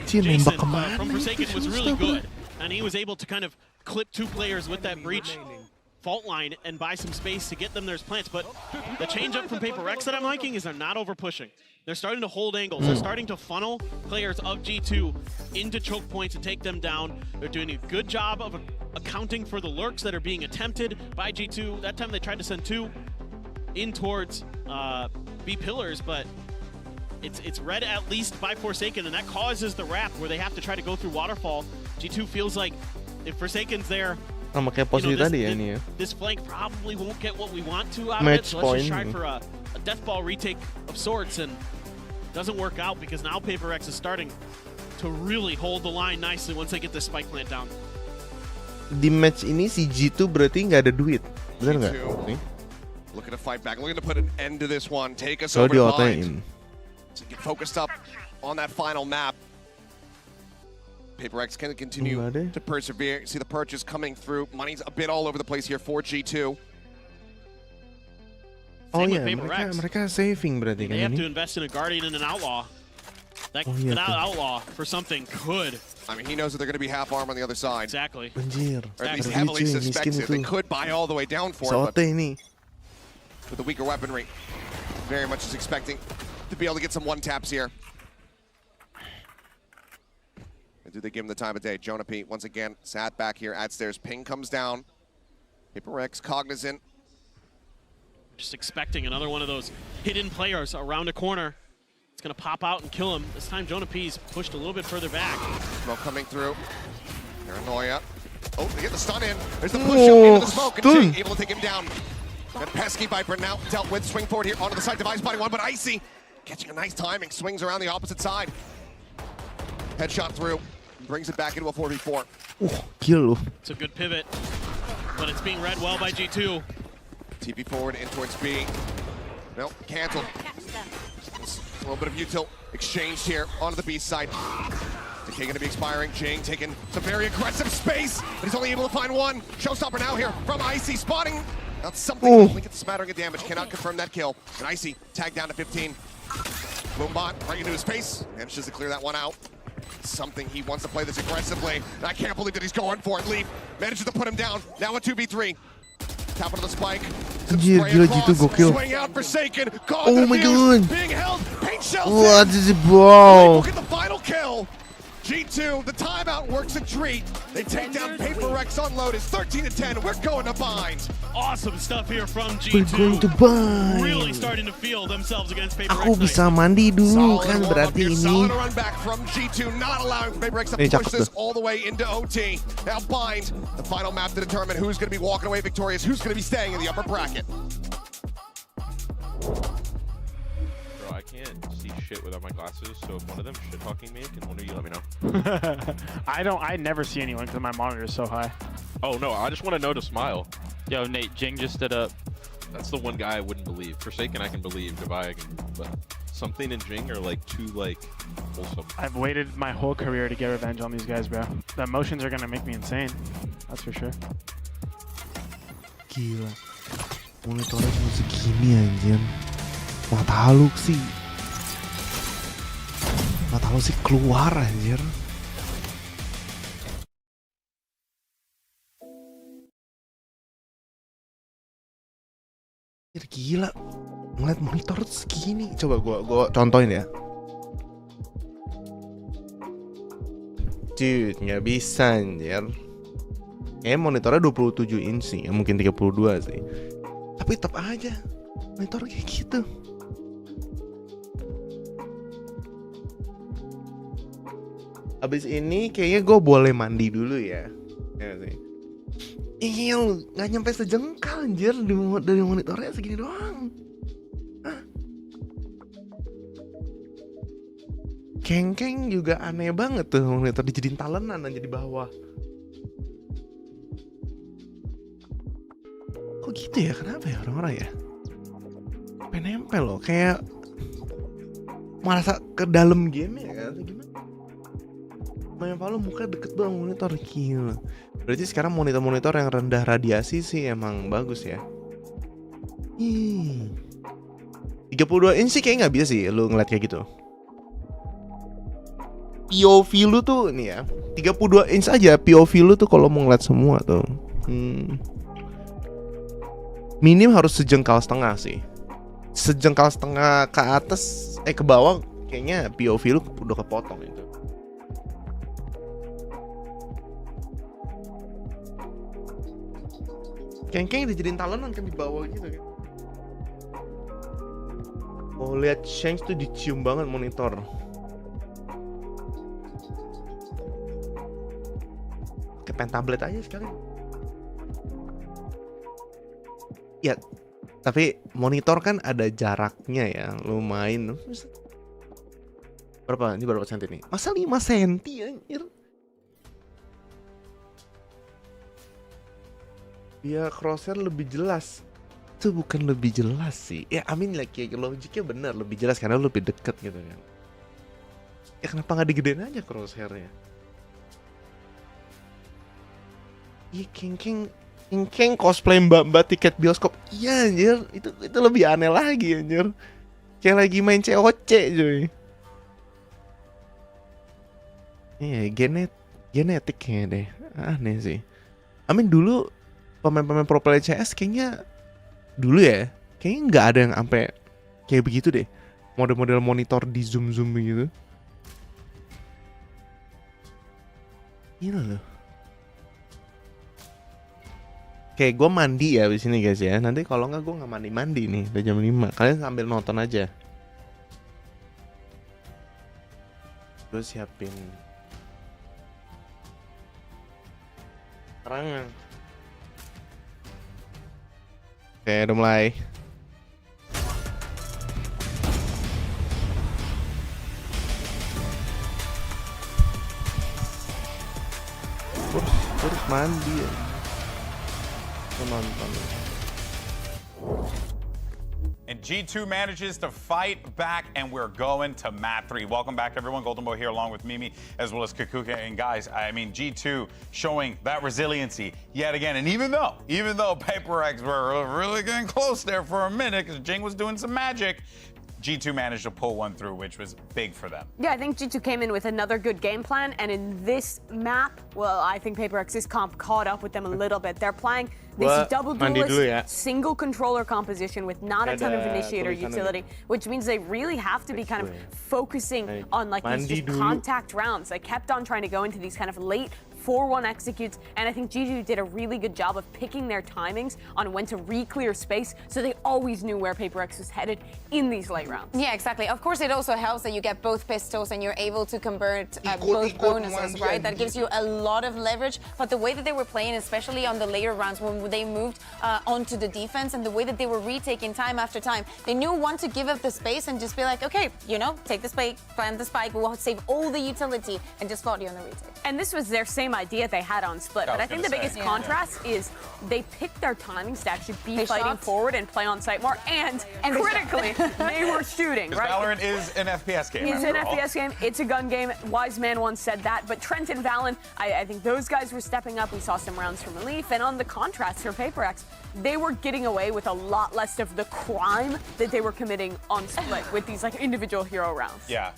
Jason from Forsaken was really good. And he was able to kind of clip 2 players with that breach. fault line and buy some space to get them their plants. But the change up from PRX that I'm liking is they're not over pushing. They're starting to hold angles. They're starting to funnel players of G2 into choke points and take them down. They're doing a good job of accounting for the lurks that are being attempted by G2. That time they tried to send 2 in towards B pillars, but it's read at least by Forsaken, and that causes the wrap where they have to try to go through waterfall. G2 feels like if Forsaken's there, kayak posisi tadi ya ini ya. This flank probably won't get what we want to out of it, so let's just try for a death ball retake of sorts, and doesn't work out because now PRX is starting to really hold the line nicely once they get this spike plant down. Di match ini si G2 berarti nggak ada duit, benar nggak? Looking to fight back, looking to put an end to this one, take us over the line. To get focused up on that final map. PRX can continue to persevere. See the purchase coming through. Money's a bit all over the place here for G2. Oh yeah, mereka saving berarti kan ini. They have to invest in a Guardian and an Outlaw. That Outlaw for something could. I mean, he knows that they're going to be half arm on the other side. Exactly. Anjir. Or at least heavily suspects it. They could buy all the way down for it, but ini. with the weaker weaponry, very much is expecting to be able to get some one-taps here. And do they give him the time of day? Jonah P, once again, sat back here at stairs. Ping comes down. PRX cognizant. Just expecting another one of those hidden players around a corner. It's going to pop out and kill him. This time, Jonah P's pushed a little bit further back. Smoke coming through. Paranoia. Oh, they get the stun in. There's the push up into the smoke. And Jing able to take him down. That pesky Viper now dealt with. Swing forward here onto the side. Device body one, but Icy catching a nice timing. Swings around the opposite side. Headshot through. Brings it back into a 4v4. Kill. It's a good pivot, but it's being read well by G2. TP forward in towards B. Nope, canceled. A little bit of util exchanged here onto the B side. Decay going to be expiring. Jing taking some very aggressive space, but he's only able to find one. Showstopper now here from Icy, spotting out something. Only gets a smattering of damage. Cannot confirm that kill. And Icy tagged down to 15. Boombot right into his face. Manages to clear that one out. Something he wants to play this aggressively. And I can't believe that he's going for it. Leaf manages to put him down. Now a 2v3. Top of the spike. Anjir, gila G2 gokil. Swing out Forsaken. Oh my god. Being held. Paint shells. What is it, bro? Look at the final kill. G2, the timeout works a treat. They take down PRX on Lotus, 13-10. We're going to bind. Awesome stuff here from G2. We're going to bind. Really starting to feel themselves against PRX. Aku bisa mandi dulu kan berarti ini. Solid run back from G2, not allowing PRX to push this all the way into OT. Now bind, the final map to determine who's going to be walking away victorious, who's going to be staying in the upper bracket. Bro, I can't see shit without my glasses, so if one of them shit talking me, can one of you let me know? I never see anyone because my monitor is so high. Oh no, I just want to know to smile. Yo, Nate, Jing just stood up. That's the one guy I wouldn't believe. Forsaken I can believe, Devi I can, but something and Jing are like too like wholesome. I've waited my whole career to get revenge on these guys, bro. The emotions are gonna make me insane. That's for sure. Gila. Monitornya cuma segini anjir. Mata lu sih. Mata lu sih keluar anjir. Gila. Ngeliat monitor segini. Coba gua contohin ya. Dude, nggak bisa anjir. Kayaknya monitornya 27 inch sih, ya mungkin 32 sih. Tapi tetap aja monitor kayak gitu. Abis ini kayaknya gue boleh mandi dulu ya. Ya sih. Iya, nggak nyampe sejengkal anjir dari monitornya segini doang. Hah? Kengkeng juga aneh banget tuh monitor dijadiin talenan aja di bawah. Kok gitu ya? Kenapa ya orang-orang ya? Nempel loh, kayak merasa ke dalam game ya kan? Gimana? Main Valo muka deket banget monitor, gila. Berarti sekarang monitor-monitor yang rendah radiasi sih emang bagus ya. 32 inch sih kayak nggak bisa sih lu ngeliat kayak gitu. POV lu tuh nih ya, 32 inch aja POV lu tuh kalau mau ngeliat semua tuh. minim harus sejengkal setengah sih. Sejengkal setengah ke atas, ke bawah kayaknya POV lu udah kepotong itu. Kayaknya dijadiin talenan kan di bawah gitu kan. Oh, lihat Shanks tuh dicium banget monitor. Ke pen tablet aja sekalian. Ya, tapi monitor kan ada jaraknya ya, lumayan. Berapa? Ini berapa senti nih? Masa 5 senti anjir? Ya crosshair lebih jelas. Itu bukan lebih jelas sih. Ya logiknya benar, lebih jelas karena lebih deket gitu kan. Ya kenapa nggak digedein aja crosshairnya? Iya King cosplay mbak-mbak tiket bioskop. Iya anjir, itu lebih aneh lagi anjir. Kayak lagi main COC cuy. Iya, genetik kayaknya deh. Aneh sih. Dulu pemain-pemain pro player CS kayaknya dulu ya, kayaknya nggak ada yang sampai kayak begitu deh. Model-model monitor di zoom begitu. Gila loh. Oke, gue mandi ya di sini guys ya. Nanti kalau nggak gue nggak mandi nih, udah jam 5. Kalian sambil nonton aja. Gue siapin serangan. Oke, udah mulai. Terus mandi ya. And G2 manages to fight back, and we're going to map 3. Welcome back, everyone. Golden Boy here along with Mimi, as well as Kakuka. And guys, G2 showing that resiliency yet again. And even though PRX were really getting close there for a minute, because Jing was doing some magic, G2 managed to pull one through, which was big for them. Yeah, I think G2 came in with another good game plan, and in this map, well, I think PRX's comp caught up with them a little bit. They're playing this double duelist single controller composition with not a ton of initiator utility, which means they really have to be kind of focusing on like these just contact rounds. They kept on trying to go into these kind of late 4-1 executes, and I think G2 did a really good job of picking their timings on when to re-clear space, so they always knew where PRX was headed in these late rounds. Yeah, exactly. Of course, it also helps that you get both pistols and you're able to convert both bonuses, right? That gives you a lot of leverage, but the way that they were playing, especially on the later rounds when they moved onto the defense, and the way that they were retaking time after time, they knew when to give up the space and just be like, okay, take the spike, plant the spike, we'll save all the utility and just slot you on the retake. And this was their same idea they had on Split, but I think the biggest contrast is they picked their timings to actually be fighting forward and play on site more, and critically, they were shooting, right? Valorant is an FPS game. It's an FPS game, it's a gun game. Wise man once said that, but Trent and Valen, I think those guys were stepping up. We saw some rounds from Relief, and on the contrast for PRX, they were getting away with a lot less of the crime that they were committing on Split with these like individual hero rounds. Yeah.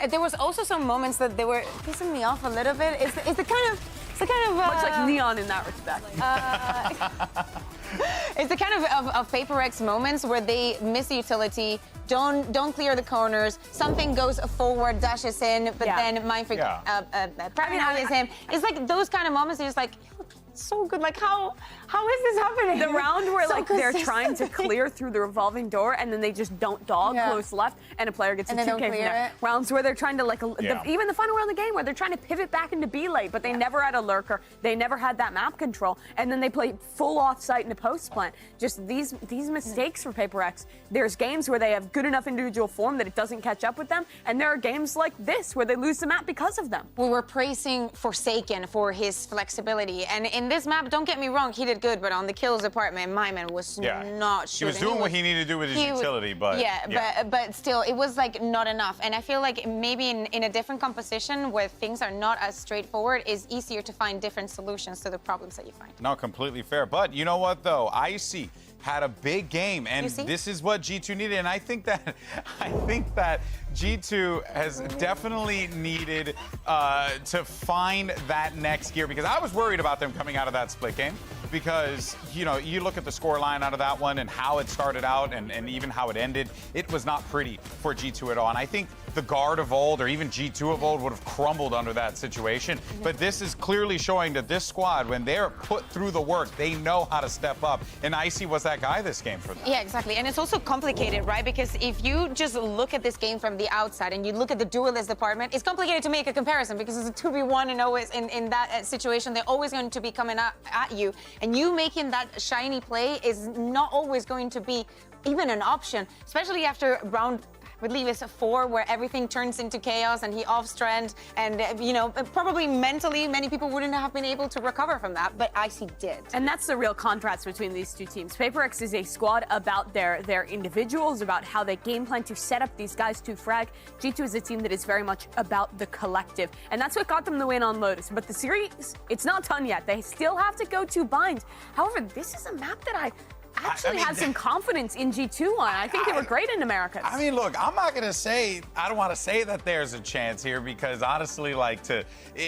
There was also some moments that they were pissing me off a little bit. It's the kind of much like Neon in that respect. It's the kind of PRX moments where they miss the utility, don't clear the corners, something goes forward, dashes in, but then Mindfreak is him. It's like those kind of moments. You're just like, so good. Like how is this happening? The round where like they're trying to clear through the revolving door and then they just don't dog close left and a player gets a 2K from there. Rounds where they're trying to like even the final round of the game where they're trying to pivot back into B late, but they never had a lurker. They never had that map control, and then they play full offsite into post plant. Just these mistakes for PRX. There's games where they have good enough individual form that it doesn't catch up with them, and there are games like this where they lose the map because of them. We were praising Forsaken for his flexibility, and in this map, don't get me wrong, he did good, but on the kills department, my man was not shooting. He was doing what he needed to do with his utility, but but still, it was like not enough. And I feel like maybe in a different composition where things are not as straightforward, is easier to find different solutions to the problems that you find. No, completely fair. But you know what though, ASIK had a big game, and this is what G2 needed. And I think that G2 has definitely needed to find that next gear, because I was worried about them coming out of that Split game. because, you know, you look at the score line out of that one and how it started out and even how it ended, it was not pretty for G2 at all. And I think the guard of old or even G2 of old would have crumbled under that situation. But this is clearly showing that this squad, when they're put through the work, they know how to step up. And Icy was that guy this game for them. Yeah, exactly. And it's also complicated, right? Because if you just look at this game from the outside and you look at the duelist department, it's complicated to make a comparison because it's a 2v1 and always in that situation, they're always going to be coming at you. And you making that shiny play is not always going to be even an option, especially after round, I believe it's 4, where everything turns into chaos and he off-strand, and you know, probably mentally many people wouldn't have been able to recover from that, but Icy did. And that's the real contrast between these two teams. PRX is a squad about their individuals, about how they game plan to set up these guys to frag. G2 is a team that is very much about the collective, and that's what got them the win on Lotus. But the series, it's not done yet. They still have to go to Bind. However, this is a map that I actually had some confidence in G2 on. I think they were great in Americas. I mean, look, I'm not gonna say, I don't want to say that there's a chance here because honestly, like,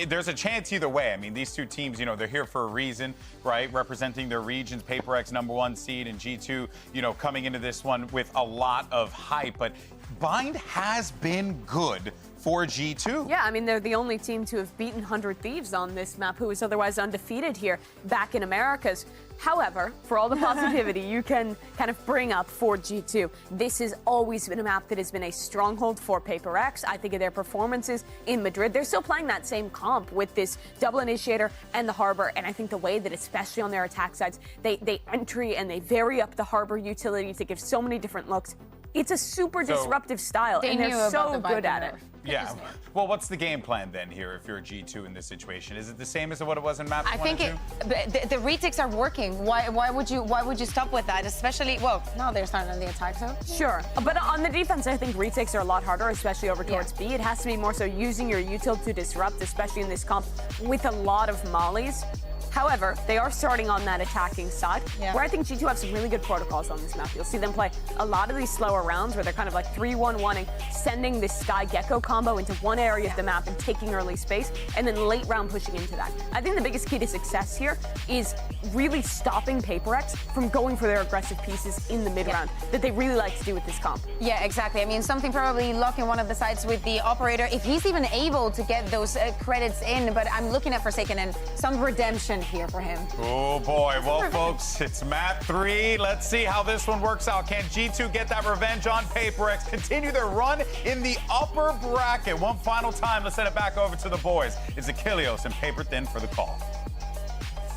there's a chance either way. I mean, these two teams, you know, they're here for a reason, right? Representing their regions. PRX #1 seed and G2, you know, coming into this one with a lot of hype. But Bind has been good for G2. Yeah, I mean, they're the only team to have beaten 100 Thieves on this map, who was otherwise undefeated here back in Americas. However, for all the positivity you can kind of bring up for G2, this has always been a map that has been a stronghold for PRX. I think of their performances in Madrid. They're still playing that same comp with this double initiator and the harbor, and I think the way that, especially on their attack sides, they entry and they vary up the harbor utility to give so many different looks. It's a super disruptive style, and they're so good at it. Yeah. Well, what's the game plan then here if you're a G2 in this situation? Is it the same as what it was in maps 1 and 2? I think the retakes are working. Why would you stop with that? Especially, well, now they're starting on the attack, so. Sure, but on the defense, I think retakes are a lot harder, especially over towards B. It has to be more so using your util to disrupt, especially in this comp with a lot of mollies. However, they are starting on that attacking side, where I think G2 have some really good protocols on this map. You'll see them play a lot of these slower rounds where they're kind of like 3-1-1-ing, sending this Sky Gecko combo into one area of the map and taking early space, and then late round pushing into that. I think the biggest key to success here is really stopping PRX from going for their aggressive pieces in the mid round that they really like to do with this comp. Yeah, exactly. I mean, something probably locking one of the sides with the operator, if he's even able to get those credits in, but I'm looking at Forsaken and some redemption here for him. Oh boy, well folks, it's map 3. Let's see how this one works out. Can G2 get that revenge on PRX, continue their run in the upper bracket? One final time, let's send it back over to the boys. It's Achilles and Paper Thin for the call.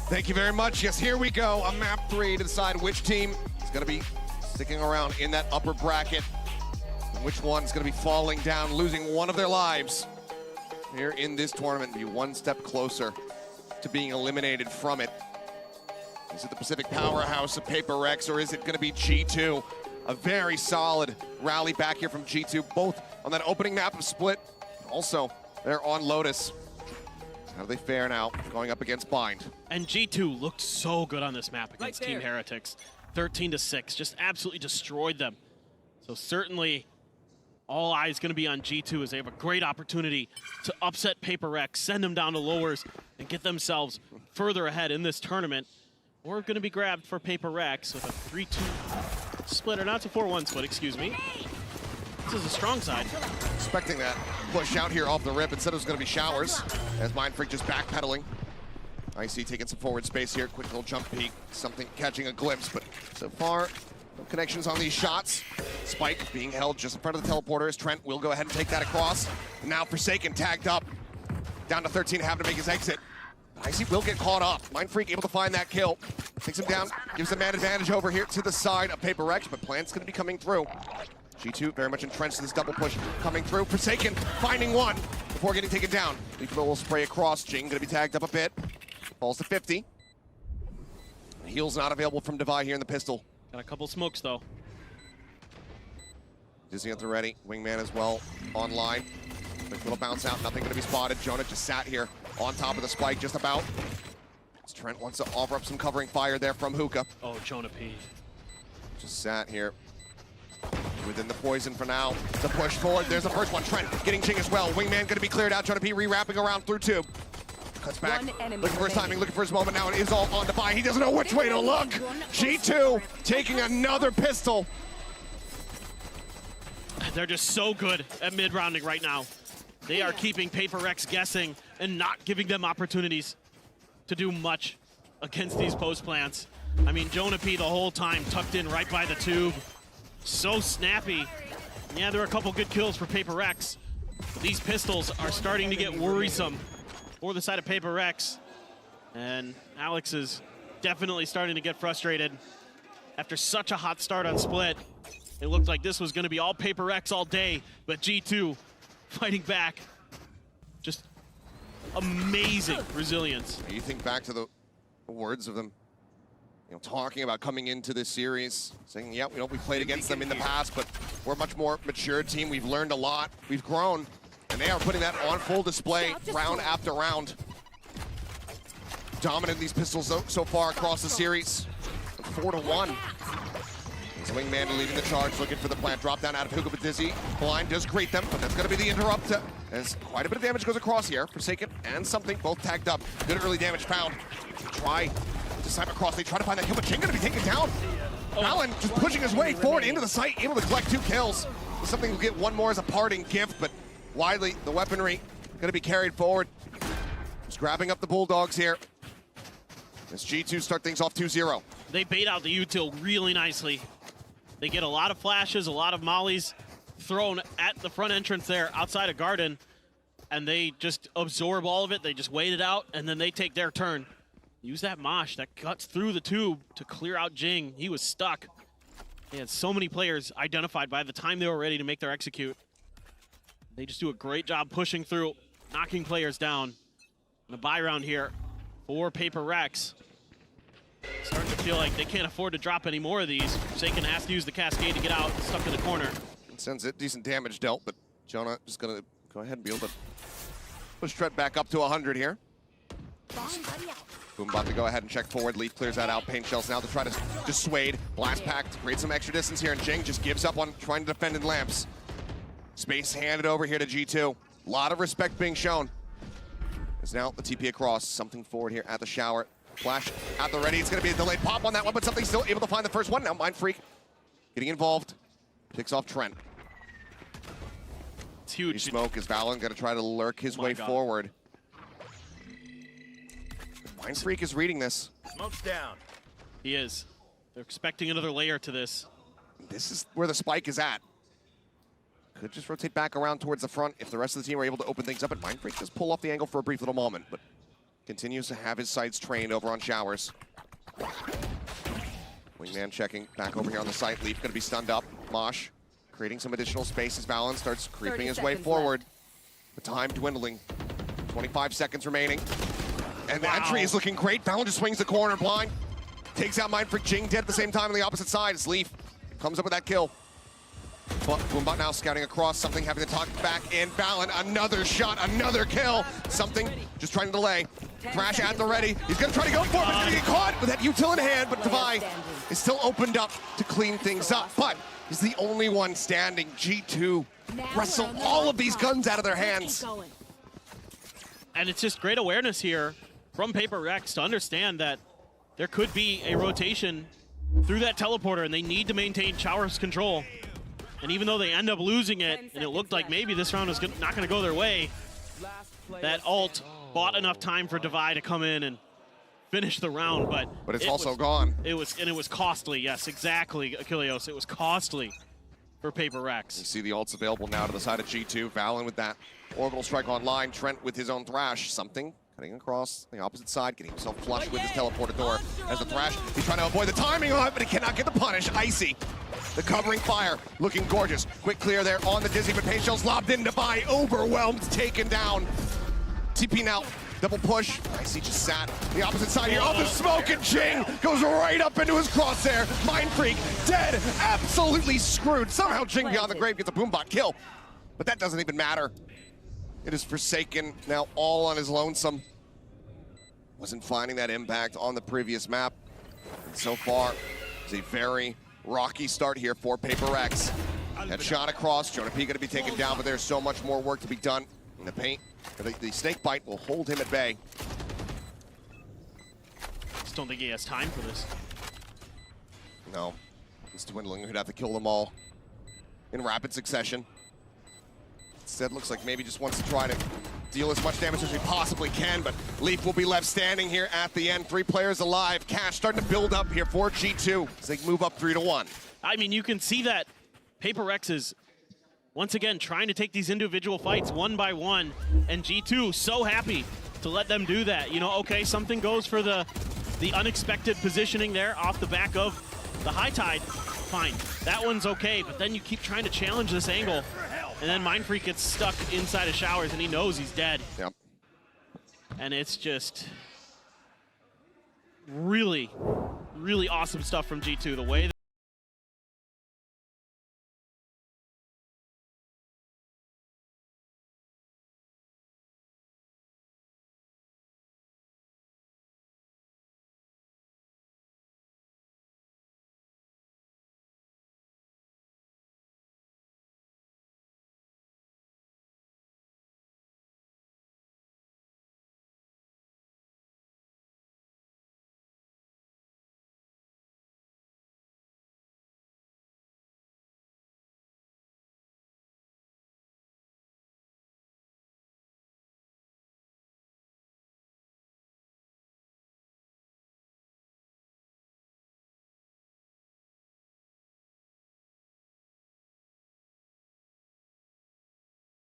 Thank you very much. Yes, here we go on map 3 to decide which team is going to be sticking around in that upper bracket and which one's going to be falling down, losing one of their lives here in this tournament, be one step closer to being eliminated from it. Is it the Pacific powerhouse of PRX, or is it going to be G2? A very solid rally back here from G2, both on that opening map of Split. Also, they're on Lotus. How do they fare now going up against Bind? And G2 looked so good on this map against Team Heretics. 13-6, just absolutely destroyed them. So certainly all eyes going to be on G2 as they have a great opportunity to upset PRX, send them down to lowers, and get themselves further ahead in this tournament. Or going to be grabbed for PRX with a 3-2 split, or not a 4-1 split, excuse me. This is a strong side. Expecting that push out here off the rip. Instead it was going to be Showers, as Mindfreak just backpedaling. Icy taking some forward space here. Quick little jump peek. Something catching a glimpse, but so far, no connections on these shots. Spike being held just in front of the teleporter as Trent will go ahead and take that across. And now Forsaken tagged up. Down to 13, having to make his exit. Icy will get caught up. Mindfreak able to find that kill. Takes him down, gives the man advantage over here to the side of PRX, but Plant's going to be coming through. G2 very much entrenched in this double push coming through. Forsaken finding one before getting taken down. Lethal will spray across. Jing going to be tagged up a bit. Falls to 50. Heal's not available from Devi here in the pistol. Got a couple smokes though. Dizzy at the ready. Wingman as well online. Quick little bounce out. Nothing going to be spotted. Jonah just sat here on top of the spike just about. As Trent wants to offer up some covering fire there from Hookah. Oh, Jonah P. Just sat here within the poison for now. The push forward. There's the first one. Trent getting Jing as well. Wingman going to be cleared out. Jonah P re-wrapping around through 2. Cuts back, looking for his timing, looking for his moment now. It is all on to buy. He doesn't know which way to look. G2 taking another pistol. They're just so good at mid-rounding right now. They are keeping PRX guessing and not giving them opportunities to do much against these post plants. I mean, Jooomers the whole time tucked in right by the tube. So snappy. Yeah, there are a couple good kills for PRX. But these pistols are starting to get worrisome for the side of PRX. And Alex is definitely starting to get frustrated. After such a hot start on split, it looked like this was going to be all PRX all day, but G2 fighting back. Just amazing resilience. You think back to the words of them, talking about coming into this series, saying, yeah, we played against them in the past, but we're a much more mature team. We've learned a lot. We've grown, and they are putting that on full display round after round. Dominant these pistols so far across the series. 4-1. He's Wingman leading the charge, looking for the plant. Drop down out of Hugo, but Dizzy. Blind does greet them, but that's going to be the interrupt. As quite a bit of damage goes across here. Forsaken and Something both tagged up. Good early damage found. Try to snipe across. They try to find that kill, but Jing going to be taken down. Alan just pushing his way forward into the site, able to collect 2 kills. Something will get 1 more as a parting gift, but widely the weaponry going to be carried forward. Just grabbing up the Bulldogs here. As G2 start things off 2-0. They bait out the util really nicely. They get a lot of flashes, a lot of mollies thrown at the front entrance there outside of Garden, and they just absorb all of it. They just wait it out, and then they take their turn. Use that mosh that cuts through the tube to clear out Jing. He was stuck. They had so many players identified by the time they were ready to make their execute. They just do a great job pushing through, knocking players down. And a buy round here for PRX. Starting to feel like they can't afford to drop any more of these. Forsaken has to use the Cascade to get out, stuck in the corner. Sends it, decent damage dealt, but Jonah just gonna go ahead and be able to push Tread back up to 100 here. Boom about to go ahead and check forward. Leaf clears that out. Paint shells now to try to dissuade. Blast pack to create some extra distance here, and Jing just gives up on trying to defend in lamps. Space handed over here to G2. A lot of respect being shown. As now the TP across. Something forward here at the shower. Flash at the ready. It's going to be a delayed pop on that one, but Something still able to find the first one. Now Mind Freak getting involved. Picks off Trent. It's huge. Smoke is Valorant going to try to lurk his way forward. Mind Freak is reading this. Smoke's down. He is. They're expecting another layer to this. This is where the spike is at. Could just rotate back around towards the front if the rest of the team are able to open things up, and Mind Freak does pull off the angle for a brief little moment, but continues to have his sights trained over on Showers. Wingman checking back over here on the site. Leaf going to be stunned up. Mosh creating some additional space as Valen starts creeping his way forward. The time dwindling. 25 seconds remaining. And the entry is looking great. Valen just swings the corner blind. Takes out Mind Freak. Jing dead at the same time on the opposite side as Leaf comes up with that kill. Boombot now scouting across. Something having to talk back in. Valen, another shot, another kill. Something just trying to delay. Thrash at the ready. He's going to try to go for it, but he's going to get caught with that util in hand. But Devi is still opened up to clean things up. But he's the only one standing. G2 wrestle all of these guns out of their hands. And it's just great awareness here from PRX to understand that there could be a rotation through that teleporter, and they need to maintain Showers' control. And even though they end up losing it, and it looked like maybe this round was not going to go their way, that ult bought enough time for Devi to come in and finish the round. But it's also gone. It was costly. Yes, exactly, Achilleos. It was costly for PRX. You see the ults available now to the side of G2. Valen with that orbital strike online. Trent with his own Thrash. Something cutting across the opposite side, getting himself flush with his teleporter door. As the Thrash, he's trying to avoid the timing on it, but he cannot get the punish. Icy. The covering fire, looking gorgeous. Quick clear there on the Dizzy, but Pain Shell's lobbed in. Devi, overwhelmed, taken down. TP now, double push. Icy just sat the opposite side here. Oh, the smoke, and Jing goes right up into his crosshair. Mind Freak, dead, absolutely screwed. Somehow Jing beyond the grave gets a Boombot kill, but that doesn't even matter. It is Forsaken, now all on his lonesome. Wasn't finding that impact on the previous map. And so far, it's a very rocky start here for PRX. That shot across, Jonah P going to be taken down, but there's so much more work to be done In the paint, the snake bite will hold him at bay. Just don't think he has time for this. No, he's dwindling. He'd have to kill them all in rapid succession. Instead, looks like maybe just wants to try to deal as much damage as he possibly can, but Leaf will be left standing here at the end. 3 players alive. Cash starting to build up here for G2 as they move up 3-1. I mean, you can see that PRX is once again trying to take these individual fights one by one, and G2 so happy to let them do that. You know, okay, something goes for the unexpected positioning there off the back of the high tide. Fine, that one's okay, but then you keep trying to challenge this angle, and then Mindfreak gets stuck inside of showers, and he knows he's dead. Yep. And it's just really, really awesome stuff from G2. The way that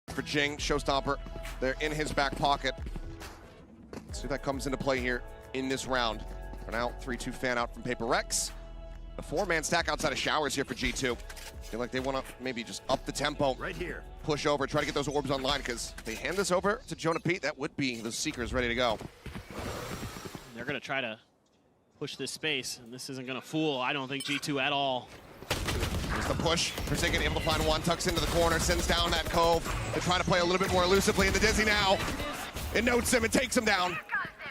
for Jing, Showstopper, they're in his back pocket. Let's see if that comes into play here in this round. For now, 3-2 fan out from PRX. A 4-man stack outside of showers here for G2. Feel like they want to maybe just up the tempo. Right here. Push over, try to get those orbs online, because if they hand this over to Jonah Pete, that would be the Seekers ready to go. they're going to try to push this space, and this isn't going to fool, I don't think, G2 at all. There's the push. Forsaken able to find one, tucks into the corner, sends down that cove. They're trying to play a little bit more elusively into Dizzy now. It notes him and takes him down.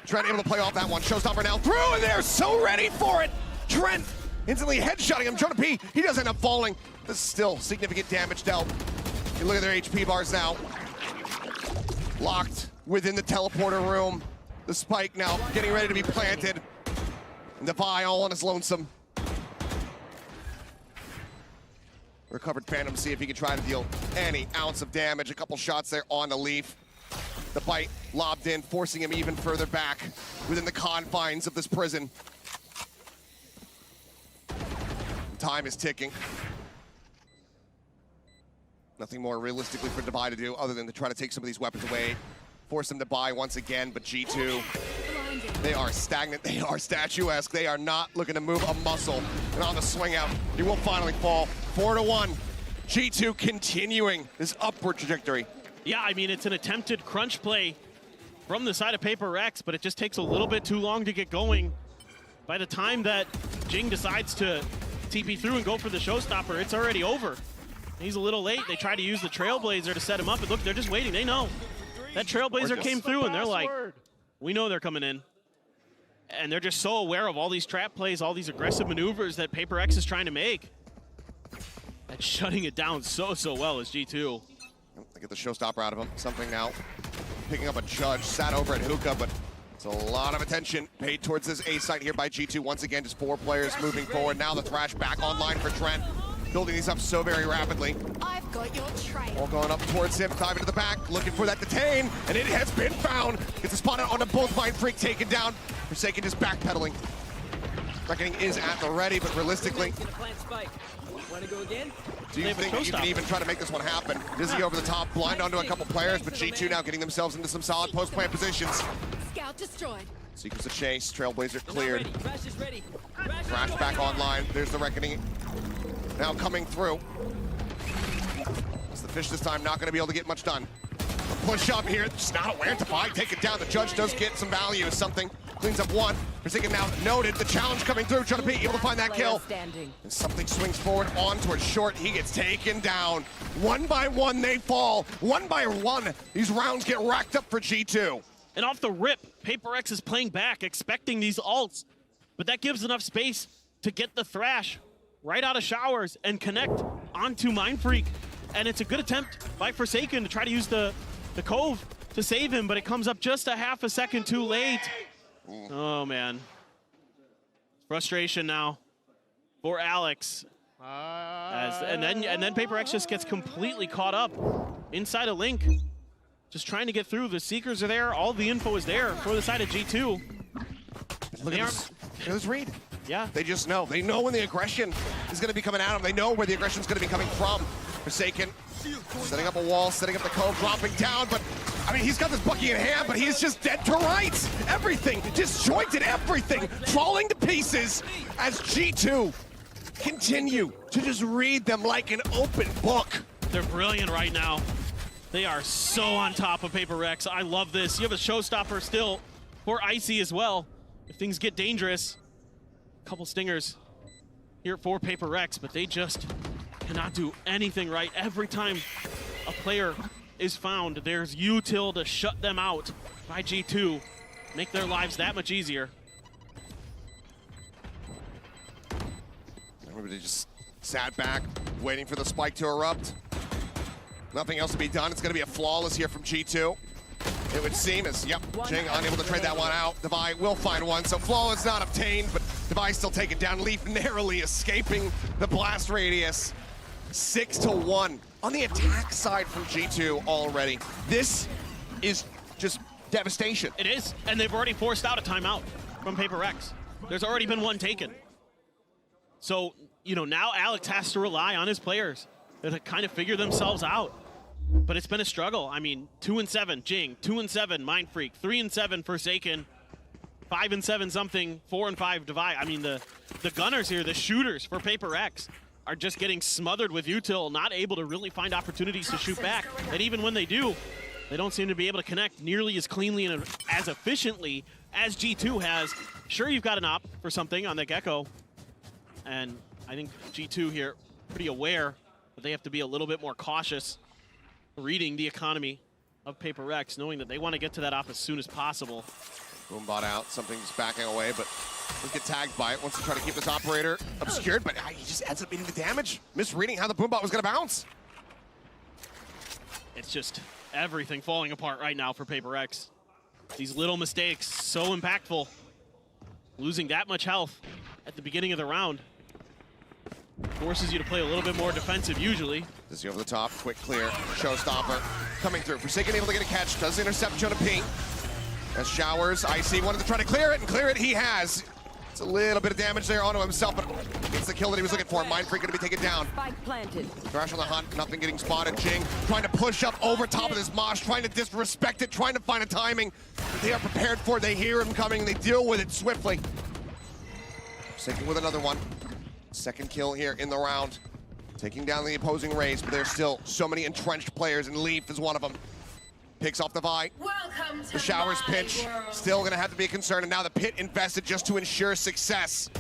Trent able to play off that one. Showstopper now through, and they're so ready for it. Trent instantly headshotting him. Jonah P, he does end up falling. This is still significant damage dealt. You look at their HP bars now. Locked within the teleporter room. The spike now getting ready to be planted. And Devi all on his lonesome. Recovered Phantom, see if he can try to deal any ounce of damage. A couple shots there on the Leaf. The bite lobbed in, forcing him even further back within the confines of this prison. Time is ticking. Nothing more realistically for Devi to do other than to try to take some of these weapons away. Force them to buy once again, but G2, they are stagnant, they are statuesque, they are not looking to move a muscle. And on the swing out, he will finally fall. 4-1. G2 continuing this upward trajectory. Yeah, I mean, it's an attempted crunch play from the side of PRX, but it just takes a little bit too long to get going. By the time that Jing decides to TP through and go for the showstopper, it's already over. He's a little late. They try to use the Trailblazer to set him up, and look, they're just waiting. They know. That Trailblazer came through, and they're like, we know they're coming in. And they're just so aware of all these trap plays, all these aggressive maneuvers that PRX is trying to make. And shutting it down so well is G2. They get the showstopper out of him. Something now. Picking up a judge, sat over at Hookah, but it's a lot of attention paid towards this A site here by G2. Once again, just 4 players moving forward. Now the Thrash back online for Trent. Building these up so very rapidly. I've got your trail. All going up towards him, diving to the back, looking for that detain, and it has been found. Gets a spot out onto both Mindfreak, taken down. Forsaken just backpedaling. Reckoning is at the ready, but realistically, do you think you can even try to make this one happen? Dizzy over the top, blind onto a couple players, but G2 now getting themselves into some solid post-plant positions. Scout destroyed. Seekers a chase, Trailblazer cleared. Thrash back online, there's the Reckoning. Now coming through. It's the Fish this time, not gonna be able to get much done. A push up here, just not aware to buy, take it down. The Judge does get some value as something. Cleans up one. Forsaken now noted, the challenge coming through. Trying to be able to find that kill. And something swings forward on towards short. He gets taken down. One by one they fall. One by one, these rounds get racked up for G2. And off the rip, PRX is playing back, expecting these ults. But that gives enough space to get the Thrash right out of showers and connect onto Mindfreak. And it's a good attempt by Forsaken to try to use the the Cove to save him, but it comes up just a half a second too late. Oh, man. Frustration now for Alex. And then PRX just gets completely caught up inside a link. Just trying to get through. The Seekers are there. All the info is there for the side of G2. Look at this read. Yeah. They just know. They know when the aggression is going to be coming at them. They know where the aggression is going to be coming from. Forsaken setting up a wall, setting up the Cove, dropping down. But, I mean, he's got this Bucky in hand, but he's just dead to rights. Everything, disjointed everything, falling to pieces as G2 continue to just read them like an open book. They're brilliant right now. They are so on top of PRX. I love this. You have a showstopper still for Icy as well. If things get dangerous, a couple stingers here for PRX, but they just cannot do anything right. Every time a player is found, there's util to shut them out by G2, make their lives that much easier. Everybody just sat back, waiting for the spike to erupt. Nothing else to be done. It's going to be a flawless here from G2. It would seem as, yep, Jing unable to trade that one out. Devi will find one, so flawless not obtained, but Devi still taken down. Leaf narrowly escaping the blast radius. 6-1 on the attack side from G2 already. This is just devastation. It is, and they've already forced out a timeout from PRX. There's already been one taken. So, you know, now Alex has to rely on his players to kind of figure themselves out. But it's been a struggle. I mean, 2-7 Jing, 2-7 Mindfreak, 3-7 Forsaken, 5-7 something, 4-5 Devi. I mean, the gunners here, the shooters for PRX are just getting smothered with util, not able to really find opportunities to shoot back. And even when they do, they don't seem to be able to connect nearly as cleanly and as efficiently as G2 has. Sure, you've got an op for something on the Gecko. And I think G2 here, pretty aware that they have to be a little bit more cautious reading the economy of PRX, knowing that they want to get to that op as soon as possible. Boombot out, something's backing away, but he'll get tagged by it. Wants to try to keep this operator obscured, but he just ends up beating the damage. Misreading how the Boombot was going to bounce. It's just everything falling apart right now for PRX. These little mistakes, so impactful. Losing that much health at the beginning of the round forces you to play a little bit more defensive usually. This is over the top, quick clear, showstopper coming through. Forsaken able to get a catch, does intercept Jonah P. As Showers, Icy wanted to try to clear it, and clear it he has. It's a little bit of damage there onto himself, but it's the kill that he was looking for. Mindfreak gonna be taken down. Spike planted. Thrash on the hunt, nothing getting spotted. Jing trying to push up over top of this mosh, trying to disrespect it, trying to find a timing that they are prepared for. They hear him coming, they deal with it swiftly. Forsaken with another one. Second kill here in the round. Taking down the opposing Rays, but there's still so many entrenched players, and Leaf is one of them. Picks off the Vi. The Showers pitch, still gonna have to be a concern, and now the Pit invested just to ensure success.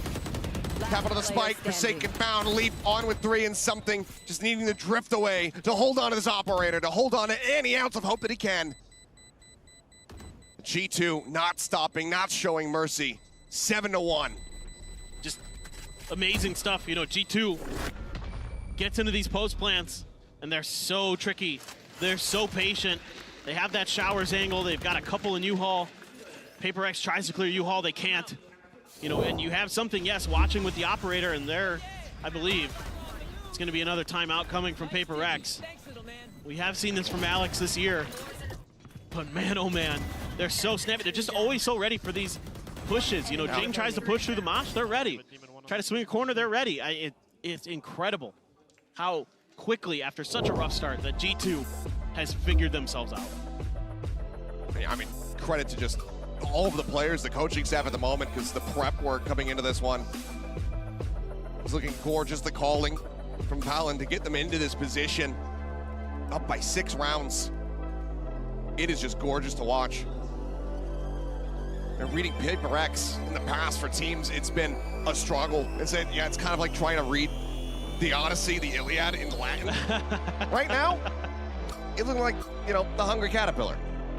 Capital the spike, Forsaken bound, Leaf on with 3 and something, just needing to drift away, to hold on to this operator, to hold on to any ounce of hope that he can. G2 not stopping, not showing mercy. 7-1. Just amazing stuff. You know, G2 gets into these post plants, and they're so tricky. They're so patient. They have that Showers angle. They've got a couple in U-Haul. PRX tries to clear U-Haul. They can't. You know, and you have something, yes, watching with the operator, and there, I believe, it's going to be another timeout coming from PRX. We have seen this from Alex this year. But man, oh man, they're so snappy. They're just always so ready for these pushes. You know, Jing tries to push through the mosh, they're ready. Try to swing a corner, they're ready. It's incredible how quickly, after such a rough start, that G2 has figured themselves out. I mean, credit to just all of the players, the coaching staff at the moment, because the prep work coming into this one was looking gorgeous. The calling from Paling to get them into this position, up by 6 rounds. It is just gorgeous to watch. And reading PRX in the past for teams, it's been a struggle. It's kind of like trying to read the Odyssey, the Iliad in Latin. Right now, it looks like, you know, the Hungry Caterpillar.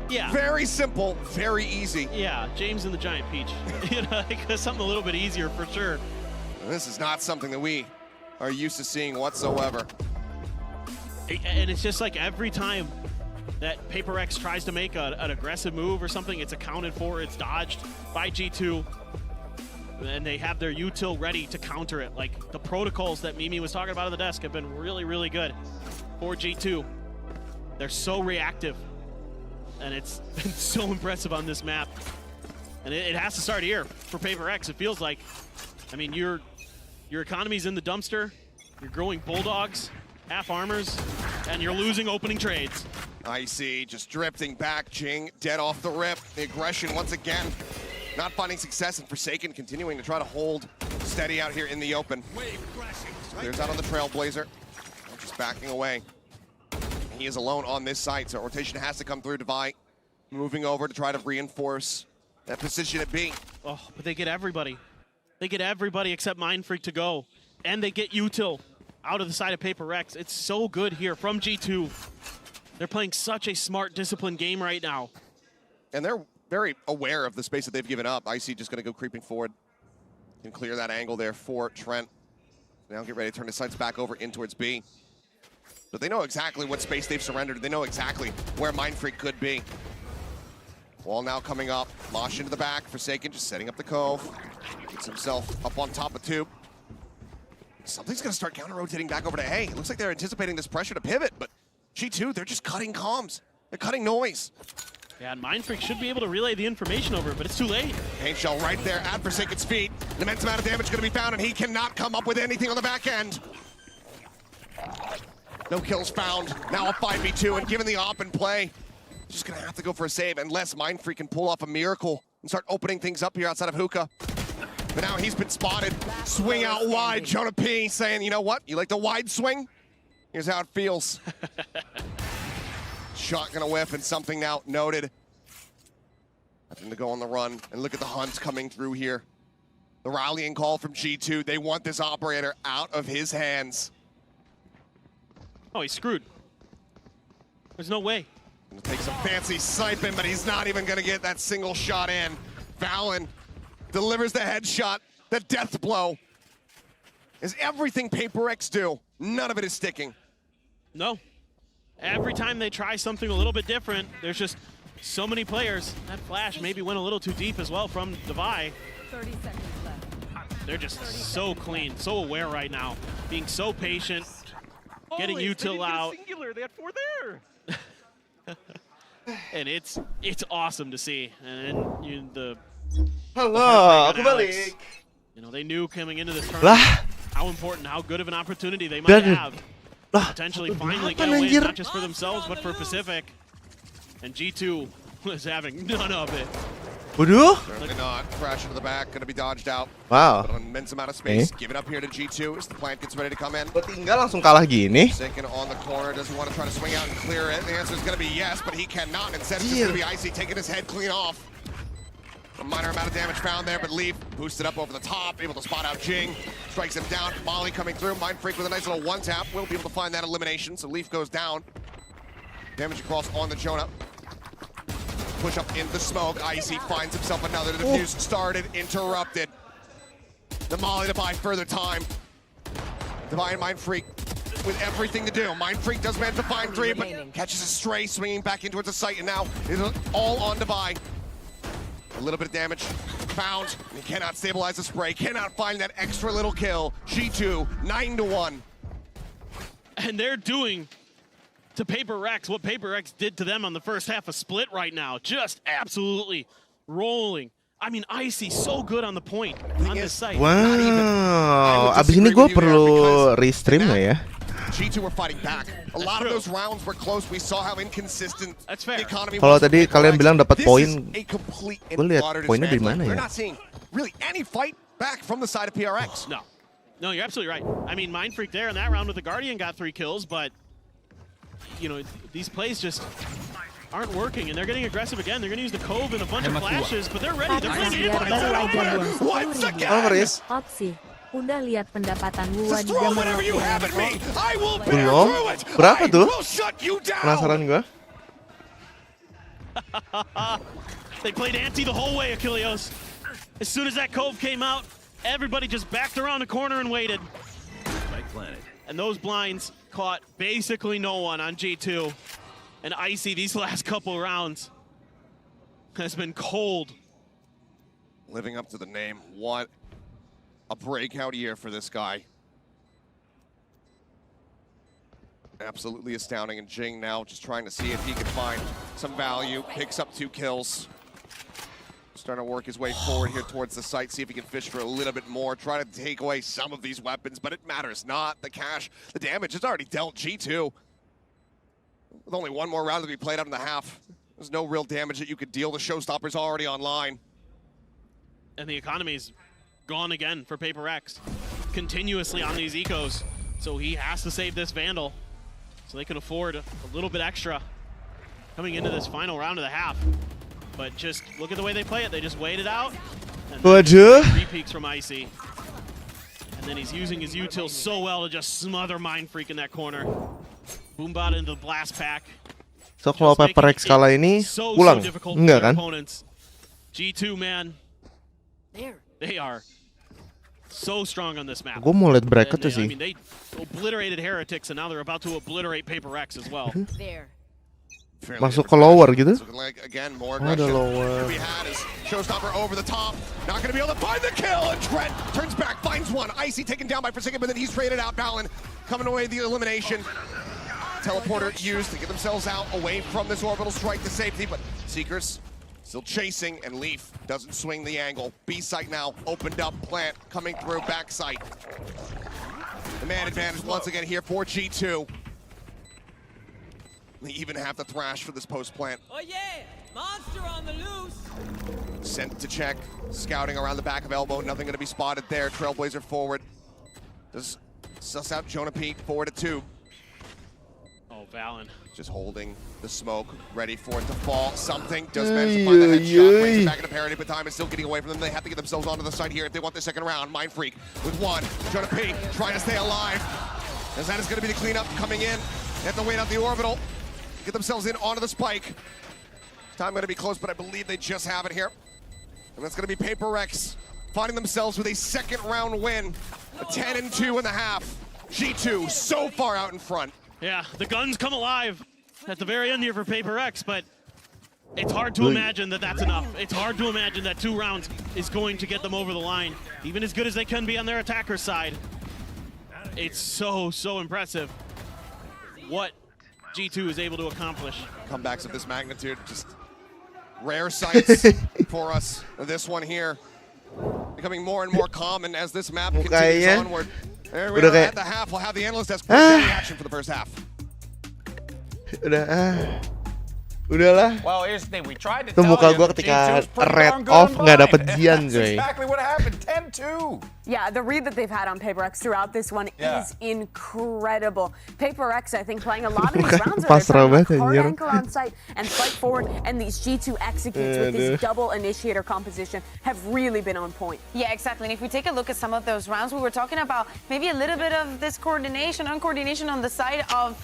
Yeah. Very simple, very easy. Yeah, James and the Giant Peach. You know, something a little bit easier for sure. And this is not something that we are used to seeing whatsoever. And it's just like every time that PRX tries to make an aggressive move or something, it's accounted for, it's dodged by G2. And they have their util ready to counter it. Like the protocols that Mimi was talking about at the desk have been really, really good for G2. They're so reactive. And it's been so impressive on this map. And it has to start here for PRX. It feels like, I mean, your economy's in the dumpster, you're growing bulldogs, half armors, and you're losing opening trades. IC just drifting back, Jing dead off the rip. The aggression once again, not finding success, and Forsaken continuing to try to hold steady out here in the open. Clears out on the Trailblazer, just backing away. He is alone on this site, so rotation has to come through. Devi moving over to try to reinforce that position at B. Oh, but they get everybody. They get everybody except Mindfreak to go. And they get util out of the side of PRX. It's so good here from G2. They're playing such a smart, disciplined game right now. And they're very aware of the space that they've given up. IC just going to go creeping forward. Can clear that angle there for Trent. Now get ready to turn his sights back over in towards B. But they know exactly what space they've surrendered. They know exactly where Mindfreak could be. Wall now coming up. Mosh into the back. Forsaken just setting up the cove. Gets himself up on top of tube. Something's going to start counter-rotating back over to A. It looks like they're anticipating this pressure to pivot, but G2, they're just cutting comms. They're cutting noise. Yeah, and Mindfreak should be able to relay the information over, but it's too late. Paint shell right there at Forsaken's feet. An immense amount of damage going to be found, and he cannot come up with anything on the back end. No kills found. Now a 5v2, and given the op in play, just going to have to go for a save unless Mindfreak can pull off a miracle and start opening things up here outside of Hookah. But now he's been spotted. Swing out wide. Jonah P saying, you know what? You like the wide swing? Here's how it feels. Shot gonna whiff, and something now noted. Nothing to go on the run. And look at the hunt coming through here. The rallying call from G2. They want this operator out of his hands. Oh, he's screwed. There's no way. Gonna take some fancy sniping, but he's not even gonna get that single shot in. Valen delivers the headshot, the death blow. Is everything PRX do, none of it is sticking. No. Every time they try something a little bit different, there's just so many players. That flash maybe went a little too deep as well from Devi. 30 seconds left. They're just so clean, so aware right now. Being so patient, getting util out. They had 4 there. And it's awesome to see. And the Halo, aku balik. You know, they knew coming into this tournament how important, how good of an opportunity they might have. Potentially finally get a win, not just for themselves, but for Pacific. And G2 was having none of it. Waduh. Certainly not. Crash into the back, gonna be dodged out. Wow. But an immense amount of space. Give it up here to G2 as the plant gets ready to come in. Tinggal langsung kalah gini. Sinking on the corner, doesn't want to try to swing out and clear it. The answer is gonna be yes, but he cannot. Instead, it's just gonna be IC taking his head clean off. A minor amount of damage found there, but Leaf boosted up over the top, able to spot out Jing. Strikes him down. Molly coming through. Mindfreak with a nice little one-tap. Will be able to find that elimination, so Leaf goes down. Damage across on the Jonah. Push up in the smoke. IC finds himself another. The defuse started, interrupted. The Molly to buy further time. Devi and Mindfreak with everything to do. Mindfreak does manage to find 3, but catches a stray, swinging back in towards the site, and now it's all on Devi. A little bit of damage found. He cannot stabilize the spray, cannot find that extra little kill. G2, 9-1. And they're doing to PRX what PRX did to them on the first half of Split right now. Just absolutely rolling. I mean, Icy so good on the point on this site. Wow, abis ini gue perlu restream nggak ya? G2 were fighting back. A lot of those rounds were close. We saw how inconsistent the economy was. Kalau tadi kalian bilang dapat poin, a complete gue lihat poinnya di mana We're ya? not seeing really any fight back from the side of PRX. No. No, you're absolutely right. I mean, Mindfreak there in that round with the Guardian got 3 kills, but you know, these plays just aren't working, and they're getting aggressive again. They're going to use the Cove and a bunch of flashes, but they're ready. They're ready. Once again! Udah lihat pendapatan gua di Throw whatever you have at me! I will bear Belum? through it! Berapa tuh? I will shut you down! Penasaran gue. They played anti the whole way, Achilleos. As soon as that Cove came out, everybody just backed around the corner and waited. And those blinds caught basically no one on G2. And Icy, these last couple rounds, has been cold. Living up to the name. What a breakout year for this guy. Absolutely astounding. And Jing now just trying to see if he can find some value. Picks up 2 kills. Starting to work his way forward here towards the site, see if he can fish for a little bit more, try to take away some of these weapons, but it matters not. The cash, the damage is already dealt G2. With only 1 more round to be played out in the half, there's no real damage that you could deal. The showstopper's already online. And the economy's gone again for PRX. Continuously on these ecos. So he has to save this Vandal so they can afford a little bit extra coming into this final round of the half. But just look at the way they play it. They just wait it out. And 3 peeks from Icy. And then he's using his util so well to just smother Mind Freak in that corner. Boombot into the blast pack. So kalau PRX kala ini pulang, enggak kan? G2 man, they are so strong on this map. Gue mau lihat bracket tuh sih. I mean, they obliterated Heretics and now they're about to obliterate PRX as well. Masuk ke lower gitu. Like, again, more aggression. Lower. We had is showstopper over the top. Not going to be able to find the kill. And Trent turns back, finds one. Icy taken down by Forsaken, but then he's traded out. Balin coming away the elimination. Teleporter used to get themselves out away from this orbital strike to safety, but Seekers still chasing, and Leaf doesn't swing the angle. B site now opened up, plant coming through back site. The man advantage once again here for G2. They even have the thrash for this post plant. Oh yeah, monster on the loose. Sent to check, scouting around the back of elbow. Nothing going to be spotted there. Trailblazer forward. Does suss out Jonah Pete forward at 2. Oh, Valen. Just holding the smoke, ready for it to fall. Something does manage to find that headshot, brings it back into parity, but time is still getting away from them. They have to get themselves onto the side here if they want the second round. Mind Freak with 1. Jonah Pete trying to stay alive. As that is going to be the cleanup coming in. They have to wait out the orbital. Get themselves in onto the spike. Time going to be close, but I believe they just have it here. And that's going to be PRX finding themselves with a second round win. A 10-2 in the half. G2 so far out in front. Yeah, the guns come alive at the very end here for PRX, but it's hard to imagine that that's enough. It's hard to imagine that 2 rounds is going to get them over the line, even as good as they can be on their attacker side. It's so impressive what G2 is able to accomplish. Comebacks of this magnitude, just rare sights for us. This one here becoming more and more common as this map continues onward. There we are at the half. We'll have the analyst desk reaction for the first half. Udahlah. Well, here's the thing. We tried to tell you. Muka gua ketika red off nggak dapet Jian, coy. Exactly what happened. 10-2. Yeah, the read that they've had on PRX throughout this one is incredible. PRX, I think, playing a lot of these rounds where they're trying to hard anchor on site and fight forward, and these G2 executes with this double initiator composition have really been on point. Yeah, exactly. And if we take a look at some of those rounds, we were talking about maybe a little bit of this uncoordination on the side of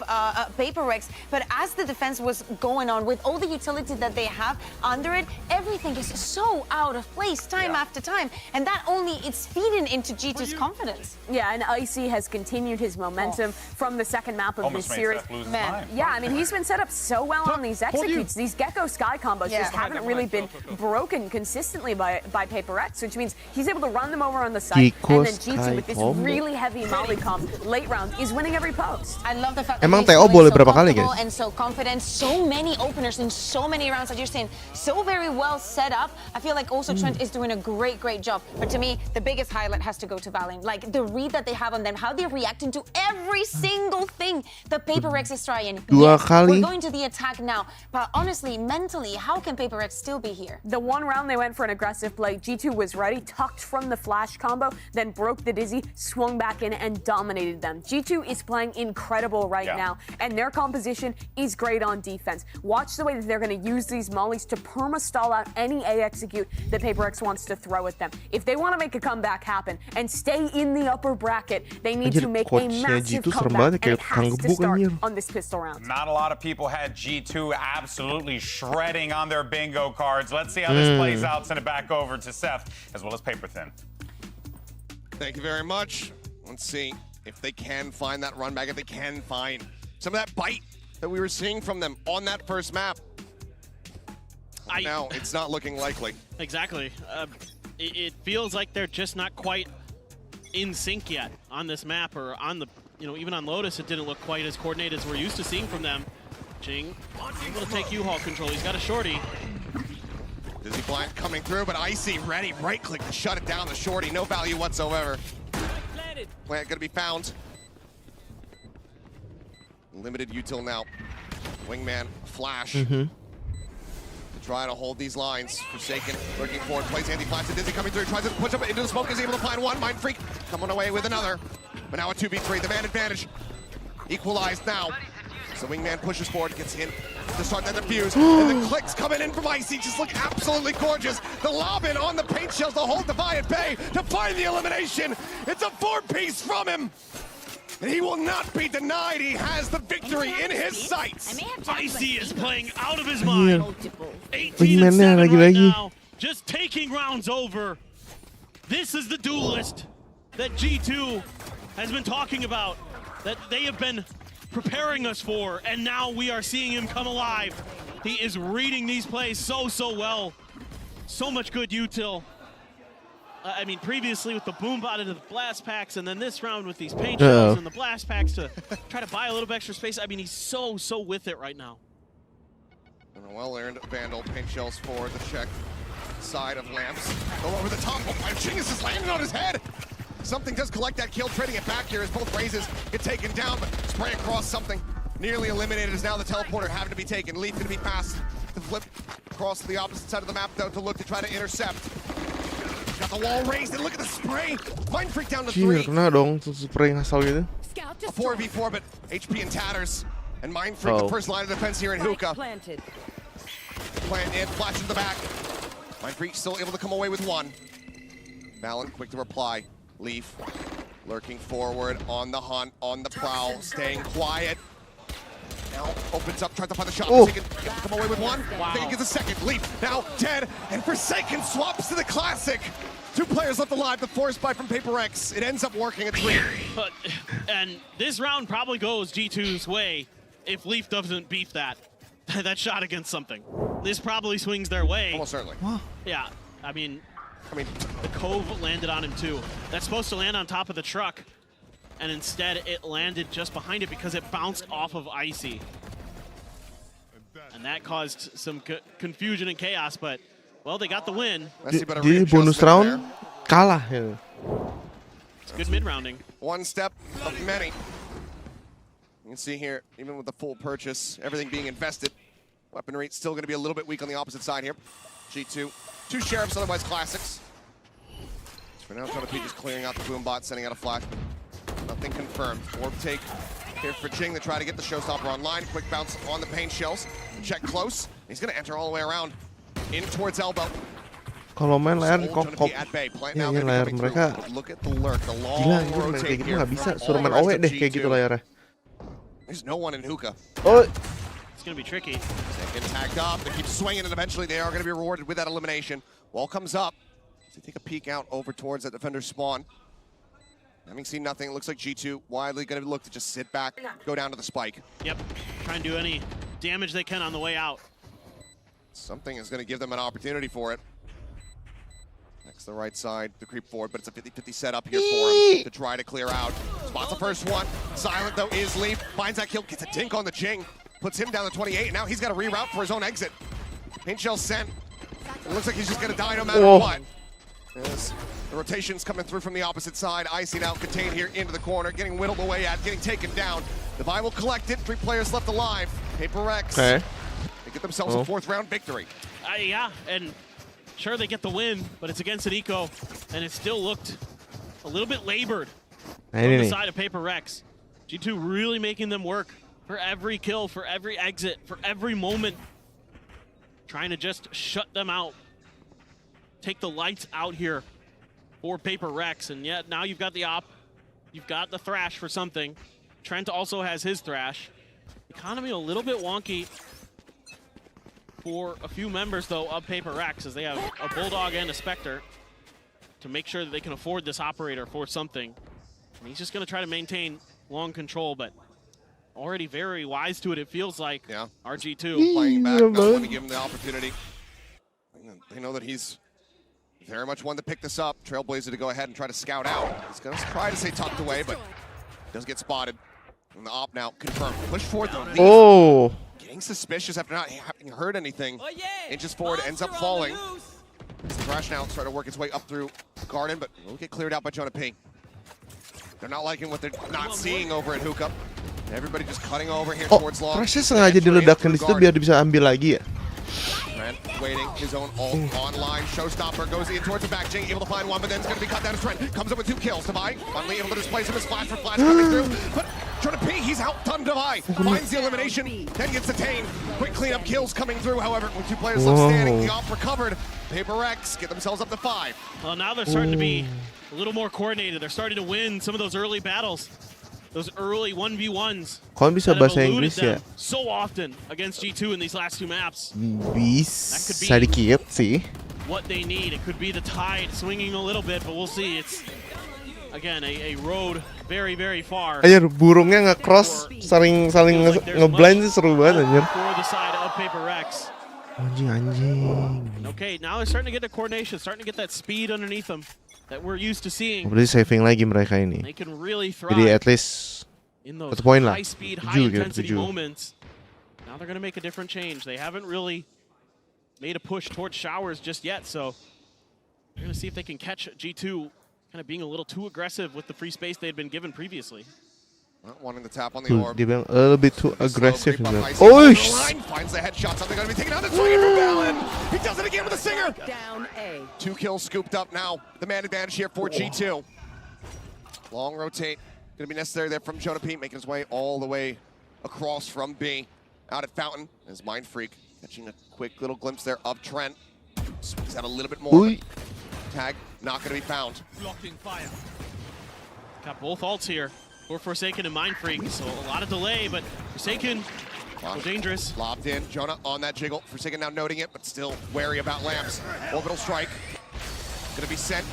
PRX, but as the defense was going on with all the utility that they have under it, everything is so out of place time after time, and that only it's feeding into G2's confidence. Yeah, and Icy has continued his momentum from the second map of this series. Man, yeah, I mean, he's been set up so well on these executes. These Gecko Sky combos just haven't really been broken consistently by PRX, which means he's able to run them over on the side, and then G2 with this really heavy molly comp late round is winning every post. I love the fact that Emang he's TO boleh berapa kali, comfortable guys? and so confident, so many openers in so many rounds that you're saying, so very well set up. I feel like also Trent is doing a great job. But to me, the biggest highlight has to go to Valen. Like the read that they have on them, how they're reacting to every single thing that PRX is trying. Yes, we're going to the attack now, but honestly, mentally, how can PRX still be here? The one round they went for an aggressive play, G2 was ready, tucked from the flash combo, then broke the dizzy, swung back in and dominated them. G2 is playing incredible right now, and their composition is great on defense. Watch the way that they're going to use these mollies to perma-stall out any A execute that PRX wants to throw at them. If they want to make a comeback happen and stay in the upper bracket, they need to make a massive comeback, and it has to start on this pistol round. Not a lot of people had G2 absolutely shredding on their bingo cards. Let's see how this plays out. Send it back over to Seth, as well as Paperthin. Thank you very much. Let's see if they can find that run back, if they can find some of that bite that we were seeing from them on that first map. Now it's not looking likely. Exactly. It feels like they're just not quite in sync yet on this map, or on the, even on Lotus, it didn't look quite as coordinated as we're used to seeing from them. Jing able to take U-Haul control. He's got a shorty. Dizzy Blind coming through, but Icy ready, right click to shut it down. The shorty, no value whatsoever. Plant gonna be found. Limited util now. Wingman flash. To try to hold these lines. Forsaken lurking forward, plays anti-flash to Dizzy coming through, tries to push up into the smoke, is able to find one. Mind Freak coming away with another. But now a 2v3, the man advantage. Equalized now. So Wingman pushes forward, gets in to start that defuse. And the clicks coming in from Icy just look absolutely gorgeous. The lob-in on the paint shells to hold Devi at bay to find the elimination. It's a 4-piece from him. And he will not be denied. He has the victory in his sights. Icy is playing out of his mind. 18-7 right now, just taking rounds over. This is the duelist that G2 has been talking about, that they have been preparing us for, and now we are seeing him come alive. He is reading these plays so well. So much good util. I mean, previously with the boom bot into the blast packs, and then this round with these paint shells and the blast packs to try to buy a little bit extra space. I mean, he's so with it right now. And a well-earned Vandal paint shells for the check side of Lamps. Go over the top. Oh, Jing is just landing on his head. Something does collect that kill, trading it back here as both raises get taken down, but spray across something. Nearly eliminated is now the teleporter having to be taken. Leaf gonna be fast to flip across to the opposite side of the map though to look to try to intercept. Got the wall raised and look at the spray. Mind Freak down to 3. Kena dong spray ngasal gitu. A 4v4, but HP in tatters. And Mind Freak, the first line of defense here in Hookah. Plant in, flash in the back. Mind Freak still able to come away with one. Valen quick to reply. Leaf lurking forward on the hunt, on the prowl, staying quiet. Now opens up, tries to find the shot. Forsaken come away with one. I think he gets a second. Leaf now dead, and Forsaken swaps to the classic. 2 players left alive. The force buy from PRX. It ends up working at 3. And this round probably goes G2's way if Leaf doesn't beef that shot against something. This probably swings their way. Almost certainly. Yeah, I mean, the Cove landed on him too. That's supposed to land on top of the truck, and instead it landed just behind it because it bounced off of Icy. And that caused some confusion and chaos, but, well, they got the win. Di bonus round, kalah ya. It's good mid-rounding. One step of many. You can see here, even with the full purchase, everything being invested, weaponry still going to be a little bit weak on the opposite side here. G2. 2 Sheriffs, otherwise classics. For now, trying to be just clearing out the boom bot, sending out a flash. Nothing confirmed. Warp take here for Jing to try to get the showstopper online. Quick bounce on the paint shells. Check close. He's going to enter all the way around in towards elbow. Kalau main layar kok ya, layar mereka gila, kayak gitu nggak bisa, suruh main OE deh kayak gitu layarnya. There's no one in Hookah. Oh, it's gonna be tricky. Second tagged up, they keep swinging, and eventually they are going to be rewarded with that elimination. Wall comes up. They take a peek out over towards that defender spawn. Having seen nothing, it looks like G2 widely going to look to just sit back, go down to the spike. Yep, try and do any damage they can on the way out. Something is going to give them an opportunity for it. Next, the right side, the creep forward, but it's a 50-50 setup here for him to try to clear out. Spots the first one. Silent, though, is Leaf. Finds that kill, gets a dink on the Jing. Puts him down to 28, and now he's got to reroute for his own exit. Paint shell sent. It looks like he's just going to die no matter what. As the rotation's coming through from the opposite side. Icy now contained here into the corner, getting whittled away at, getting taken down. Devi will collect it. 3 players left alive. PRX. They get themselves a 4th round victory. Yeah, and sure they get the win, but it's against an eco, and it still looked a little bit labored on the side of PRX. G2 really making them work for every kill, for every exit, for every moment. Trying to just shut them out. Take the lights out here for PRX, and yet now you've got the op, you've got the thrash for something. Trent also has his thrash. Economy a little bit wonky for a few members though of PRX, as they have a Bulldog and a Spectre to make sure that they can afford this operator for something. And he's just going to try to maintain long control, but already very wise to it, it feels like. Yeah. RG2. Playing back, not wanting to give him the opportunity. They know that he's very much one to pick this up. Trailblazer to go ahead and try to scout out. He's going to try to stay tucked away, but does get spotted. And the op now confirmed. Push forward the lead. Oh. Getting suspicious after not having heard anything. Inches forward, ends up falling. Thrash now trying to work its way up through Garden, but will get cleared out by Jonah P. They're not liking what they're not seeing over at Hookup. Everybody just cutting over here towards Long. Thrashnya sengaja diledakkan di situ biar dia bisa ambil lagi ya. Trent waiting, his own ult online. Showstopper goes in towards the back. Jing able to find one, but then it's going to be cut down as Trent comes up with 2 kills. Devi finally able to displace him as flash for flash coming through. But Jonah P, he's outdone Devi. Finds the elimination, then gets detained. Quick cleanup kills coming through, however, with 2 players left standing. The op recovered. PRX get themselves up to 5. Well, now they're starting to be a little more coordinated. They're starting to win some of those early battles. Those early 1v1s. Kau bisa bahasa Inggris ya? So often against G2 in these last 2 maps. Bisa dikit sih. What they need. It could be the tide swinging a little bit, but we'll see. It's again a road very, very far. Anjir, burungnya nge-cross saling nge-blind sih seru banget anjir. For the side of PRX. Anjing. Okay, now they're starting to get the coordination, starting to get that speed underneath them that we're used to seeing. Berarti saving lagi mereka ini. They can really thrive. Jadi at least in those 1 poin lah. high speed, high intensity moments. Now they're going to make a different change. They haven't really made a push towards showers just yet, so we're going to see if they can catch G2 kind of being a little too aggressive with the free space they had been given previously. Not wanting to tap on the orb. Dia bilang a little bit too aggressive. Oh, finds the headshot. Something going to be taken out. It's swinging from Valon. He does it again with a singer. Down A. 2 kills scooped up now. The man advantage here for G2. Long rotate. Going to be necessary there from Jonah P. Making his way all the way across from B. Out at Fountain. As Mind Freak catching a quick little glimpse there of Trent. Swings out a little bit more. Tag not going to be found. Blocking fire. Got both ults here for Forsaken and Mind Freak, so a lot of delay, but Forsaken, so dangerous. Lobbed in, Jonah on that jiggle. Forsaken now noting it, but still wary about lamps. Orbital strike, gonna be sent.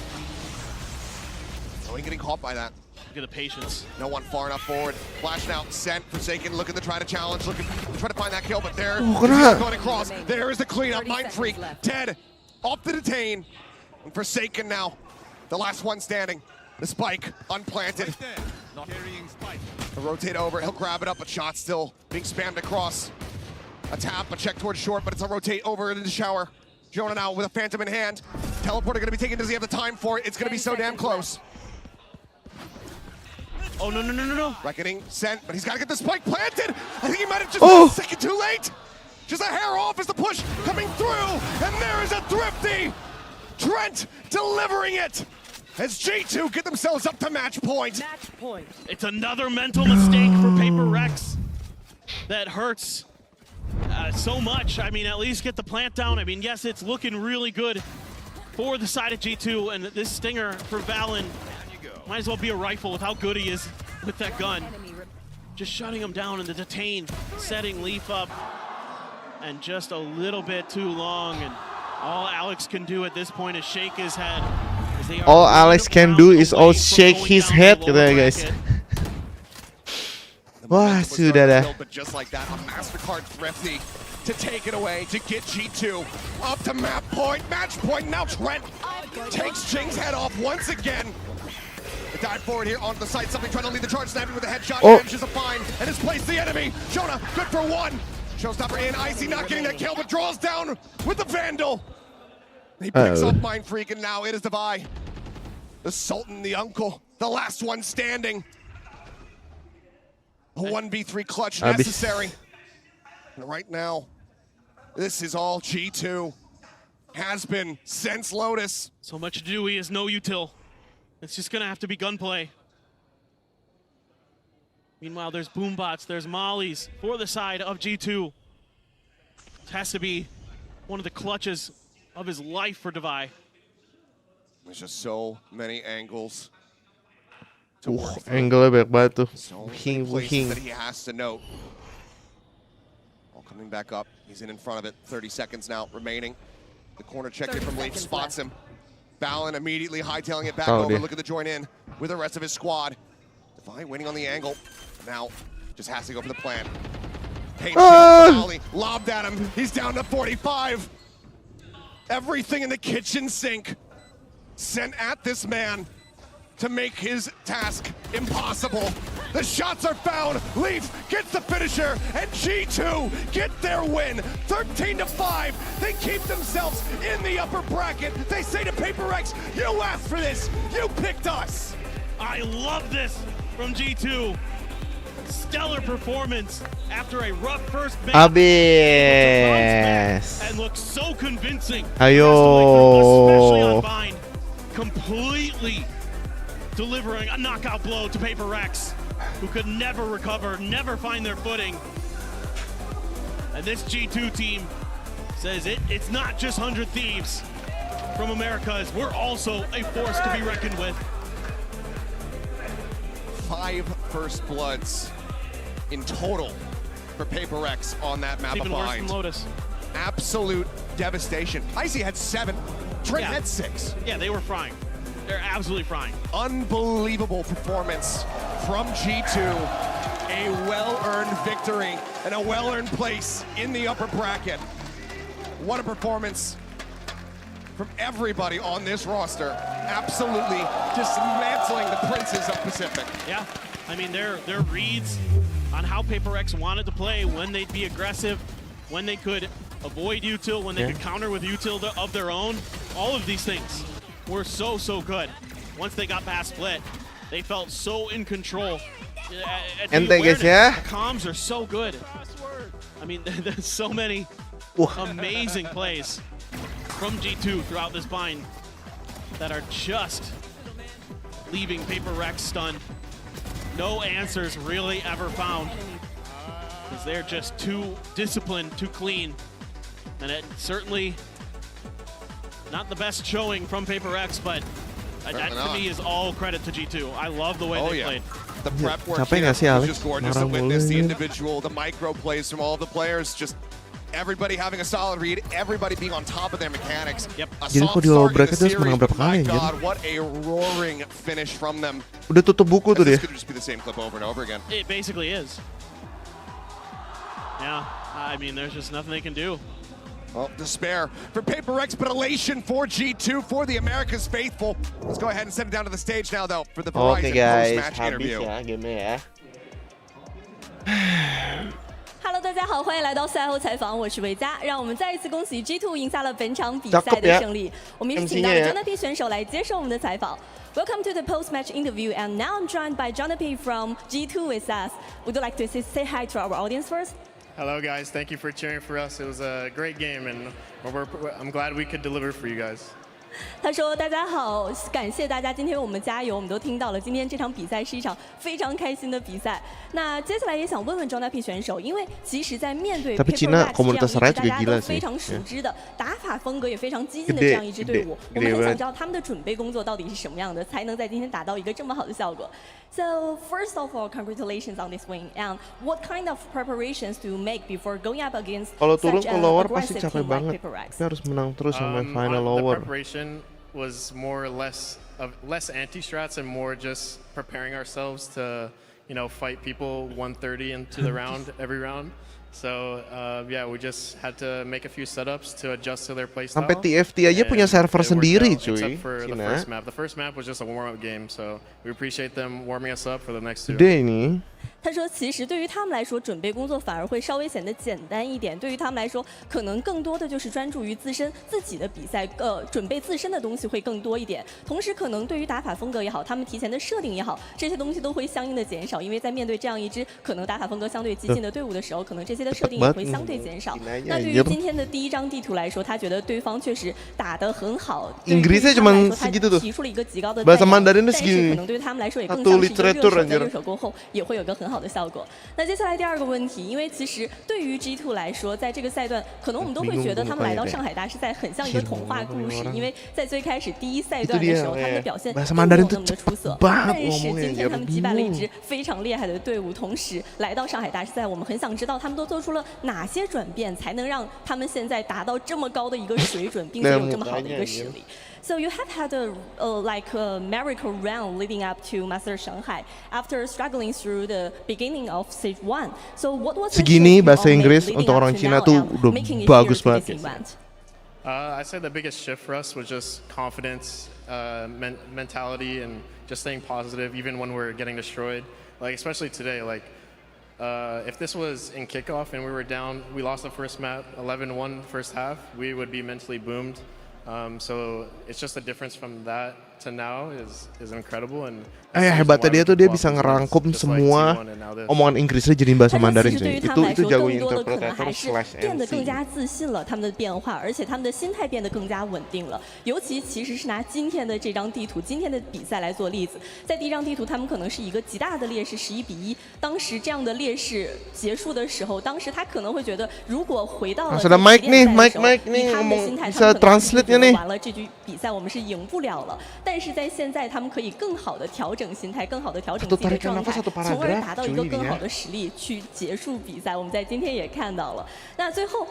No one getting caught by that. Look at the patience. No one far enough forward. Flash now, sent. Forsaken looking to try to challenge, looking to try to find that kill, but there, going across. There is the cleanup. Mind Freak dead, off the detain. And Forsaken now, the last one standing. The spike unplanted. Not carrying spike. He'll rotate over, he'll grab it up, but shot still being spammed across. A tap, a check towards short, but it's a rotate over into the shower. Jonah now with a phantom in hand. Teleporter gonna be taken, does he have the time for it? It's gonna be so damn close. Oh, no. Reckoning sent, but he's gotta get the spike planted. I think he might have just been a second too late. Just a hair off as the push coming through, and there is a thrifty. Trent delivering it. As G2 get themselves up to match point. Match point. It's another mental mistake for PRX that hurts so much. I mean, at least get the plant down. I mean, yes, it's looking really good for the side of G2, and this stinger for Valon might as well be a rifle with how good he is with that gun. Just shutting him down in the detain, setting Leaf up, and just a little bit too long. And all Alex can do at this point is shake his head. All Alex can do is all shake his head, katanya guys. Wah, sudah dah. But just like that, a MasterCard thrifty to take it away, to get G2 up to map point, match point. Now Trent takes Jing's head off once again. They dive forward here onto the site, something trying to lead the charge, snapping with a headshot, manages a find, and has placed the enemy. Jonah, good for 1. Showstopper in, Icy not getting that kill, but draws down with the Vandal. He picks up Mind Freak, and now it is Devi. The Sultan, the uncle, the last one standing. A 1v3 clutch necessary. And right now, this is all G2. Has been since Lotus. So much to do, he has no util. It's just gonna have to be gunplay. Meanwhile, there's boombots, there's mollies for the side of G2. It has to be one of the clutches of his life for Devi. There's just so many angles. Angle banyak banget tuh. So many places that he has to note. All coming back up. He's in front of it. 30 seconds now remaining. The corner check in from Leaf spots him. Valon immediately hightailing it back over. Look at the join in with the rest of his squad. Devi waiting on the angle. Now Just has to go for the plant. Paint shield, lobbed at him. He's down to 45. Everything in the kitchen sink sent at this man to make his task impossible. The shots are found. Leaf gets the finisher, and G2 get their win. 13-5. They keep themselves in the upper bracket. They say to PRX, "You asked for this. You picked us." I love this from G2. Stellar performance after a rough first match. Abis. And looks so convincing. Ayo. Especially on Bind. Completely delivering a knockout blow to PRX, who could never recover, never find their footing. And this G2 team says it's not just 100 Thieves from Americas. We're also a force to be reckoned with. 5 first bloods in total for PRX on that map Even of worse Bind. than Lotus. Absolute devastation. ASIK had 7. Trent had 6. Yeah, they were frying. They're absolutely frying. Unbelievable performance from G2. A well-earned victory and a well-earned place in the upper bracket. What a performance from everybody on this roster. Absolutely dismantling the princes of Pacific. Yeah, I mean, their reads on how PRX wanted to play, when they'd be aggressive, when they could avoid util, when they could counter with util of their own. All of these things were so good. Once they got past split, they felt so in control. And they guess, yeah, the comms are so good. I mean, there's so many amazing plays from G2 throughout this bind that are just leaving PRX stunned. No answers really ever found, because they're just too disciplined, too clean, and it certainly not the best showing from PRX, but that to me is all credit to G2. I love the way they played. The prep work here was just gorgeous to witness. The individual, the micro plays from all of the players, just everybody having a solid read, everybody being on top of their mechanics. Yep. A soft start in the series, but my God, what a roaring finish from them. Udah tutup buku tuh dia. This could just be the same clip over and over again. It basically is. Yeah, I mean, there's just nothing they can do. Well, despair for PRX, but elation for G2, for the Americas faithful. Let's go ahead and send it down to the stage now, though, for the Verizon post-match interview. Hello， 大家好，欢迎来到赛后采访，我是维嘉。让我们再一次恭喜 G2 赢下了本场比赛的胜利。我们也是请到了 Jonathan 选手来接受我们的采访。Welcome to the post-match interview, and now I'm joined by Jonathan from G2 with us. Would you like to say hi to our audience first? Hello, guys. Thank you for cheering for us. It was a great game, and I'm glad we could deliver for you guys. 他说：“大家好，感谢大家今天为我们加油。我们都听到了，今天这场比赛是一场非常开心的比赛。那接下来也想问问 Jonathan 选手，因为其实，在面对 PRX 这样一支大家都非常熟知的打法风格也非常激进的这样一支队伍，我们很想知道他们的准备工作到底是什么样的，才能在今天达到一个这么好的效果。So first of all, congratulations on this win. And what kind of preparations do you make before going up against such an aggressive team like PRX? Harus menang terus sampai final lower. The preparation was more or less anti-strats and more just preparing ourselves to, fight people 130 into the round every round. So yeah, we just had to make a few setups to adjust to their playstyle. Sampai TFT aja punya server sendiri, cuy. Except for the first map. The first map was just a warm-up game, so we appreciate them warming us up for the next two. Gede ini. 他说：“其实对于他们来说，准备工作反而会稍微显得简单一点。对于他们来说，可能更多的就是专注于自己的比赛，准备自身的东西会更多一点。同时，可能对于打法风格也好，他们提前的设定也好，这些东西都会相应的减少。因为在面对这样一支可能打法风格相对激进的队伍的时候，可能这些的设定也会相对减少。那对于今天的第一张地图来说，他觉得对方确实打得很好。对于他们来说，他提出了一个极高的赞扬，但是可能对于他们来说也更像是一个热手，在热手过后也会有个很好的效果。那接下来第二个问题，因为其实对于 G2 来说，在这个赛段，可能我们都会觉得他们来到上海大师赛很像一个童话故事，因为在最开始第一赛段的时候，他们的表现并没有那么的出色，但是今天他们击败了一支非常厉害的队伍，同时来到上海大师赛，我们很想知道他们都做出了哪些转变，才能让他们现在达到这么高的一个水准，并且有这么好的一个实力。So you have had a miracle run leading up to Master Shanghai after struggling through the beginning of Stage 1. So what was segini bahasa Inggris untuk orang Cina tuh udah bagus banget. I say the biggest shift for us was just confidence, mentality, and just staying positive even when we're getting destroyed. Like especially today, like if this was in kickoff and we were down, we lost the first map, 11-1 first half, we would be mentally boomed. So it's just the difference from that to now is incredible. And hebatnya dia tuh dia bisa ngerangkum semua omongan Inggrisnya jadi bahasa Mandarin sih. Itu jagonya interpretator slash MC. 变得更加自信了，他们的变化，而且他们的心态变得更加稳定了。尤其其实是拿今天的这张地图、今天的比赛来做例子，在第一张地图他们可能是一个极大的劣势11-1，当时这样的劣势结束的时候，当时他可能会觉得，如果回到了ada mic nih, mic nih ngomong bisa translate-nya nih. 完了这局比赛我们是赢不了了，但是在现在他们可以更好的调整心态，更好的调整自己的状态，从而达到一个更好的实力去结束比赛。我们在今天也看到了。那最后，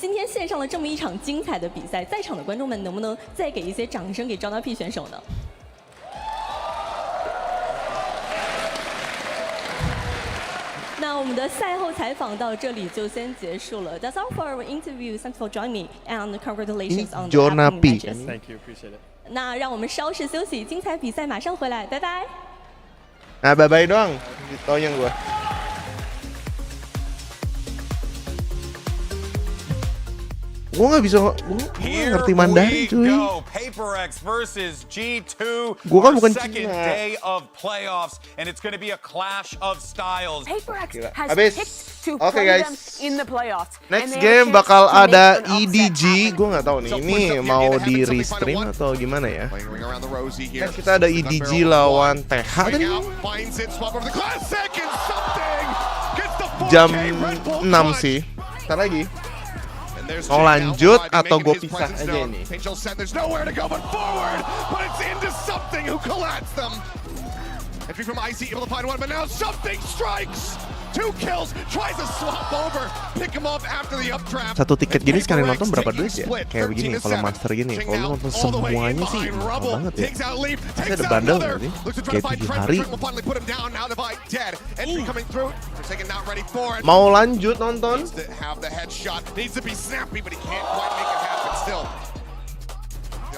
今天献上了这么一场精彩的比赛，在场的观众们能不能再给一些掌声给张大 P 选手呢？那我们的赛后采访到这里就先结束了。That's all for our interview. Thanks for joining me and congratulations on the upcoming matches. Thank you, appreciate it. 那让我们稍事休息，精彩比赛马上回来，拜拜。Nah, bye-bye doang. Ditonyong gua. Gua nggak bisa, gua ngerti Mandarin cuy. PRX versus G2. Gua kan bukan second Cina. day of playoffs, and it's going to be a clash of styles. PRX has Habis. picked to Oke, play guys. them in the playoffs. Next and they game have a chance bakal to make ada an upset EDG. happen. Gua nggak tahu nih, ini mau di restream atau gimana ya? Kan kita ada EDG lawan TH tadi. Jam 6 sih. Ntar lagi. Mau lanjut atau gue pisah aja ini? Entry from ASIK able to find one, but now something strikes. 2 kills, tries to swap over, pick him up after the up trap. Satu tiket gini sekali nonton berapa duit ya? Kayak begini kalau master gini, kalau lu nonton semuanya sih mahal banget ya. Saya ada bandel nggak sih? Kayak 7 hari. Mau lanjut nonton?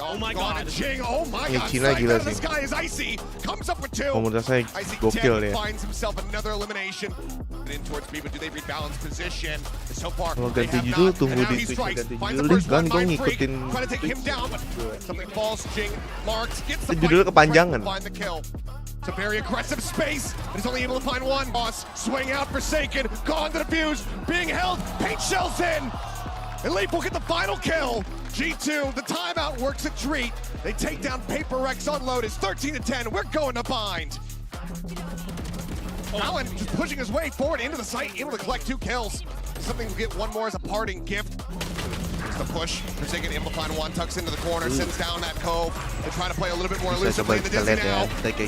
Oh my god. Ini Cina gila sih. Komunitas saya gokil ya. Kalau ganti judul tunggu di Twitch ganti judul deh, kan gue ngikutin judulnya kepanjangan. It's a very aggressive space, but he's only able to find one. Boss, swing out, Forsaken, gone to the fuse, being held, paint shells in. And Leap will get the final kill. G2, the timeout works a treat. They take down PRX on Lotus, 13-10. We're going to bind. Allen just pushing his way forward into the site, able to collect 2 kills. Something to get one more as a parting gift. Here's the push. Forsaken able to find one, tucks into the corner, sends down that cove. They're trying to play a little bit more loosely in the Disney now.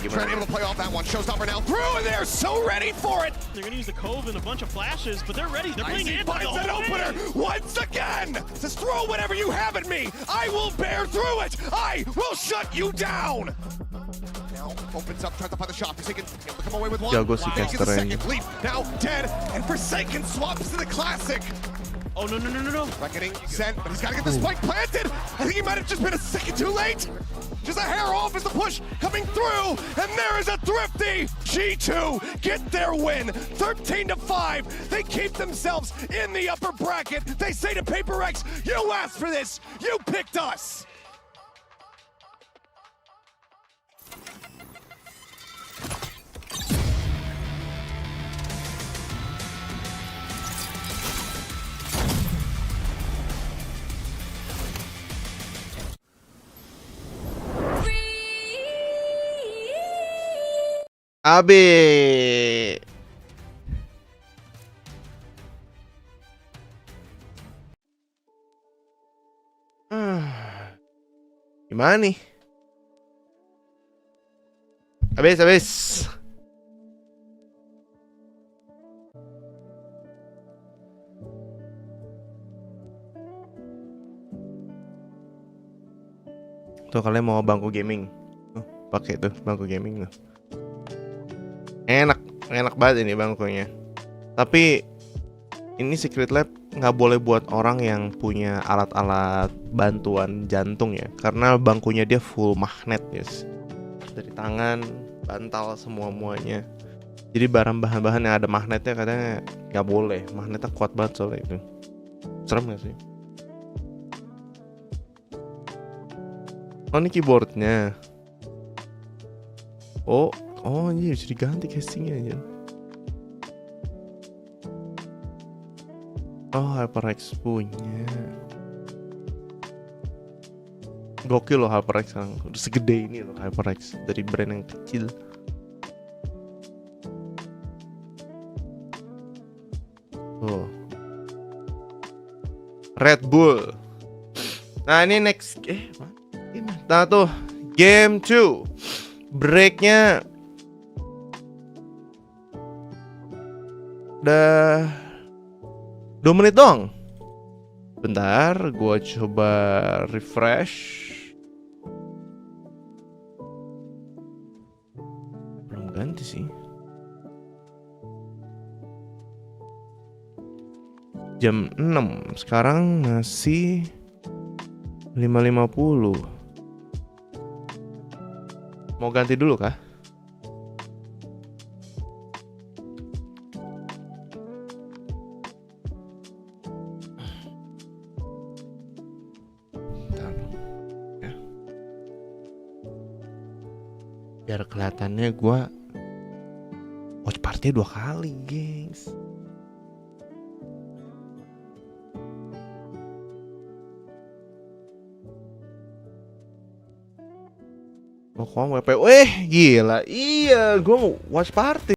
Trying able to play off that one. Showstopper now through, and they're so ready for it. They're going to use the cove and a bunch of flashes, but they're ready. They're playing anti the that whole opener game. once again. Says throw whatever you have at me. I will bear through it. I will shut you down. Now opens up, tries to find the shot. Forsaken able to come away with one. Jago sih Gets the caster second leap. Now dead, and Forsaken swaps to the classic. Oh, no. Reckoning sent, but he's got to get the spike planted. I think he might have just been a second too late. Just a hair off as the push coming through, and there is a thrifty G2 get their win, 13-5. They keep themselves in the upper bracket. They say to PRX, you asked for this, you picked us. Abe. Gimana nih? Habis. Tuh kalian mau bangku gaming, pakai tuh bangku gaming tuh. Enak banget ini bangkunya. Tapi ini Secret Lab nggak boleh buat orang yang punya alat-alat bantuan jantung ya, karena bangkunya dia full magnet guys. Dari tangan, bantal semuanya. Jadi bahan-bahan yang ada magnetnya katanya nggak boleh. Magnetnya kuat banget soalnya itu. Serem nggak sih? Oh ini keyboardnya. Oh ini bisa diganti casingnya aja. Oh HyperX punya. Gokil loh HyperX sekarang. Udah segede ini loh HyperX dari brand yang kecil. Oh. Red Bull. Nah ini next. Nah tuh game 2. Breaknya udah 2 menit dong. Bentar, gua coba refresh. Belum ganti sih. Jam 6, sekarang masih 5.50. Mau ganti dulu kah? Bentar. Ya. Biar kelihatannya gua watch party 2 kali, gengs. Pokoknya WP, gila, iya, gue mau watch party.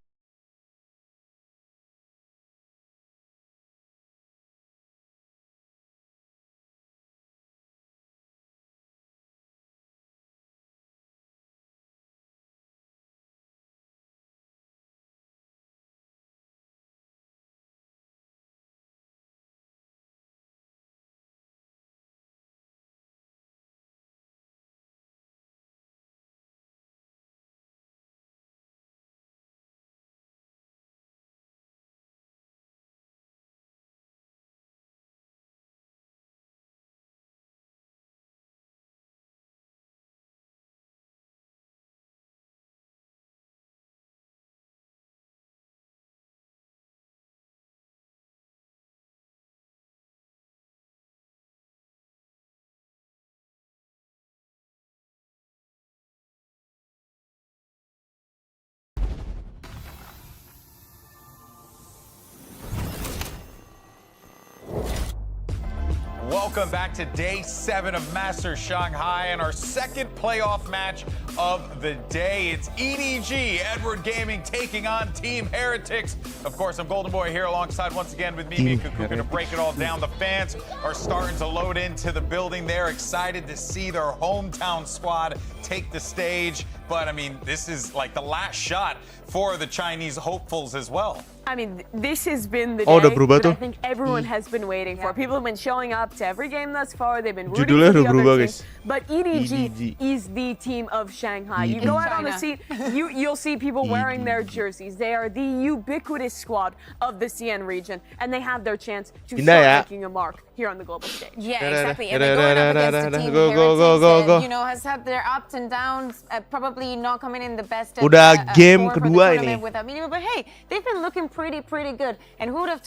Welcome back to day 7 of Masters Shanghai and our second playoff match of the day. It's EDG, Edward Gaming, taking on Team Heretics. Of course, I'm Golden Boy here alongside once again with Mimi and Kuku to break it all down. The fans are starting to load into the building. They're excited to see their hometown squad take the stage. But I mean, this is like the last shot for the Chinese hopefuls as well. I mean, this has been the day that I think everyone has been waiting for. People have been showing up to every game thus far. They've been rooting for the other teams. But EDG is the team of Shanghai. You go out on the seat, you'll see people wearing their jerseys. They are the ubiquitous squad of the CN region, and they have their chance to start making a mark here on the global stage. Yeah, exactly. And they're going up against the team Heretics that, you know, has had their ups and downs, probably not coming in the best Udah game kedua ini. But hey, they've been looking pretty good. And who would have told